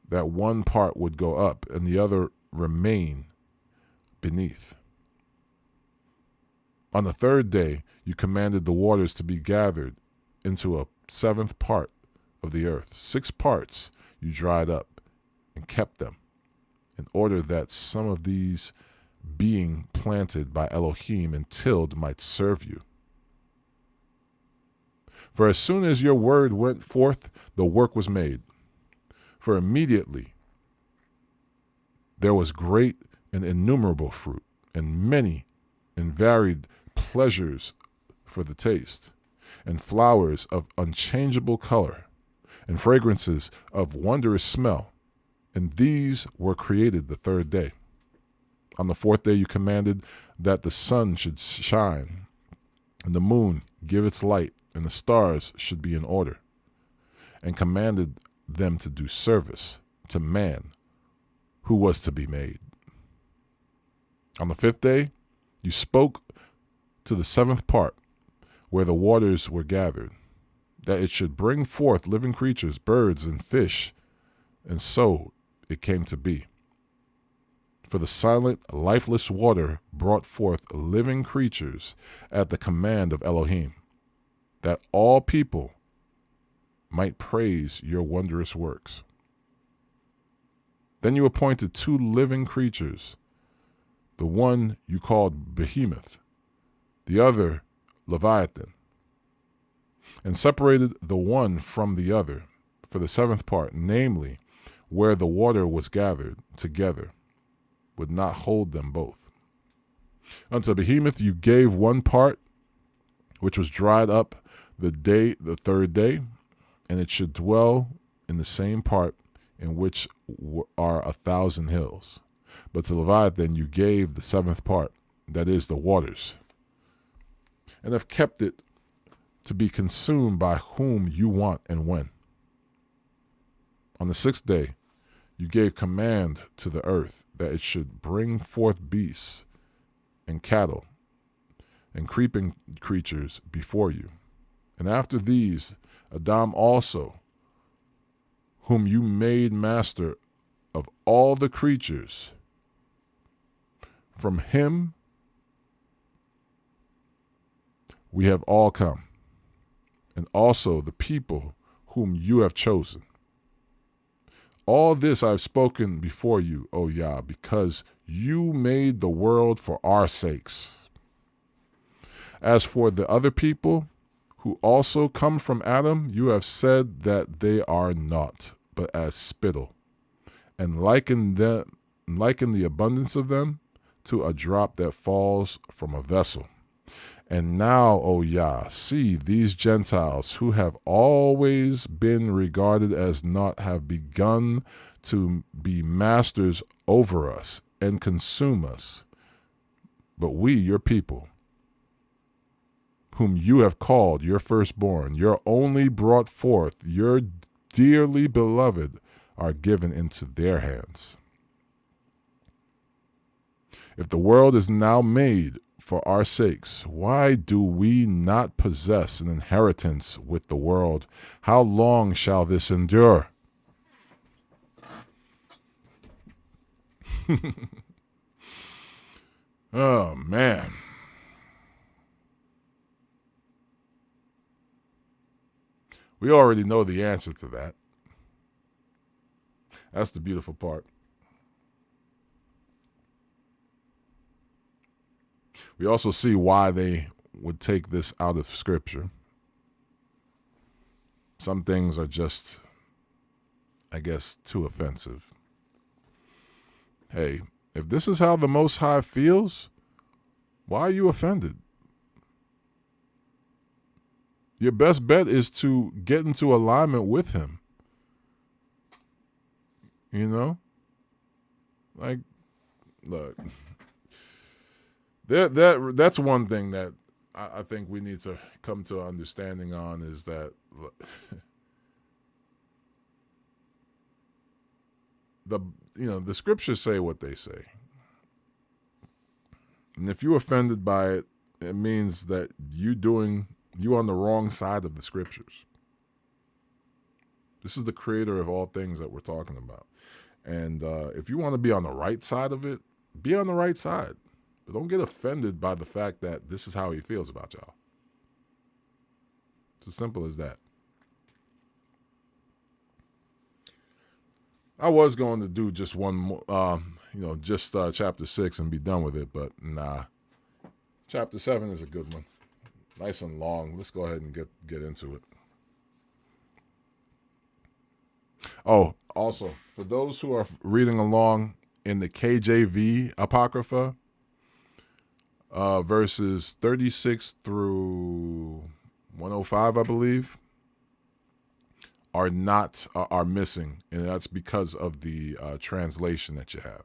S1: that one part would go up and the other remain beneath. On the 3rd day you commanded the waters to be gathered into a 7th part of the earth. 6 parts you dried up and kept them, in order that some of these being planted by Elohim and tilled might serve you. For as soon as your word went forth, the work was made. For immediately there was great and innumerable fruit, and many and varied pleasures for the taste, and flowers of unchangeable color, and fragrances of wondrous smell. And these were created the third day. On the fourth day you commanded that the sun should shine, and the moon give its light, and the stars should be in order, and commanded them to do service to man who was to be made. On the fifth day you spoke to the seventh part, where the waters were gathered, that it should bring forth living creatures, birds and fish, and so it came to be. For the silent, lifeless water brought forth living creatures at the command of Elohim, that all people might praise your wondrous works. Then you appointed two living creatures, the one you called Behemoth, the other Leviathan, and separated the one from the other for the seventh part, namely, where the water was gathered together, would not hold them both. Unto Behemoth you gave one part, which was dried up the third day, and it should dwell in the same part in which are 1,000 hills. But to Leviathan you gave the seventh part, that is, the waters, and have kept it to be consumed by whom you want and when. On the sixth day you gave command to the earth that it should bring forth beasts and cattle and creeping creatures before you. And after these, Adam also, whom you made master of all the creatures, from him we have all come, and also the people whom you have chosen. All this I have spoken before you, O Yah, because you made the world for our sakes. As for the other people who also come from Adam, you have said that they are naught, but as spittle, and liken the abundance of them to a drop that falls from a vessel. And now, O Yah, see, these Gentiles who have always been regarded as naught have begun to be masters over us and consume us. But we, your people, whom you have called your firstborn, your only brought forth, your dearly beloved, are given into their hands. If the world is now made for our sakes, why do we not possess an inheritance with the world? How long shall this endure? Oh, man. We already know the answer to that. That's the beautiful part. We also see why they would take this out of Scripture. Some things are just, I guess, too offensive. Hey, if this is how the Most High feels, why are you offended? Your best bet is to get into alignment with him. You know? Like, look. That's one thing that I think we need to come to an understanding on, is that the scriptures say what they say. And if you're offended by it, it means that you on the wrong side of the scriptures. This is the creator of all things that we're talking about. And if you want to be on the right side of it, be on the right side. But don't get offended by the fact that this is how he feels about y'all. It's as simple as that. I was going to do just one more. just chapter 6 and be done with it. But nah, chapter 7 is a good one. Nice and long. Let's go ahead and get into it. Oh, also, for those who are reading along in the KJV Apocrypha, verses 36 through 105, I believe, are missing, and that's because of the translation that you have.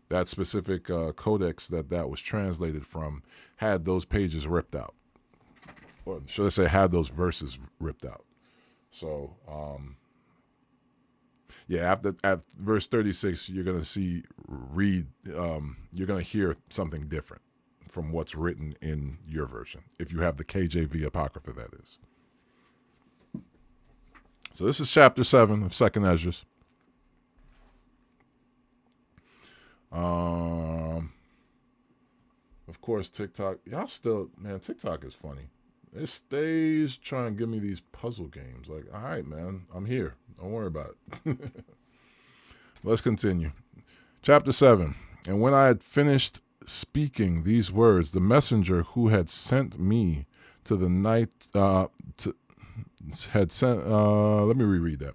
S1: That specific codex that was translated from had those pages ripped out, or should I say, had those verses ripped out. So, at verse 36, you're gonna you're gonna hear something different from what's written in your version, if you have the KJV Apocrypha, that is. So this is chapter 7 of 2nd Esdras. Of course, TikTok. TikTok is funny. It stays trying to give me these puzzle games. Like, all right, man, I'm here. Don't worry about it. Let's continue. Chapter 7. And when I had finished speaking these words, the messenger who had sent me to the night let me reread that.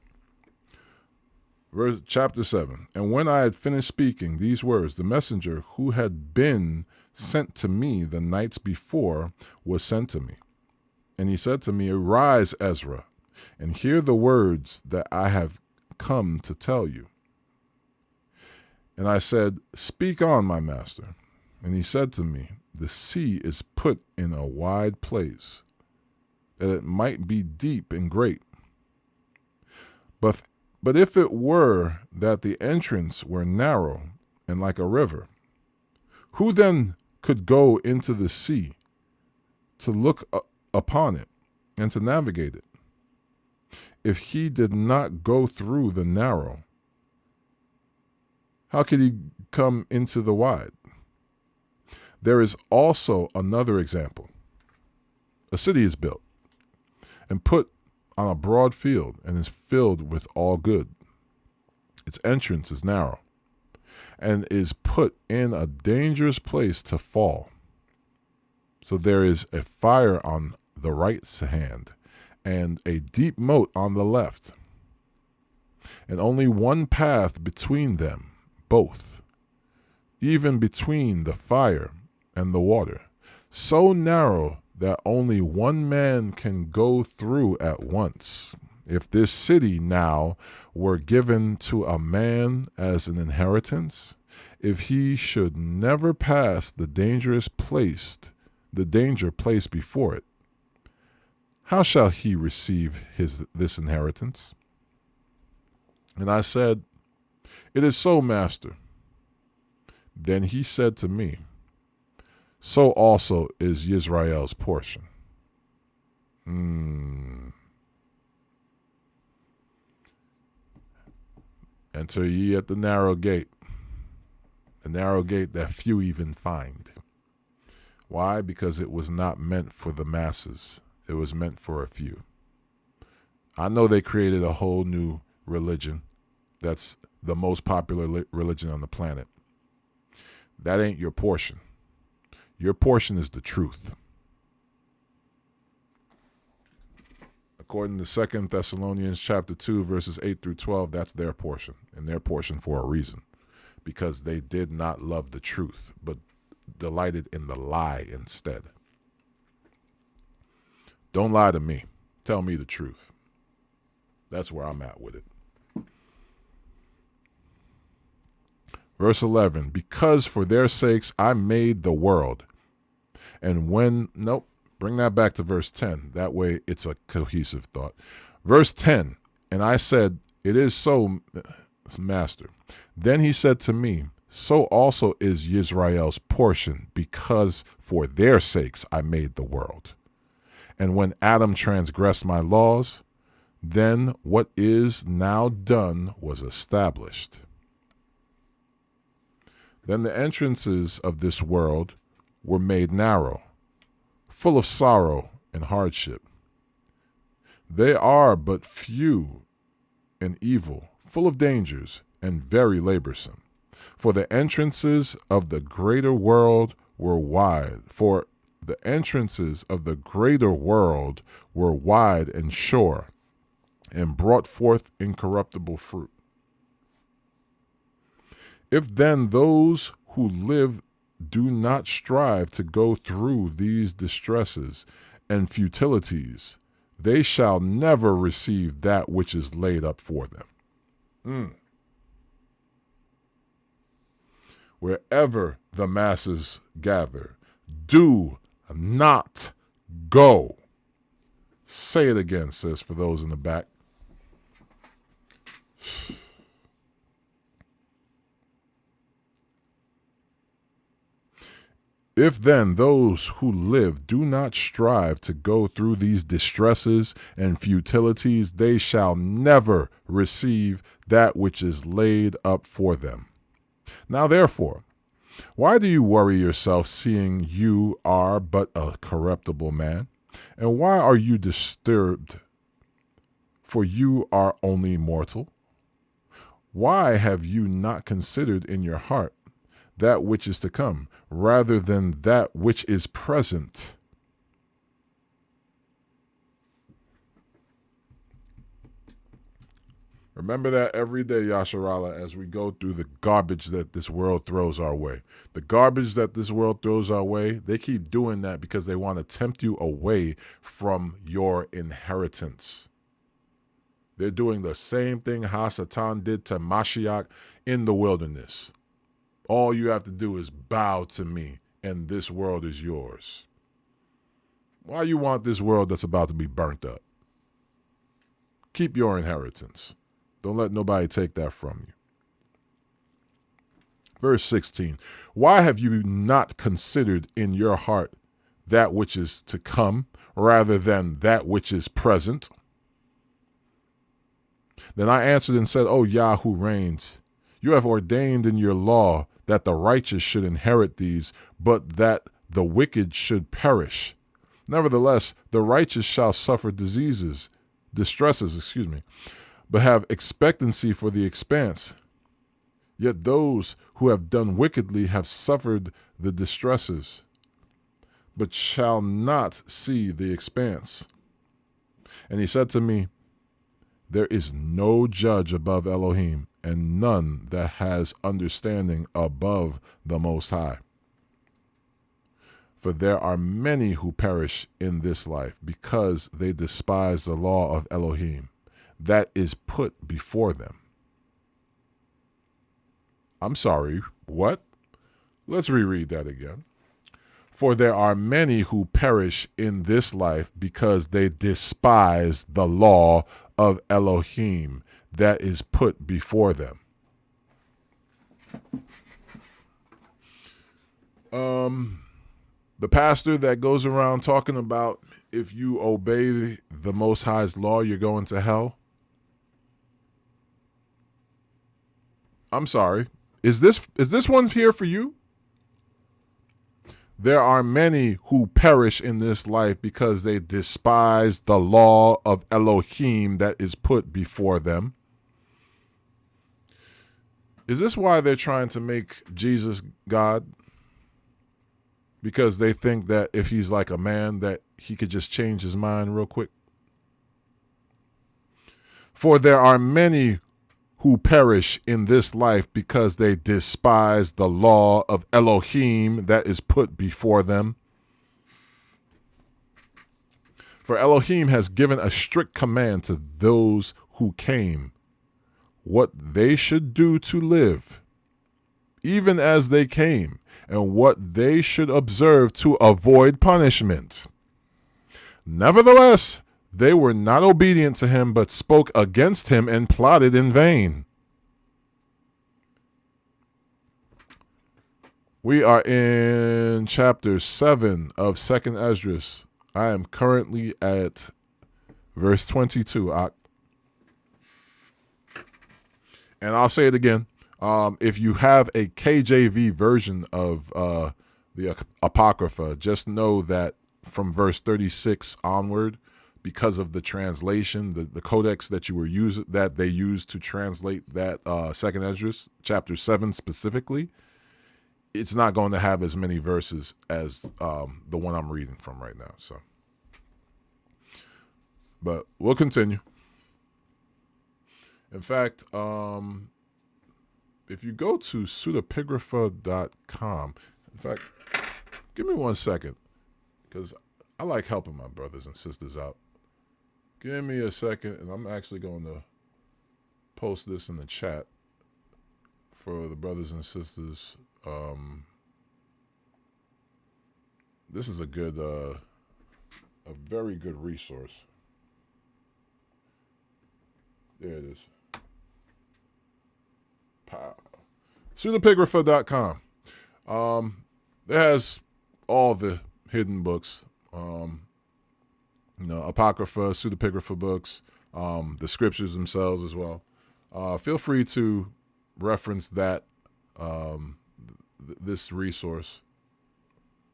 S1: Chapter 7. And when I had finished speaking these words, the messenger who had been sent to me the nights before was sent to me. And he said to me, Arise, Ezra, and hear the words that I have come to tell you. And I said, Speak on, my master. And he said to me, The sea is put in a wide place, that it might be deep and great. But if it were that the entrance were narrow and like a river, who then could go into the sea to look upon it and to navigate it, if he did not go through the narrow? How could he come into the wide? There is also another example. A city is built and put on a broad field and is filled with all good. Its entrance is narrow and is put in a dangerous place to fall. So there is a fire on the right hand and a deep moat on the left, and only one path between them both, even between the fire and the water, so narrow that only one man can go through at once. If this city now were given to a man as an inheritance, if he should never pass the danger placed before it, how shall he receive this inheritance? And I said, It is so, master. Then he said to me, So also is Yisrael's portion. Enter ye at the narrow gate that few even find. Why? Because it was not meant for the masses. It was meant for a few. I know they created a whole new religion that's the most popular religion on the planet. That ain't your portion. Your portion is the truth. According to 2 Thessalonians chapter 2, verses 8 through 12, that's their portion, and their portion for a reason, because they did not love the truth, but delighted in the lie instead. Don't lie to me. Tell me the truth. That's where I'm at with it. Verse 11, because for their sakes I made the world. And bring that back to verse 10. That way it's a cohesive thought. Verse 10, and I said, It is so, master. Then he said to me, So also is Yisrael's portion, because for their sakes I made the world. And when Adam transgressed my laws, then what is now done was established. Then the entrances of this world were made narrow, full of sorrow and hardship. They are but few and evil, full of dangers and very laborsome. For the entrances of the greater world were wide. For the entrances of the greater world were wide and sure, and brought forth incorruptible fruit. If then those who live do not strive to go through these distresses and futilities, they shall never receive that which is laid up for them. Wherever the masses gather, do not go. Say it again, sis, for those in the back. If then those who live do not strive to go through these distresses and futilities, they shall never receive that which is laid up for them. Now therefore, why do you worry yourself, seeing you are but a corruptible man? And why are you disturbed, for you are only mortal? Why have you not considered in your heart that which is to come, rather than that which is present? Remember that every day, Yasharala, as we go through the garbage that this world throws our way. The garbage that this world throws our way, they keep doing that because they want to tempt you away from your inheritance. They're doing the same thing Hasatan did to Mashiach in the wilderness. All you have to do is bow to me, and this world is yours. Why you want this world that's about to be burnt up? Keep your inheritance. Don't let nobody take that from you. Verse 16, why have you not considered in your heart that which is to come, rather than that which is present? Then I answered and said, O Yah who reigns, you have ordained in your law that the righteous should inherit these, but that the wicked should perish. Nevertheless, the righteous shall suffer distresses, but have expectancy for the expanse. Yet those who have done wickedly have suffered the distresses, but shall not see the expanse. And he said to me, there is no judge above Elohim, and none that has understanding above the Most High. For there are many who perish in this life because they despise the law of Elohim that is put before them. I'm sorry, what? Let's reread that again. For there are many who perish in this life because they despise the law of Elohim that is put before them. The pastor that goes around talking about if you obey the Most High's law, you're going to hell. I'm sorry. Is this one here for you? There are many who perish in this life because they despise the law of Elohim that is put before them. Is this why they're trying to make Jesus God? Because they think that if he's like a man, that he could just change his mind real quick? For there are many who perish in this life because they despise the law of Elohim that is put before them. For Elohim has given a strict command to those who came, what they should do to live, even as they came, and what they should observe to avoid punishment. Nevertheless, they were not obedient to him, but spoke against him and plotted in vain. We are in chapter 7 of 2nd Esdras. I am currently at verse 22. And I'll say it again. If you have a KJV version of the Apocrypha, just know that from verse 36 onward, because of the translation, the codex that they used to translate that Second Esdras, chapter 7 specifically, it's not going to have as many verses as the one I'm reading from right now. So, but we'll continue. In fact, if you go to pseudepigrapha.com, in fact, give me 1 second, because I like helping my brothers and sisters out. Give me a second, and I'm actually going to post this in the chat for the brothers and sisters. This is a very good resource. There it is. Pseudepigrapha.com. It has all the hidden books. Apocrypha, pseudepigrapha books, the scriptures themselves as well. Feel free to reference that this resource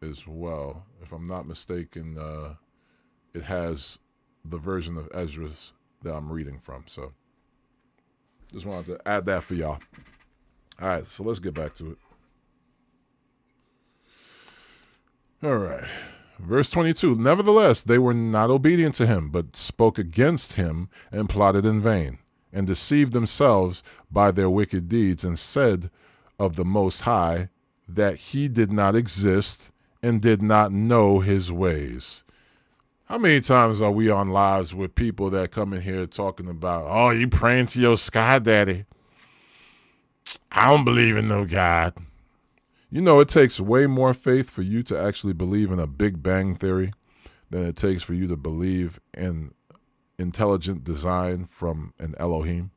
S1: as well. If I'm not mistaken, it has the version of Esdras that I'm reading from. So just wanted to add that for y'all. All right, so let's get back to it. All right. Verse 22, nevertheless, they were not obedient to him, but spoke against him and plotted in vain, and deceived themselves by their wicked deeds, and said of the Most High that he did not exist and did not know his ways. How many times are we on lives with people that come in here talking about, oh, you praying to your sky daddy? I don't believe in no God. You know, it takes way more faith for you to actually believe in a Big Bang theory than it takes for you to believe in intelligent design from an Elohim.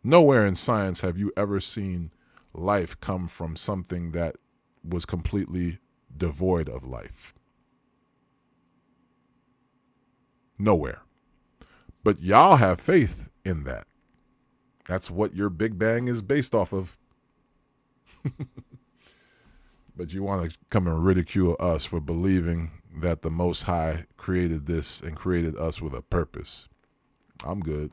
S1: Nowhere in science have you ever seen life come from something that was completely devoid of life. Nowhere. But y'all have faith in that. That's what your Big Bang is based off of. But you want to come and ridicule us for believing that the Most High created this and created us with a purpose. I'm good.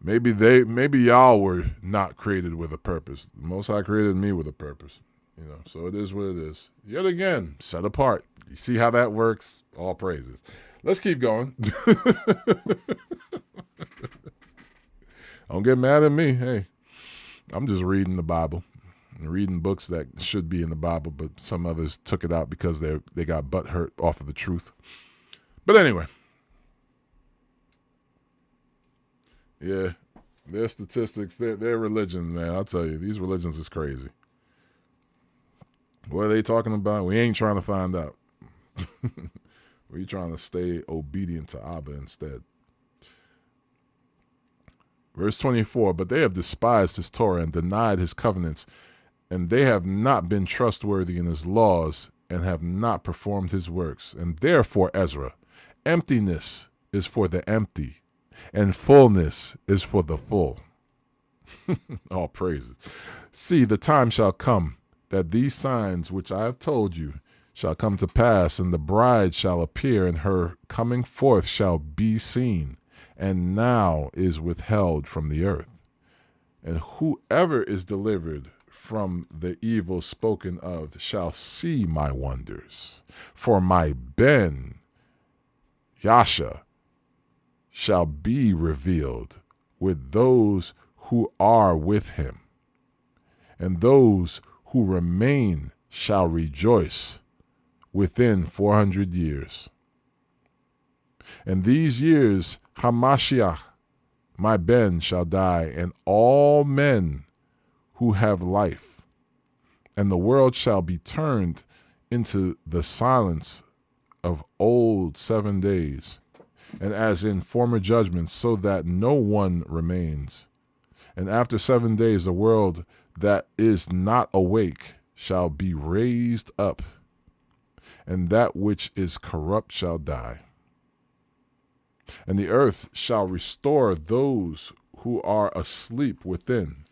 S1: Maybe y'all were not created with a purpose. The Most High created me with a purpose. So it is what it is. Yet again, set apart. You see how that works? All praises. Let's keep going. Don't get mad at me. Hey, I'm just reading the Bible and reading books that should be in the Bible, but some others took it out because they got butt hurt off of the truth. But anyway, yeah, their statistics, their religion, man, I'll tell you, these religions is crazy. What are they talking about? We ain't trying to find out. We're trying to stay obedient to Abba instead. Verse 24, but they have despised his Torah and denied his covenants, and they have not been trustworthy in his laws and have not performed his works. And therefore, Ezra, emptiness is for the empty, and fullness is for the full. All praises. See, the time shall come that these signs which I have told you shall come to pass, and the bride shall appear, and her coming forth shall be seen, and now is withheld from the earth. And whoever is delivered from the evil spoken of shall see my wonders. For my Ben Yasha shall be revealed with those who are with him, and those who remain shall rejoice within 400 years. And these years Hamashiach, my Ben, shall die, and all men who have life, and the world shall be turned into the silence of old 7 days, and as in former judgments, so that no one remains. And after 7 days the world that is not awake shall be raised up, and that which is corrupt shall die. And the earth shall restore those who are asleep within,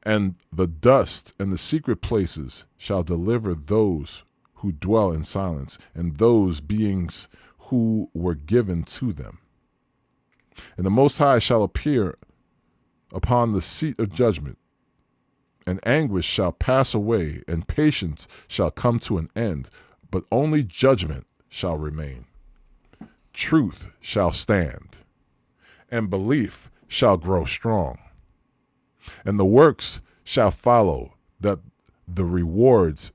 S1: and the dust and the secret places shall deliver those who dwell in silence, and those beings who were given to them. And the Most High shall appear upon the seat of judgment, and anguish shall pass away, and patience shall come to an end, but only judgment shall remain. Truth shall stand, and belief shall grow strong, and the works shall follow, that the rewards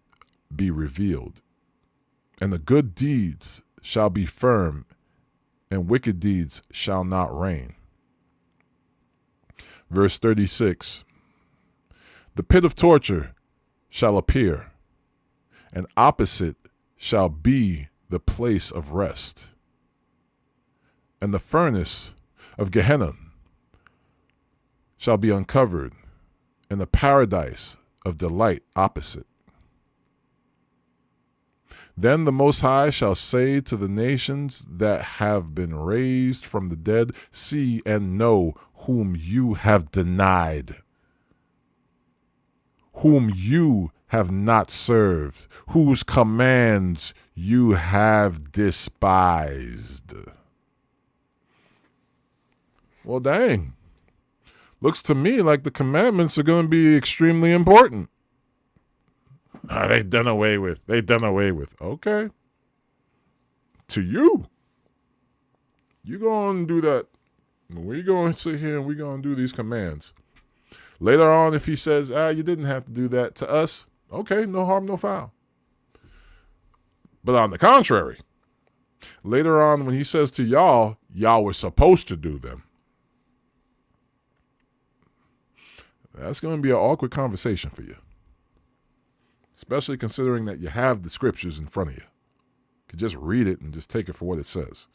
S1: be revealed, and the good deeds shall be firm, and wicked deeds shall not reign. Verse 36, the pit of torture shall appear, and opposite shall be the place of rest, and the furnace of Gehenna shall be uncovered, and the paradise of delight opposite. Then the Most High shall say to the nations that have been raised from the dead, see and know whom you have denied, whom you have not served, whose commands you have despised. Well, dang. Looks to me like the commandments are going to be extremely important. They done away with. They done away with. Okay. To you. You going to do that. We're going to sit here and we're going to do these commands. Later on, if he says, you didn't have to do that to us, okay, no harm, no foul. But on the contrary, later on when he says to y'all were supposed to do them, that's going to be an awkward conversation for you. Especially considering that you have the scriptures in front of you. You could just read it and just take it for what it says.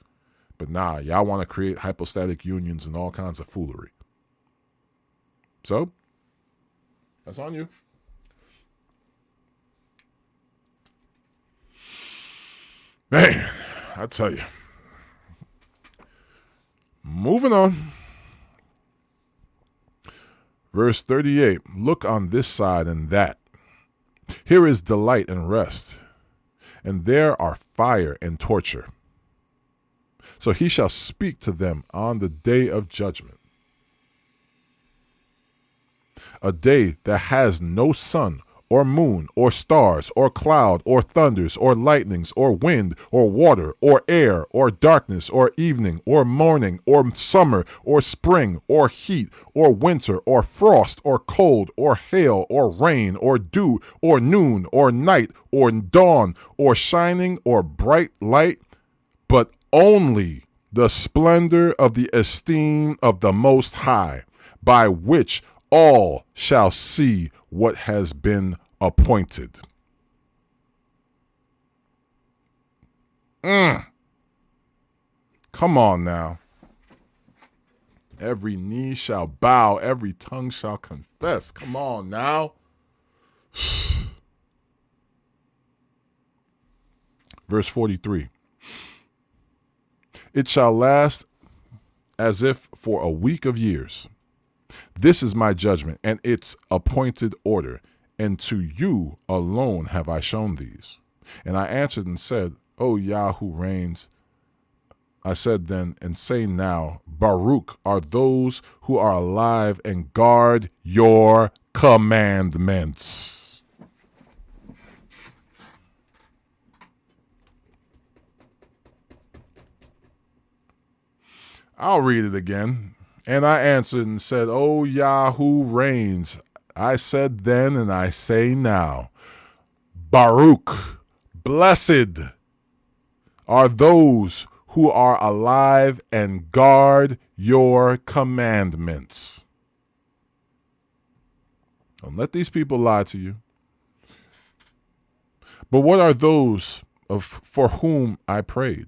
S1: But nah, y'all want to create hypostatic unions and all kinds of foolery. So, that's on you. Man, I tell you. Moving on. Verse 38, look on this side and that. Here is delight and rest, and there are fire and torture. So he shall speak to them on the day of judgment, a day that has no sun or moon or stars or cloud or thunders or lightnings or wind or water or air or darkness or evening or morning or summer or spring or heat or winter or frost or cold or hail or rain or dew or noon or night or dawn or shining or bright light, but only the splendor of the esteem of the Most High, by which all shall see what has been appointed. Come on now. Every knee shall bow, every tongue shall confess. Come on now. Verse 43. It shall last as if for a week of years. This is my judgment and its appointed order, and to you alone have I shown these. And I answered and said, O Yah who reigns, I said then, and say now, Baruch are those who are alive and guard your commandments. I'll read it again. And I answered and said, O Yah who reigns, I said then and I say now, Baruch, blessed are those who are alive and guard your commandments. Don't let these people lie to you. But what are those for whom I prayed?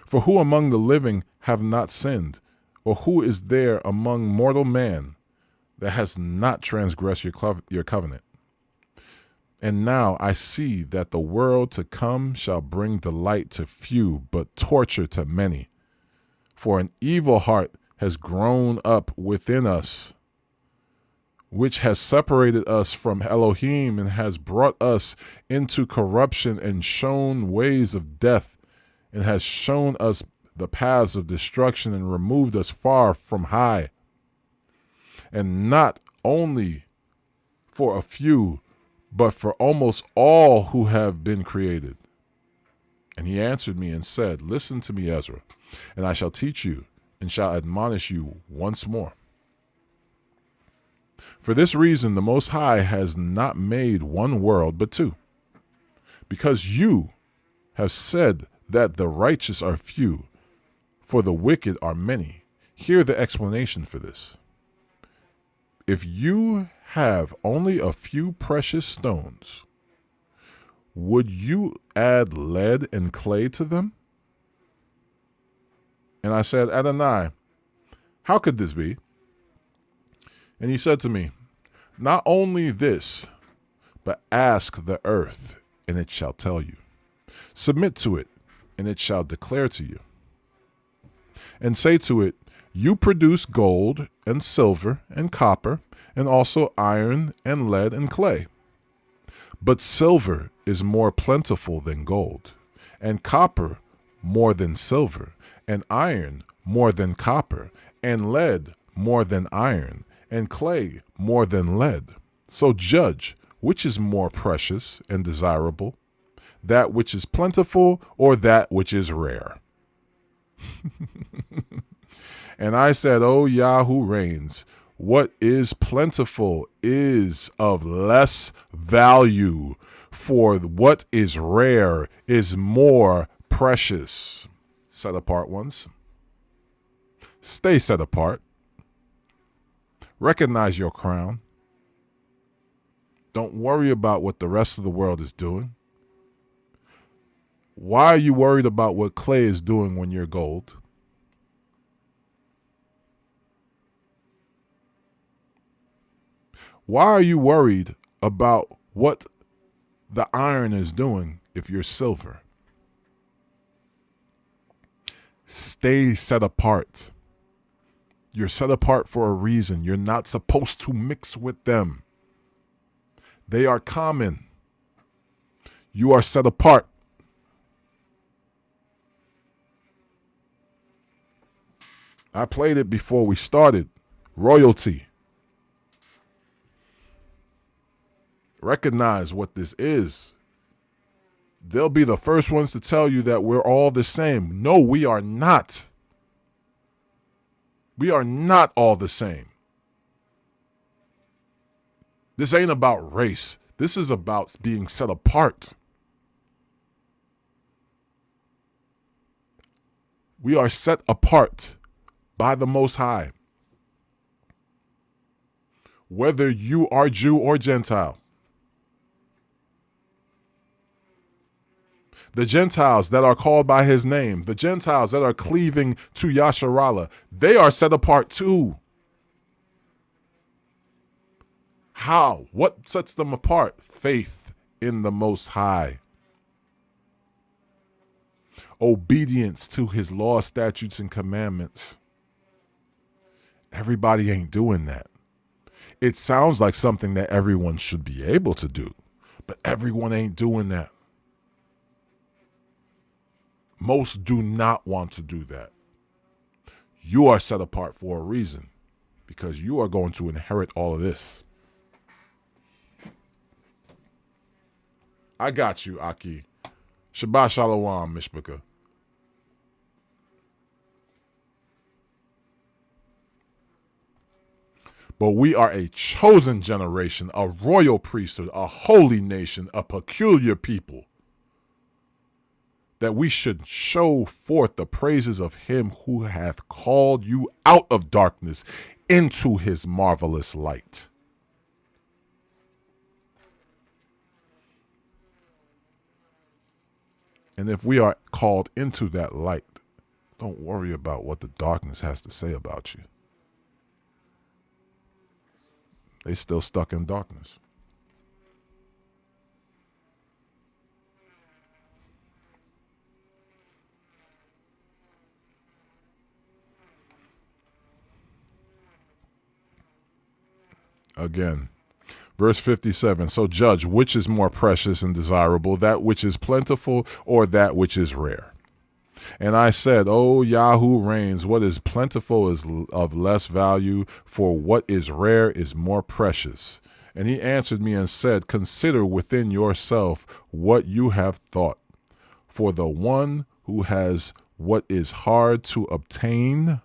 S1: For who among the living have not sinned, or who is there among mortal man that has not transgressed your covenant? And now I see that the world to come shall bring delight to few, but torture to many. For an evil heart has grown up within us, which has separated us from Elohim and has brought us into corruption and shown ways of death, and has shown us the paths of destruction and removed us far from high. And not only for a few, but for almost all who have been created. And he answered me and said, listen to me, Ezra, and I shall teach you and shall admonish you once more. For this reason, the Most High has not made one world, but two. Because you have said that the righteous are few, for the wicked are many. Hear the explanation for this. If you have only a few precious stones, would you add lead and clay to them? And I said, Adonai, how could this be? And he said to me, not only this, but ask the earth, and it shall tell you. Submit to it, and it shall declare to you. And say to it, you produce gold and silver and copper, and also iron and lead and clay. But silver is more plentiful than gold, and copper more than silver, and iron more than copper, and lead more than iron, and clay more than lead. So judge which is more precious and desirable, that which is plentiful or that which is rare. And I said, O Yah who reigns, what is plentiful is of less value, for what is rare is more precious. Set apart ones. Stay set apart. Recognize your crown. Don't worry about what the rest of the world is doing. Why are you worried about what clay is doing when you're gold? Why are you worried about what the iron is doing if you're silver? Stay set apart. You're set apart for a reason. You're not supposed to mix with them. They are common. You are set apart. I played it before we started. Royalty. Recognize what this is. They'll be the first ones to tell you that we're all the same. No, we are not. We are not all the same. This ain't about race. This is about being set apart. We are set apart by the Most High. Whether you are Jew or Gentile. The Gentiles that are called by his name, the Gentiles that are cleaving to Yasharallah, they are set apart too. How? What sets them apart? Faith in the Most High. Obedience to his law, statutes, and commandments. Everybody ain't doing that. It sounds like something that everyone should be able to do, but everyone ain't doing that. Most do not want to do that. You are set apart for a reason, because you are going to inherit all of this. I got you, Aki. Shabbat Shalom, Mishpaka. But we are a chosen generation, a royal priesthood, a holy nation, a peculiar people, that we should show forth the praises of him who hath called you out of darkness into his marvelous light. And if we are called into that light, don't worry about what the darkness has to say about you. They still stuck in darkness. Again, verse 57. So judge which is more precious and desirable, that which is plentiful or that which is rare. And I said, O Yahoo reigns, what is plentiful is of less value, for what is rare is more precious. And he answered me and said, consider within yourself what you have thought. For the one who has what is hard to obtain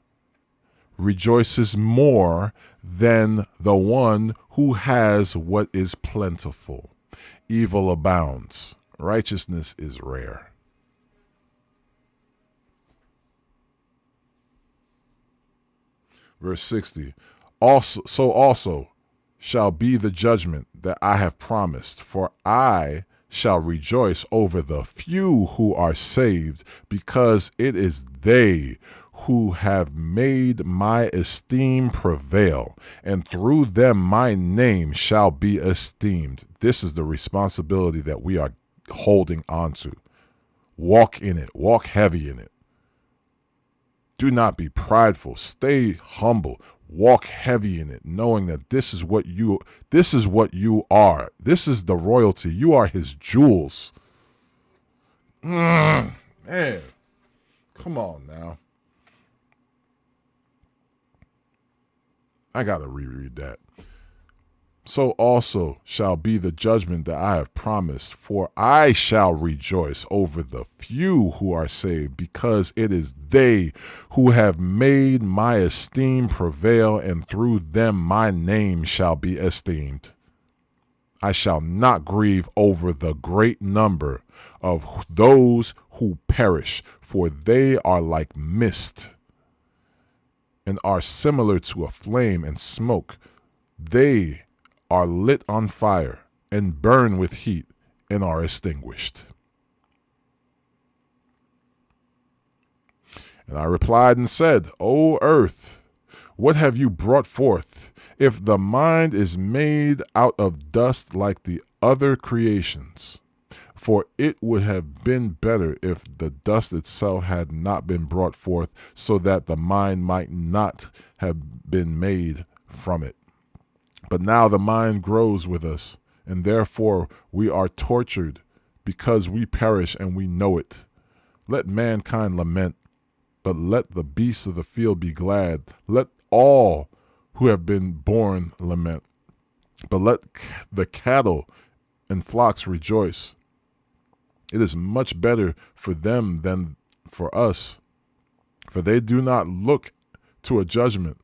S1: rejoices more than the one who has what is plentiful. Evil abounds. Righteousness is rare. Verse 60. Also shall be the judgment that I have promised, for I shall rejoice over the few who are saved, because it is they who have made my esteem prevail, and through them my name shall be esteemed. This is the responsibility that we are holding on to. Walk in it. Walk heavy in it. Do not be prideful. Stay humble. Walk heavy in it, knowing that this is what you are. This is the royalty. You are his jewels. Man, come on now. I gotta reread that. So also shall be the judgment that I have promised, for I shall rejoice over the few who are saved, because it is they who have made my esteem prevail, and through them my name shall be esteemed. I shall not grieve over the great number of those who perish, for they are like mist and are similar to a flame and smoke. They are lit on fire and burn with heat and are extinguished. And I replied and said, O earth, what have you brought forth? If the mind is made out of dust like the other creations, for it would have been better if the dust itself had not been brought forth, so that the mind might not have been made from it. But now the mind grows with us, and therefore we are tortured, because we perish and we know it. Let mankind lament, but let the beasts of the field be glad. Let all who have been born lament, but let the cattle and flocks rejoice. It is much better for them than for us, for they do not look to a judgment,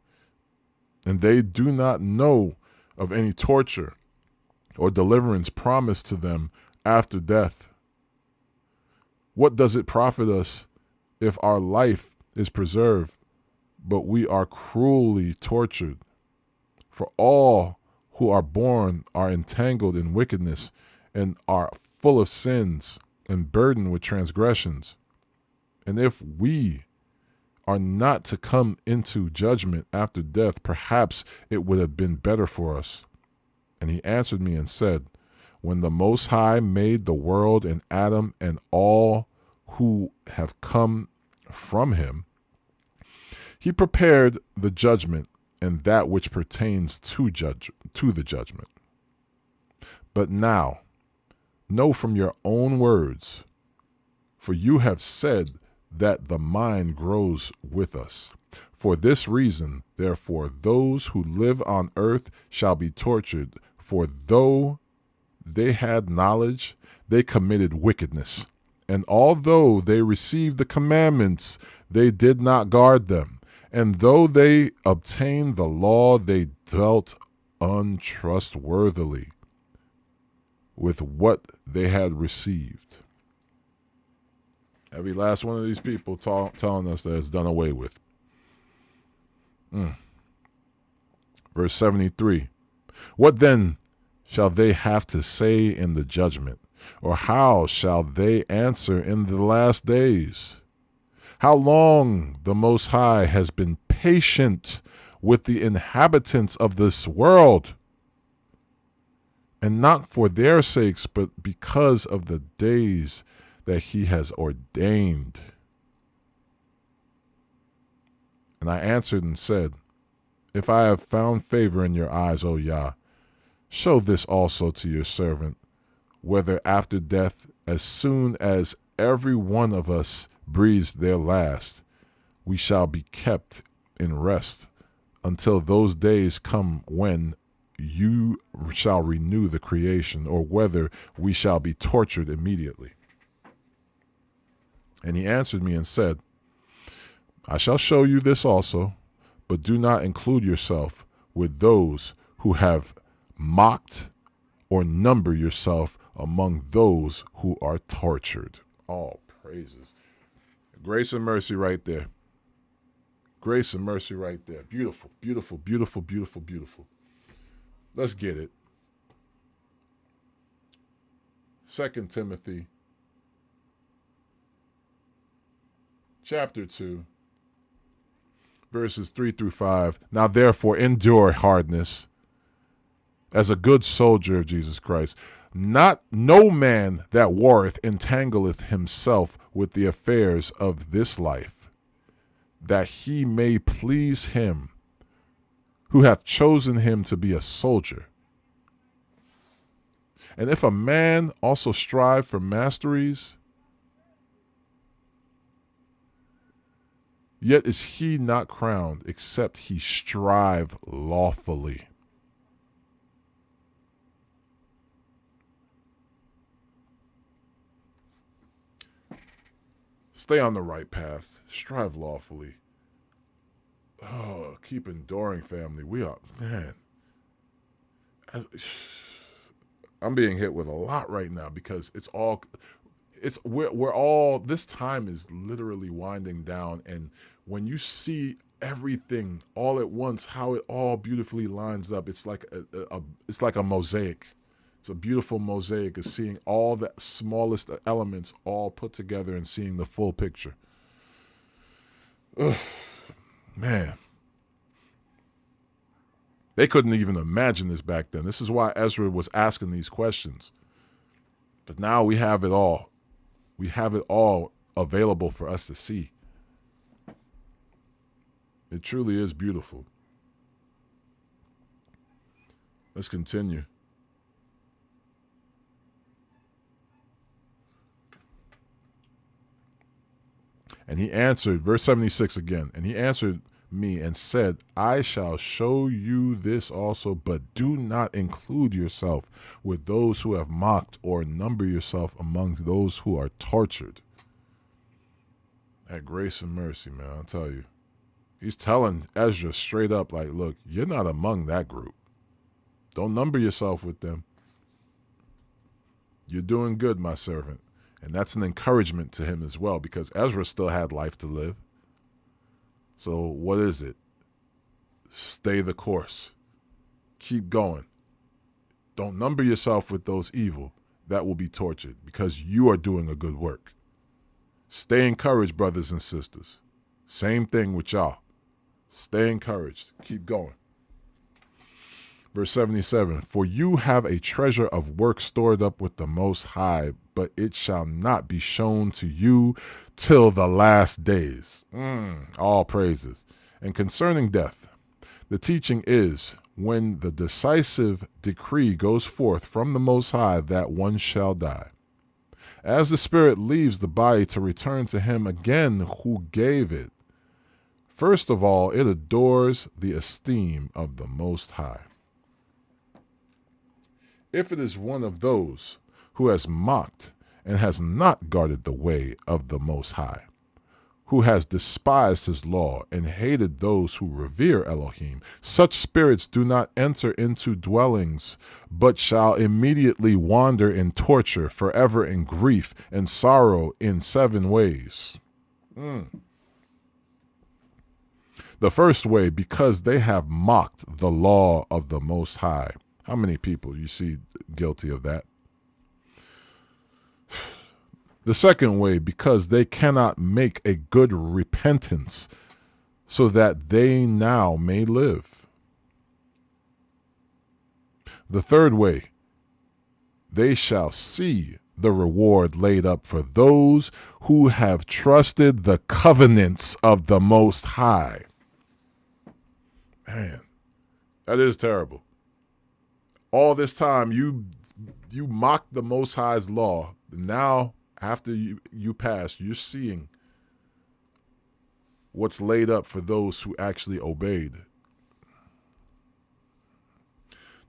S1: and they do not know of any torture or deliverance promised to them after death. What does it profit us if our life is preserved, but we are cruelly tortured? For all who are born are entangled in wickedness, and are full of sins and burdened with transgressions. And if we are not to come into judgment after death, perhaps it would have been better for us. And he answered me and said, when the Most High made the world and Adam and all who have come from him, he prepared the judgment and that which pertains to the judgment. But now, know from your own words, for you have said that the mind grows with us. For this reason, therefore, those who live on earth shall be tortured, for though they had knowledge, they committed wickedness. And although they received the commandments, they did not guard them. And though they obtained the law, they dealt untrustworthily with what they had received. Every last one of these people telling us that it's done away with. Verse 73. What then shall they have to say in the judgment? Or how shall they answer in the last days? How long the Most High has been patient with the inhabitants of this world, and not for their sakes, but because of the days that he has ordained. And I answered and said, if I have found favor in your eyes, O Yah, Show this also to your servant, whether after death, as soon as every one of us breathes their last, we shall be kept in rest until those days come when you shall renew the creation, or whether we shall be tortured immediately. And he answered me and said, I shall show you this also, but do not include yourself with those who have mocked, or number yourself among those who are tortured. All praises. Grace and mercy right there. Grace and mercy right there. Beautiful, beautiful, beautiful, beautiful, beautiful. Let's get it. 2 Timothy chapter 2, verses 3 through 5. Now therefore endure hardness as a good soldier of Jesus Christ. No man that warreth entangleth himself with the affairs of this life, that he may please him who hath chosen him to be a soldier. And if a man also strive for masteries, yet is he not crowned, except he strive lawfully. Stay on the right path. Strive lawfully. Oh, keep enduring, family. We are, man. I'm being hit with a lot right now because we're all, this time is literally winding down. And when you see everything all at once, how it all beautifully lines up, it's like it's like a mosaic. It's a beautiful mosaic of seeing all the smallest elements all put together and seeing the full picture. Ugh, man. They couldn't even imagine this back then. This is why Ezra was asking these questions. But now we have it all. We have it all available for us to see. It truly is beautiful. Let's continue. And he answered, verse 76 again, and he answered me and said, I shall show you this also, but do not include yourself with those who have mocked, or number yourself among those who are tortured. That grace and mercy, man, I'll tell you. He's telling Ezra straight up, like, look, you're not among that group. Don't number yourself with them. You're doing good, my servant. And that's an encouragement to him as well, because Ezra still had life to live. So what is it? Stay the course. Keep going. Don't number yourself with those evil that will be tortured, because you are doing a good work. Stay encouraged, brothers and sisters. Same thing with y'all. Stay encouraged. Keep going. Verse 77, for you have a treasure of work stored up with the Most High, but it shall not be shown to you till the last days. All praises. And concerning death, the teaching is, when the decisive decree goes forth from the Most High that one shall die, as the spirit leaves the body to return to him again who gave it, first of all, it adores the esteem of the Most High. If it is one of those who has mocked and has not guarded the way of the Most High, who has despised his law and hated those who revere Elohim, such spirits do not enter into dwellings, but shall immediately wander in torture, forever in grief and sorrow in 7 ways. The first way, because they have mocked the law of the Most High. How many people you see guilty of that? The second way, because they cannot make a good repentance so that they now may live. The third way, they shall see the reward laid up for those who have trusted the covenants of the Most High. Man, that is terrible. All this time you mocked the Most High's law. Now, after you pass, you're seeing what's laid up for those who actually obeyed.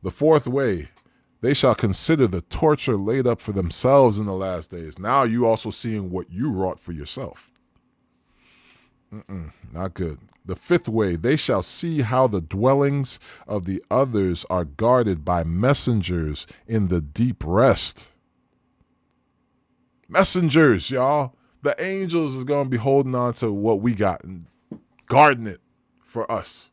S1: The fourth way, they shall consider the torture laid up for themselves in the last days. Now you also seeing what you wrought for yourself. Not good. The fifth way, they shall see how the dwellings of the others are guarded by messengers in the deep rest. Messengers, y'all. The angels is going to be holding on to what we got and guarding it for us.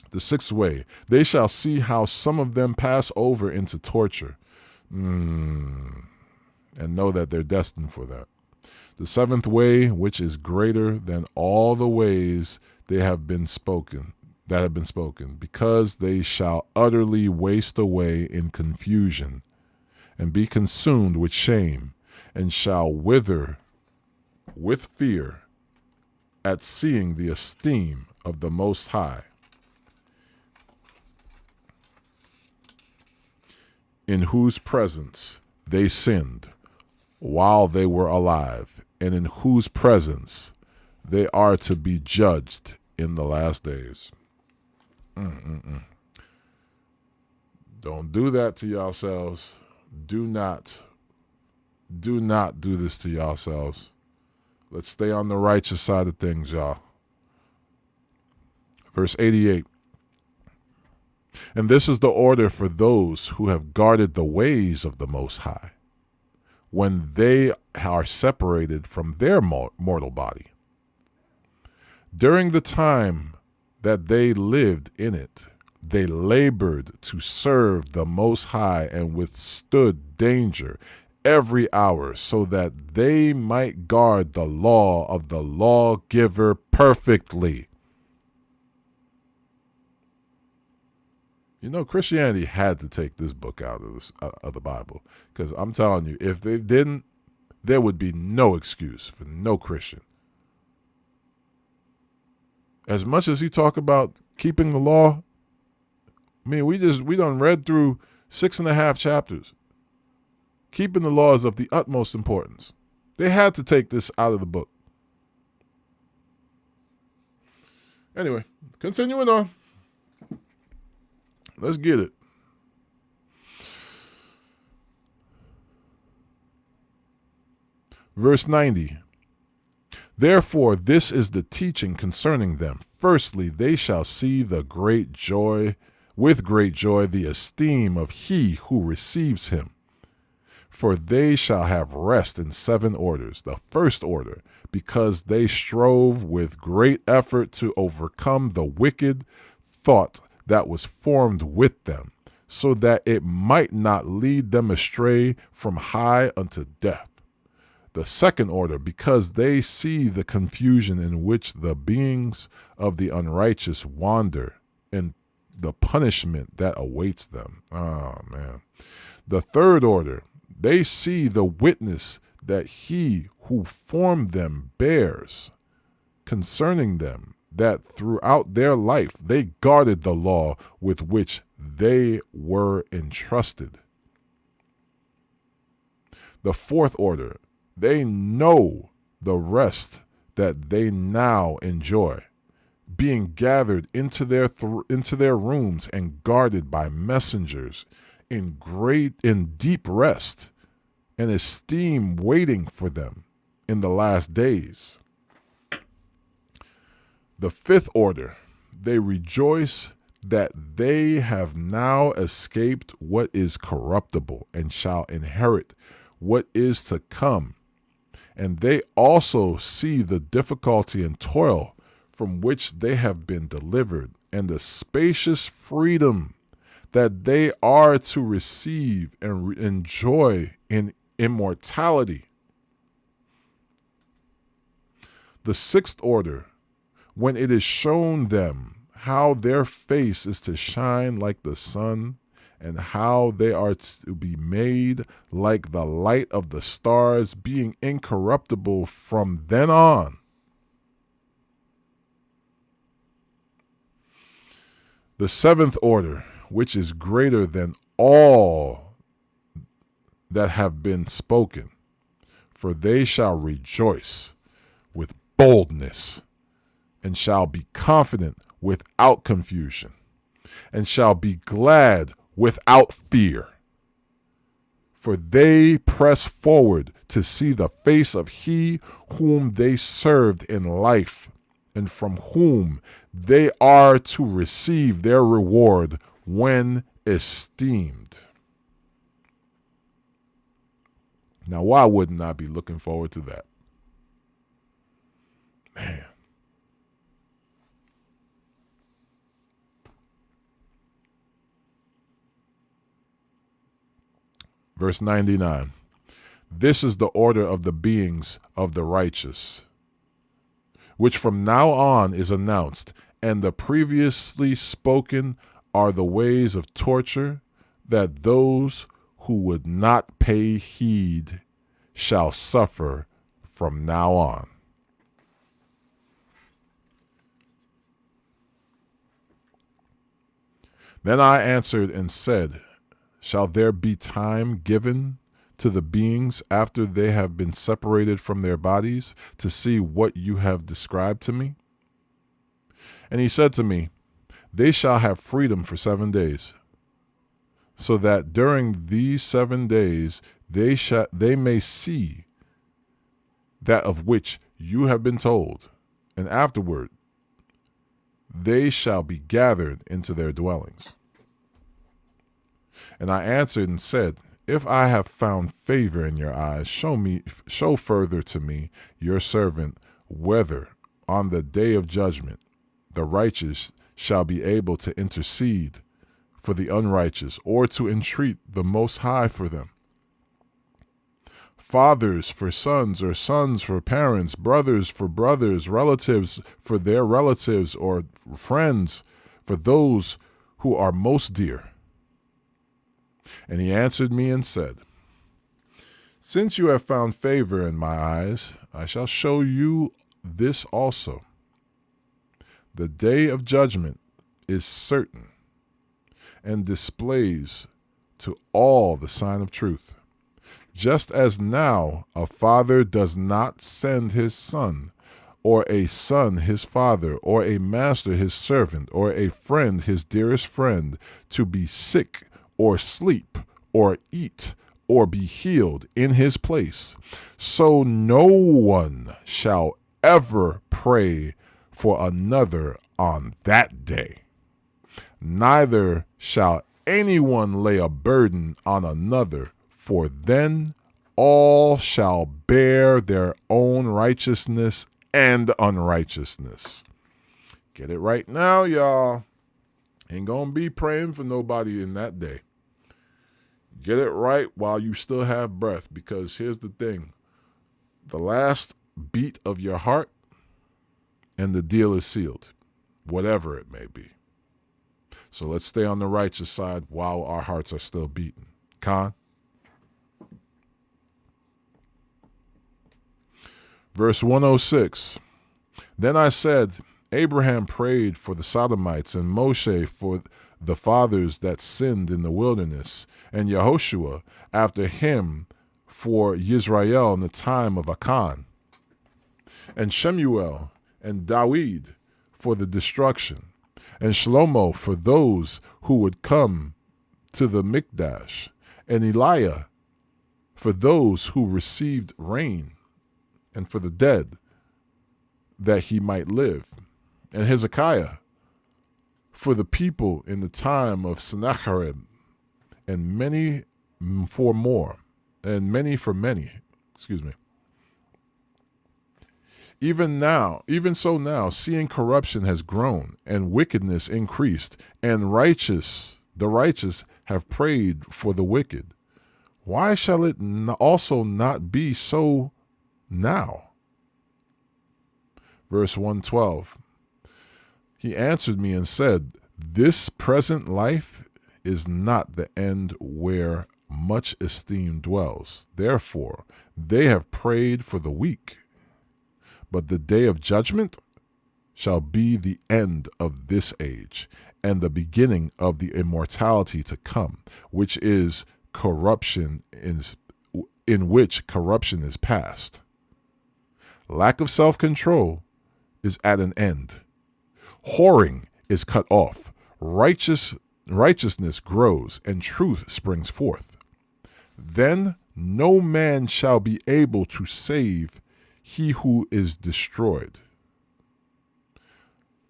S1: The sixth way, they shall see how some of them pass over into torture, and know that they're destined for that. The seventh way, which is greater than all the ways that have been spoken, because they shall utterly waste away in confusion, and be consumed with shame, and shall wither with fear at seeing the esteem of the Most High, in whose presence they sinned while they were alive, and in whose presence they are to be judged in the last days. Don't do that to yourselves. Do not do this to yourselves. Let's stay on the righteous side of things, y'all. Verse 88. And this is the order for those who have guarded the ways of the Most High, when they are separated from their mortal body. During the time that they lived in it, they labored to serve the Most High and withstood danger every hour, so that they might guard the law of the lawgiver perfectly. You know, Christianity had to take this book out of the Bible, because I'm telling you, if they didn't, there would be no excuse for no Christian. As much as he talk about keeping the law, I mean, we done read through 6.5 chapters. Keeping the law is of the utmost importance. They had to take this out of the book. Anyway, continuing on. Let's get it. Verse 90. Therefore, this is the teaching concerning them. Firstly, they shall see with great joy, the esteem of he who receives him. For they shall have rest in 7 orders. The first order, because they strove with great effort to overcome the wicked thought that was formed with them, so that it might not lead them astray from high unto death. The second order, because they see the confusion in which the beings of the unrighteous wander, and the punishment that awaits them. Oh, man. The third order, they see the witness that he who formed them bears concerning them, that throughout their life they guarded the law with which they were entrusted. The fourth order, they know the rest that they now enjoy, being gathered into their rooms and guarded by messengers in deep rest, and esteem waiting for them in the last days. The fifth order, they rejoice that they have now escaped what is corruptible and shall inherit what is to come. And they also see the difficulty and toil from which they have been delivered, and the spacious freedom that they are to receive and enjoy in immortality. The sixth order, when it is shown them how their face is to shine like the sun, and how they are to be made like the light of the stars, being incorruptible from then on. The seventh order, which is greater than all that have been spoken, for they shall rejoice with boldness, and shall be confident without confusion, and shall be glad without fear. For they press forward to see the face of he whom they served in life, and from whom they are to receive their reward when esteemed. Now, why wouldn't I be looking forward to that? Man. Verse 99. This is the order of the beings of the righteous, which from now on is announced, and the previously spoken are the ways of torture that those who would not pay heed shall suffer from now on. Then I answered and said, shall there be time given to the beings after they have been separated from their bodies to see what you have described to me? And he said to me, they shall have freedom for 7 days, so that during these 7 days they may see that of which you have been told, and afterward they shall be gathered into their dwellings. And I answered and said, if I have found favor in your eyes, show further to me, your servant, whether on the day of judgment the righteous shall be able to intercede for the unrighteous, or to entreat the Most High for them. Fathers for sons, or sons for parents, brothers for brothers, relatives for their relatives, or friends for those who are most dear. And he answered me and said, since you have found favor in my eyes, I shall show you this also. The day of judgment is certain, and displays to all the sign of truth. Just as now a father does not send his son, or a son his father, or a master his servant, or a friend his dearest friend, to be sick, or sleep, or eat, or be healed in his place, so no one shall ever pray for another on that day. Neither shall anyone lay a burden on another, for then all shall bear their own righteousness and unrighteousness. Get it right now, y'all. Ain't gonna be praying for nobody in that day. Get it right while you still have breath, because here's the thing. The last beat of your heart and the deal is sealed, whatever it may be. So let's stay on the righteous side while our hearts are still beating. Khan? Verse 106. Then I said, Abraham prayed for the Sodomites, and Moshe for the fathers that sinned in the wilderness, and Yehoshua after him for Yisrael in the time of Achan, and Shemuel and Dawid for the destruction, and Shlomo for those who would come to the Mikdash, and Eliah for those who received rain, and for the dead that he might live, and Hezekiah for the people in the time of Sennacherib, and many for more, and many for many. Even so now, seeing corruption has grown, and wickedness increased, and the righteous have prayed for the wicked. Why shall it also not be so now? Verse 112. He answered me and said, this present life is not the end where much esteem dwells. Therefore, they have prayed for the weak. But the day of judgment shall be the end of this age, and the beginning of the immortality to come, which is corruption in which corruption is past. Lack of self-control is at an end. Whoring is cut off. Righteousness grows, and truth springs forth. Then no man shall be able to save he who is destroyed,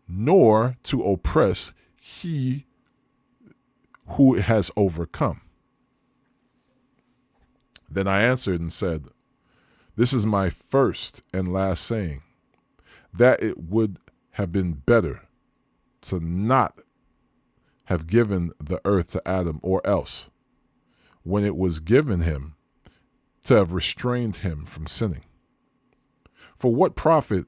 S1: nor to oppress he who has overcome. Then I answered and said, this is my first and last saying, that it would have been better to not have given the earth to Adam, or else, when it was given him, to have restrained him from sinning. For what profit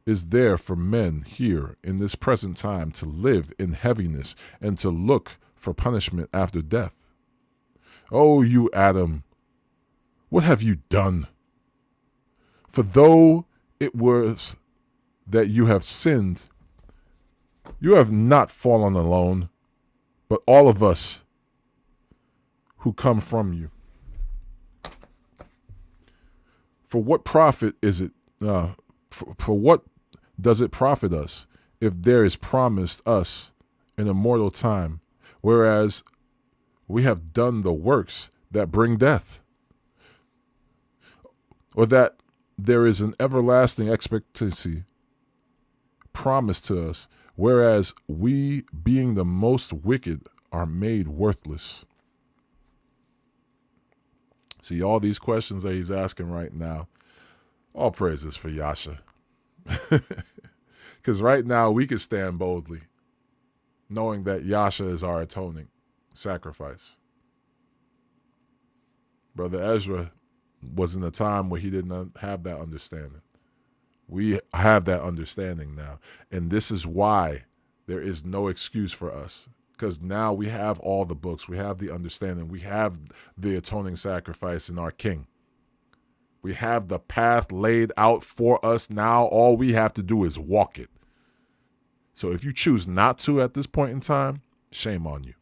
S1: is there for men here in this present time to live in heaviness and to look for punishment after death? O you Adam, what have you done? For though it was that you have sinned, you have not fallen alone, but all of us who come from you. For what profit is it? For what does it profit us if there is promised us an immortal time, whereas we have done the works that bring death? Or that there is an everlasting expectancy promised to us, whereas we, being the most wicked, are made worthless. See, all these questions that he's asking right now, all praises for Yasha. Because right now we can stand boldly, knowing that Yasha is our atoning sacrifice. Brother Ezra was in a time where he didn't have that understanding. We have that understanding now. And this is why there is no excuse for us. Because now we have all the books. We have the understanding. We have the atoning sacrifice in our King. We have the path laid out for us now. All we have to do is walk it. So if you choose not to at this point in time, shame on you.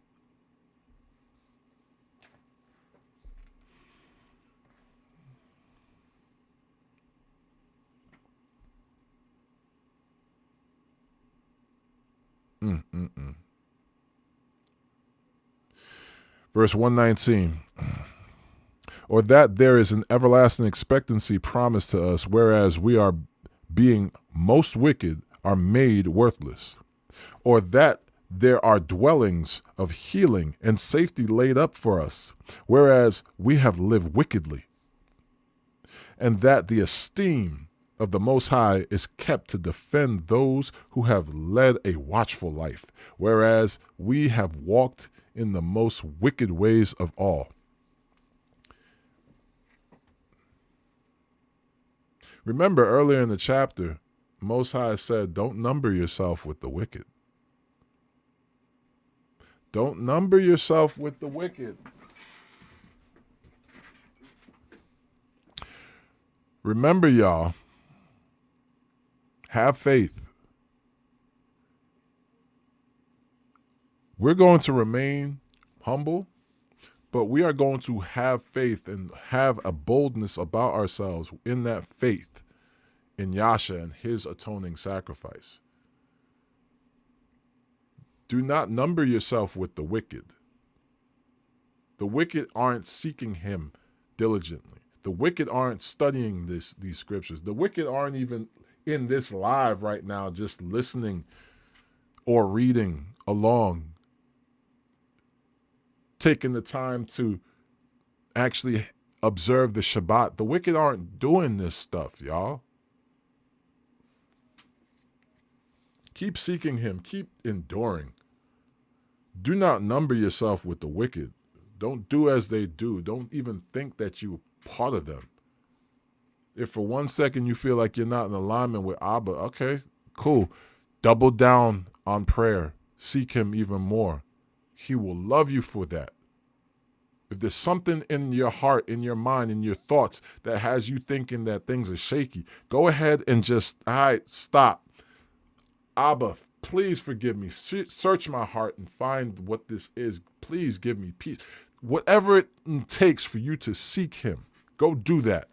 S1: Verse 119. Or that there is an everlasting expectancy promised to us, whereas we are, being most wicked, are made worthless. Or that there are dwellings of healing and safety laid up for us, whereas we have lived wickedly. And that the esteem of the Most High is kept to defend those who have led a watchful life, whereas we have walked in the most wicked ways of all. Remember earlier in the chapter, Most High said, don't number yourself with the wicked. Don't number yourself with the wicked. Remember, y'all, have faith. We're going to remain humble, but we are going to have faith and have a boldness about ourselves in that faith in Yasha and his atoning sacrifice. Do not number yourself with the wicked. The wicked aren't seeking him diligently. The wicked aren't studying these scriptures. The wicked aren't even in this live right now just listening or reading along, taking the time to actually observe the Shabbat. The wicked aren't doing this stuff, y'all. Keep seeking him. Keep enduring. Do not number yourself with the wicked. Don't do as they do. Don't even think that you're part of them. If for 1 second you feel like you're not in alignment with Abba, okay, cool. Double down on prayer. Seek him even more. He will love you for that. If there's something in your heart, in your mind, in your thoughts that has you thinking that things are shaky, go ahead and just, all right, stop. Abba, Please forgive me. Search my heart and find what this is. Please give me peace. Whatever it takes for you to seek him, go do that.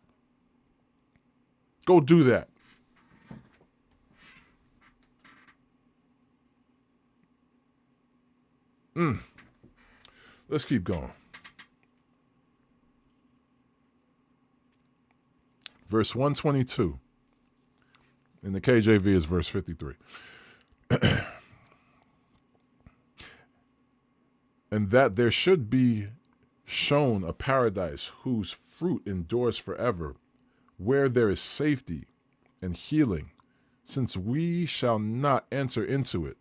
S1: Go do that. Let's keep going. Verse 122. In the KJV is verse 53. And that there should be shown a paradise whose fruit endures forever, where there is safety and healing, since we shall not enter into it.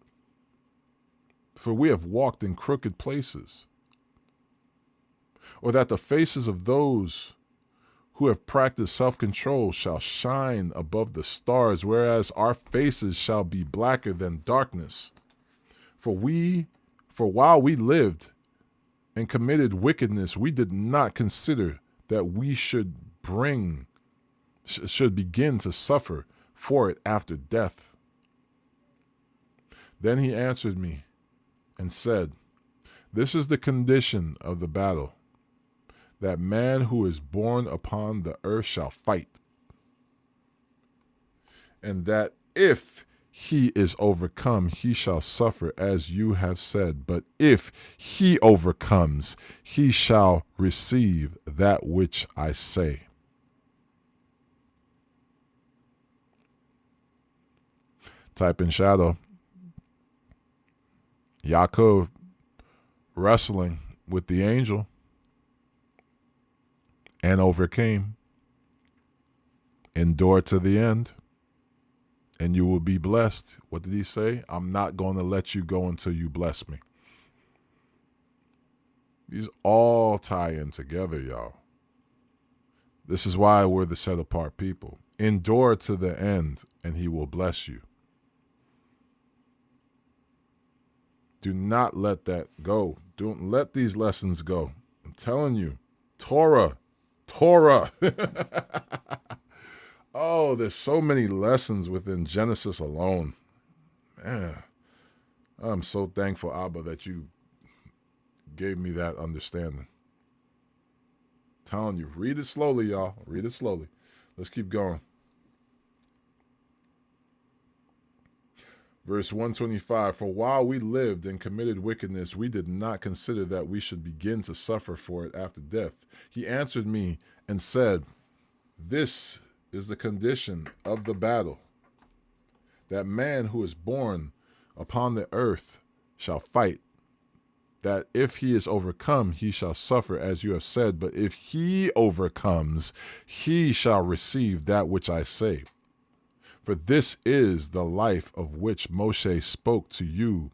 S1: For we have walked in crooked places. Or that the faces of those who have practiced self-control shall shine above the stars, whereas our faces shall be blacker than darkness. For while we lived and committed wickedness, we did not consider that we should begin to suffer for it after death. Then he answered me and said, this is the condition of the battle, that man who is born upon the earth shall fight, and that if he is overcome, he shall suffer as you have said. But if he overcomes, he shall receive that which I say. Type in shadow. Yaakov wrestling with the angel and overcame. Endure to the end, and you will be blessed. What did he say? I'm not going to let you go until you bless me. These all tie in together, y'all. This is why we're the set apart people. Endure to the end, and he will bless you. Do not let that go. Don't let these lessons go. I'm telling you, Torah. Oh, there's so many lessons within Genesis alone. Man, I'm so thankful, Abba, that you gave me that understanding. I'm telling you, read it slowly, y'all. Read it slowly. Let's keep going. Verse 125, for while we lived and committed wickedness, we did not consider that we should begin to suffer for it after death. He answered me and said, this is the condition of the battle, that man who is born upon the earth shall fight, that if he is overcome, he shall suffer as you have said, but if he overcomes, he shall receive that which I say. For this is the life of which Moshe spoke to you,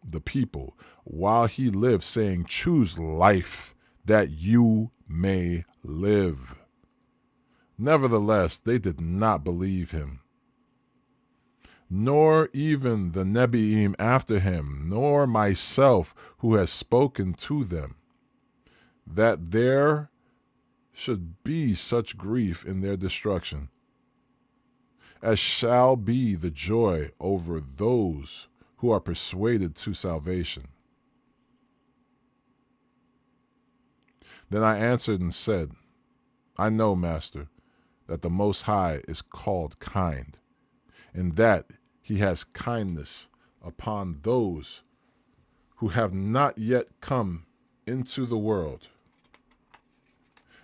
S1: the people, while he lived, saying, choose life that you may live. Nevertheless, they did not believe him, nor even the Nebiim after him, nor myself who has spoken to them, that there should be such grief in their destruction, as shall be the joy over those who are persuaded to salvation. Then I answered and said, I know, Master, that the Most High is called kind, and that he has kindness upon those who have not yet come into the world,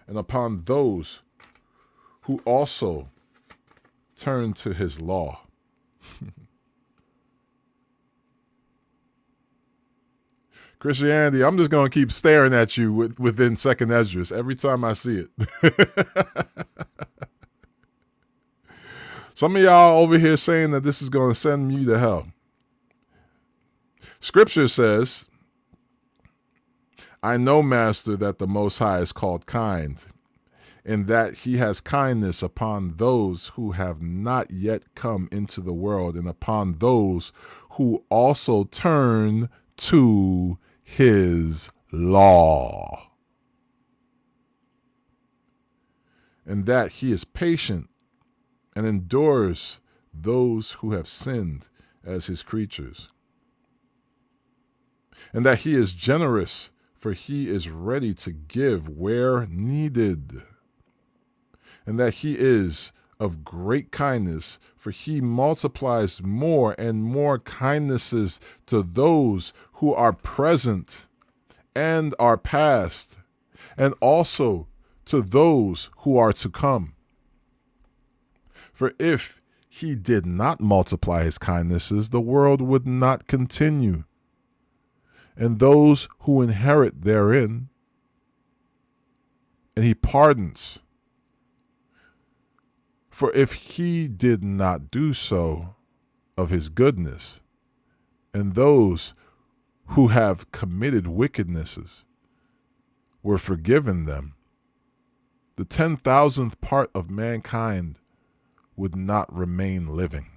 S1: and upon those who also turn to his law. Christianity, I'm just going to keep staring at you within 2nd Esdras every time I see it. Some of y'all over here saying that this is going to send me to hell. Scripture says, I know, Master, that the Most High is called kind, and that he has kindness upon those who have not yet come into the world, and upon those who also turn to his law. And that he is patient and endures those who have sinned, as his creatures. And that he is generous, for he is ready to give where needed. And that he is of great kindness, for he multiplies more and more kindnesses to those who are present and are past, and also to those who are to come. For if he did not multiply his kindnesses, the world would not continue, and those who inherit therein. And he pardons. For if he did not do so of his goodness, and those who have committed wickednesses were forgiven them, the 10,000th part of mankind would not remain living.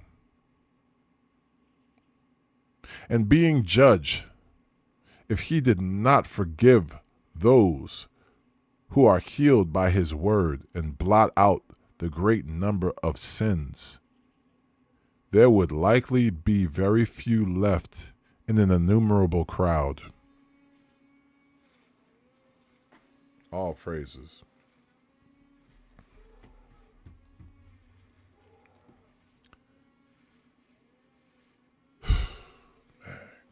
S1: And being judge, if he did not forgive those who are healed by his word and blot out the great number of sins, there would likely be very few left in an innumerable crowd. All praises.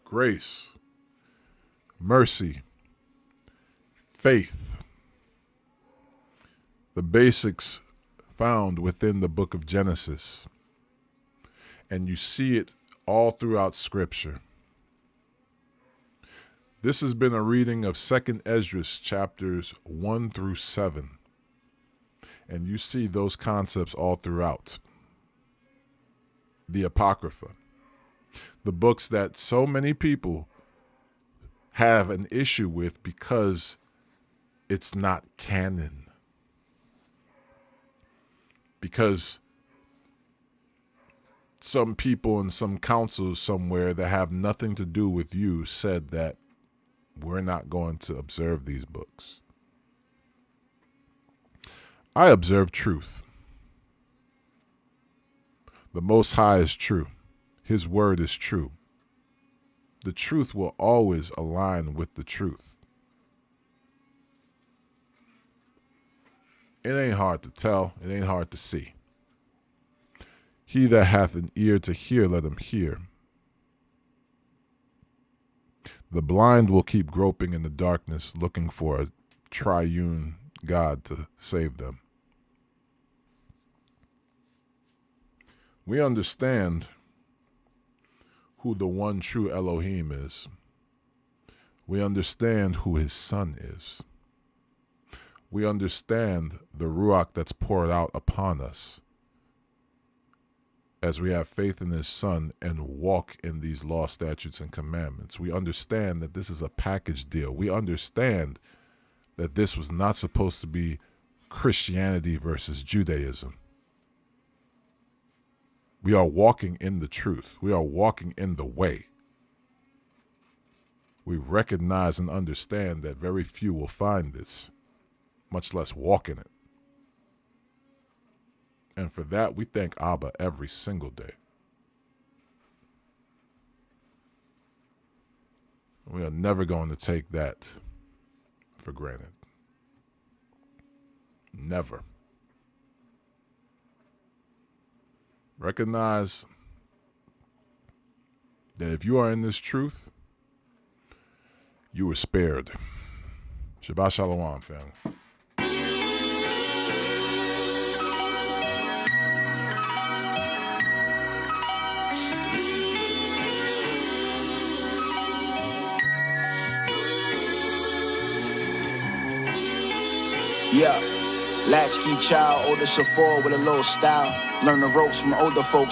S1: Grace, mercy, faith, the basics found within the book of Genesis. And you see it all throughout Scripture. This has been a reading of 2nd Esdras chapters 1 through 7. And you see those concepts all throughout. The Apocrypha. The books that so many people have an issue with because it's not canon. Because some people in some councils somewhere that have nothing to do with you said that we're not going to observe these books. I observe truth. The Most High is true. His word is true. The truth will always align with the truth. It ain't hard to tell. It ain't hard to see. He that hath an ear to hear, let him hear. The blind will keep groping in the darkness, looking for a triune God to save them. We understand who the one true Elohim is. We understand who his son is. We understand the Ruach that's poured out upon us as we have faith in his son and walk in these law, statutes, and commandments. We understand that this is a package deal. We understand that this was not supposed to be Christianity versus Judaism. We are walking in the truth. We are walking in the way. We recognize and understand that very few will find this, much less walk in it. And for that, we thank Abba every single day. We are never going to take that for granted. Never. Recognize that if you are in this truth, you were spared. Shabbat Shalom, family.
S2: Yeah, latchkey child, oldest of four with a little style. Learn the ropes from older folks.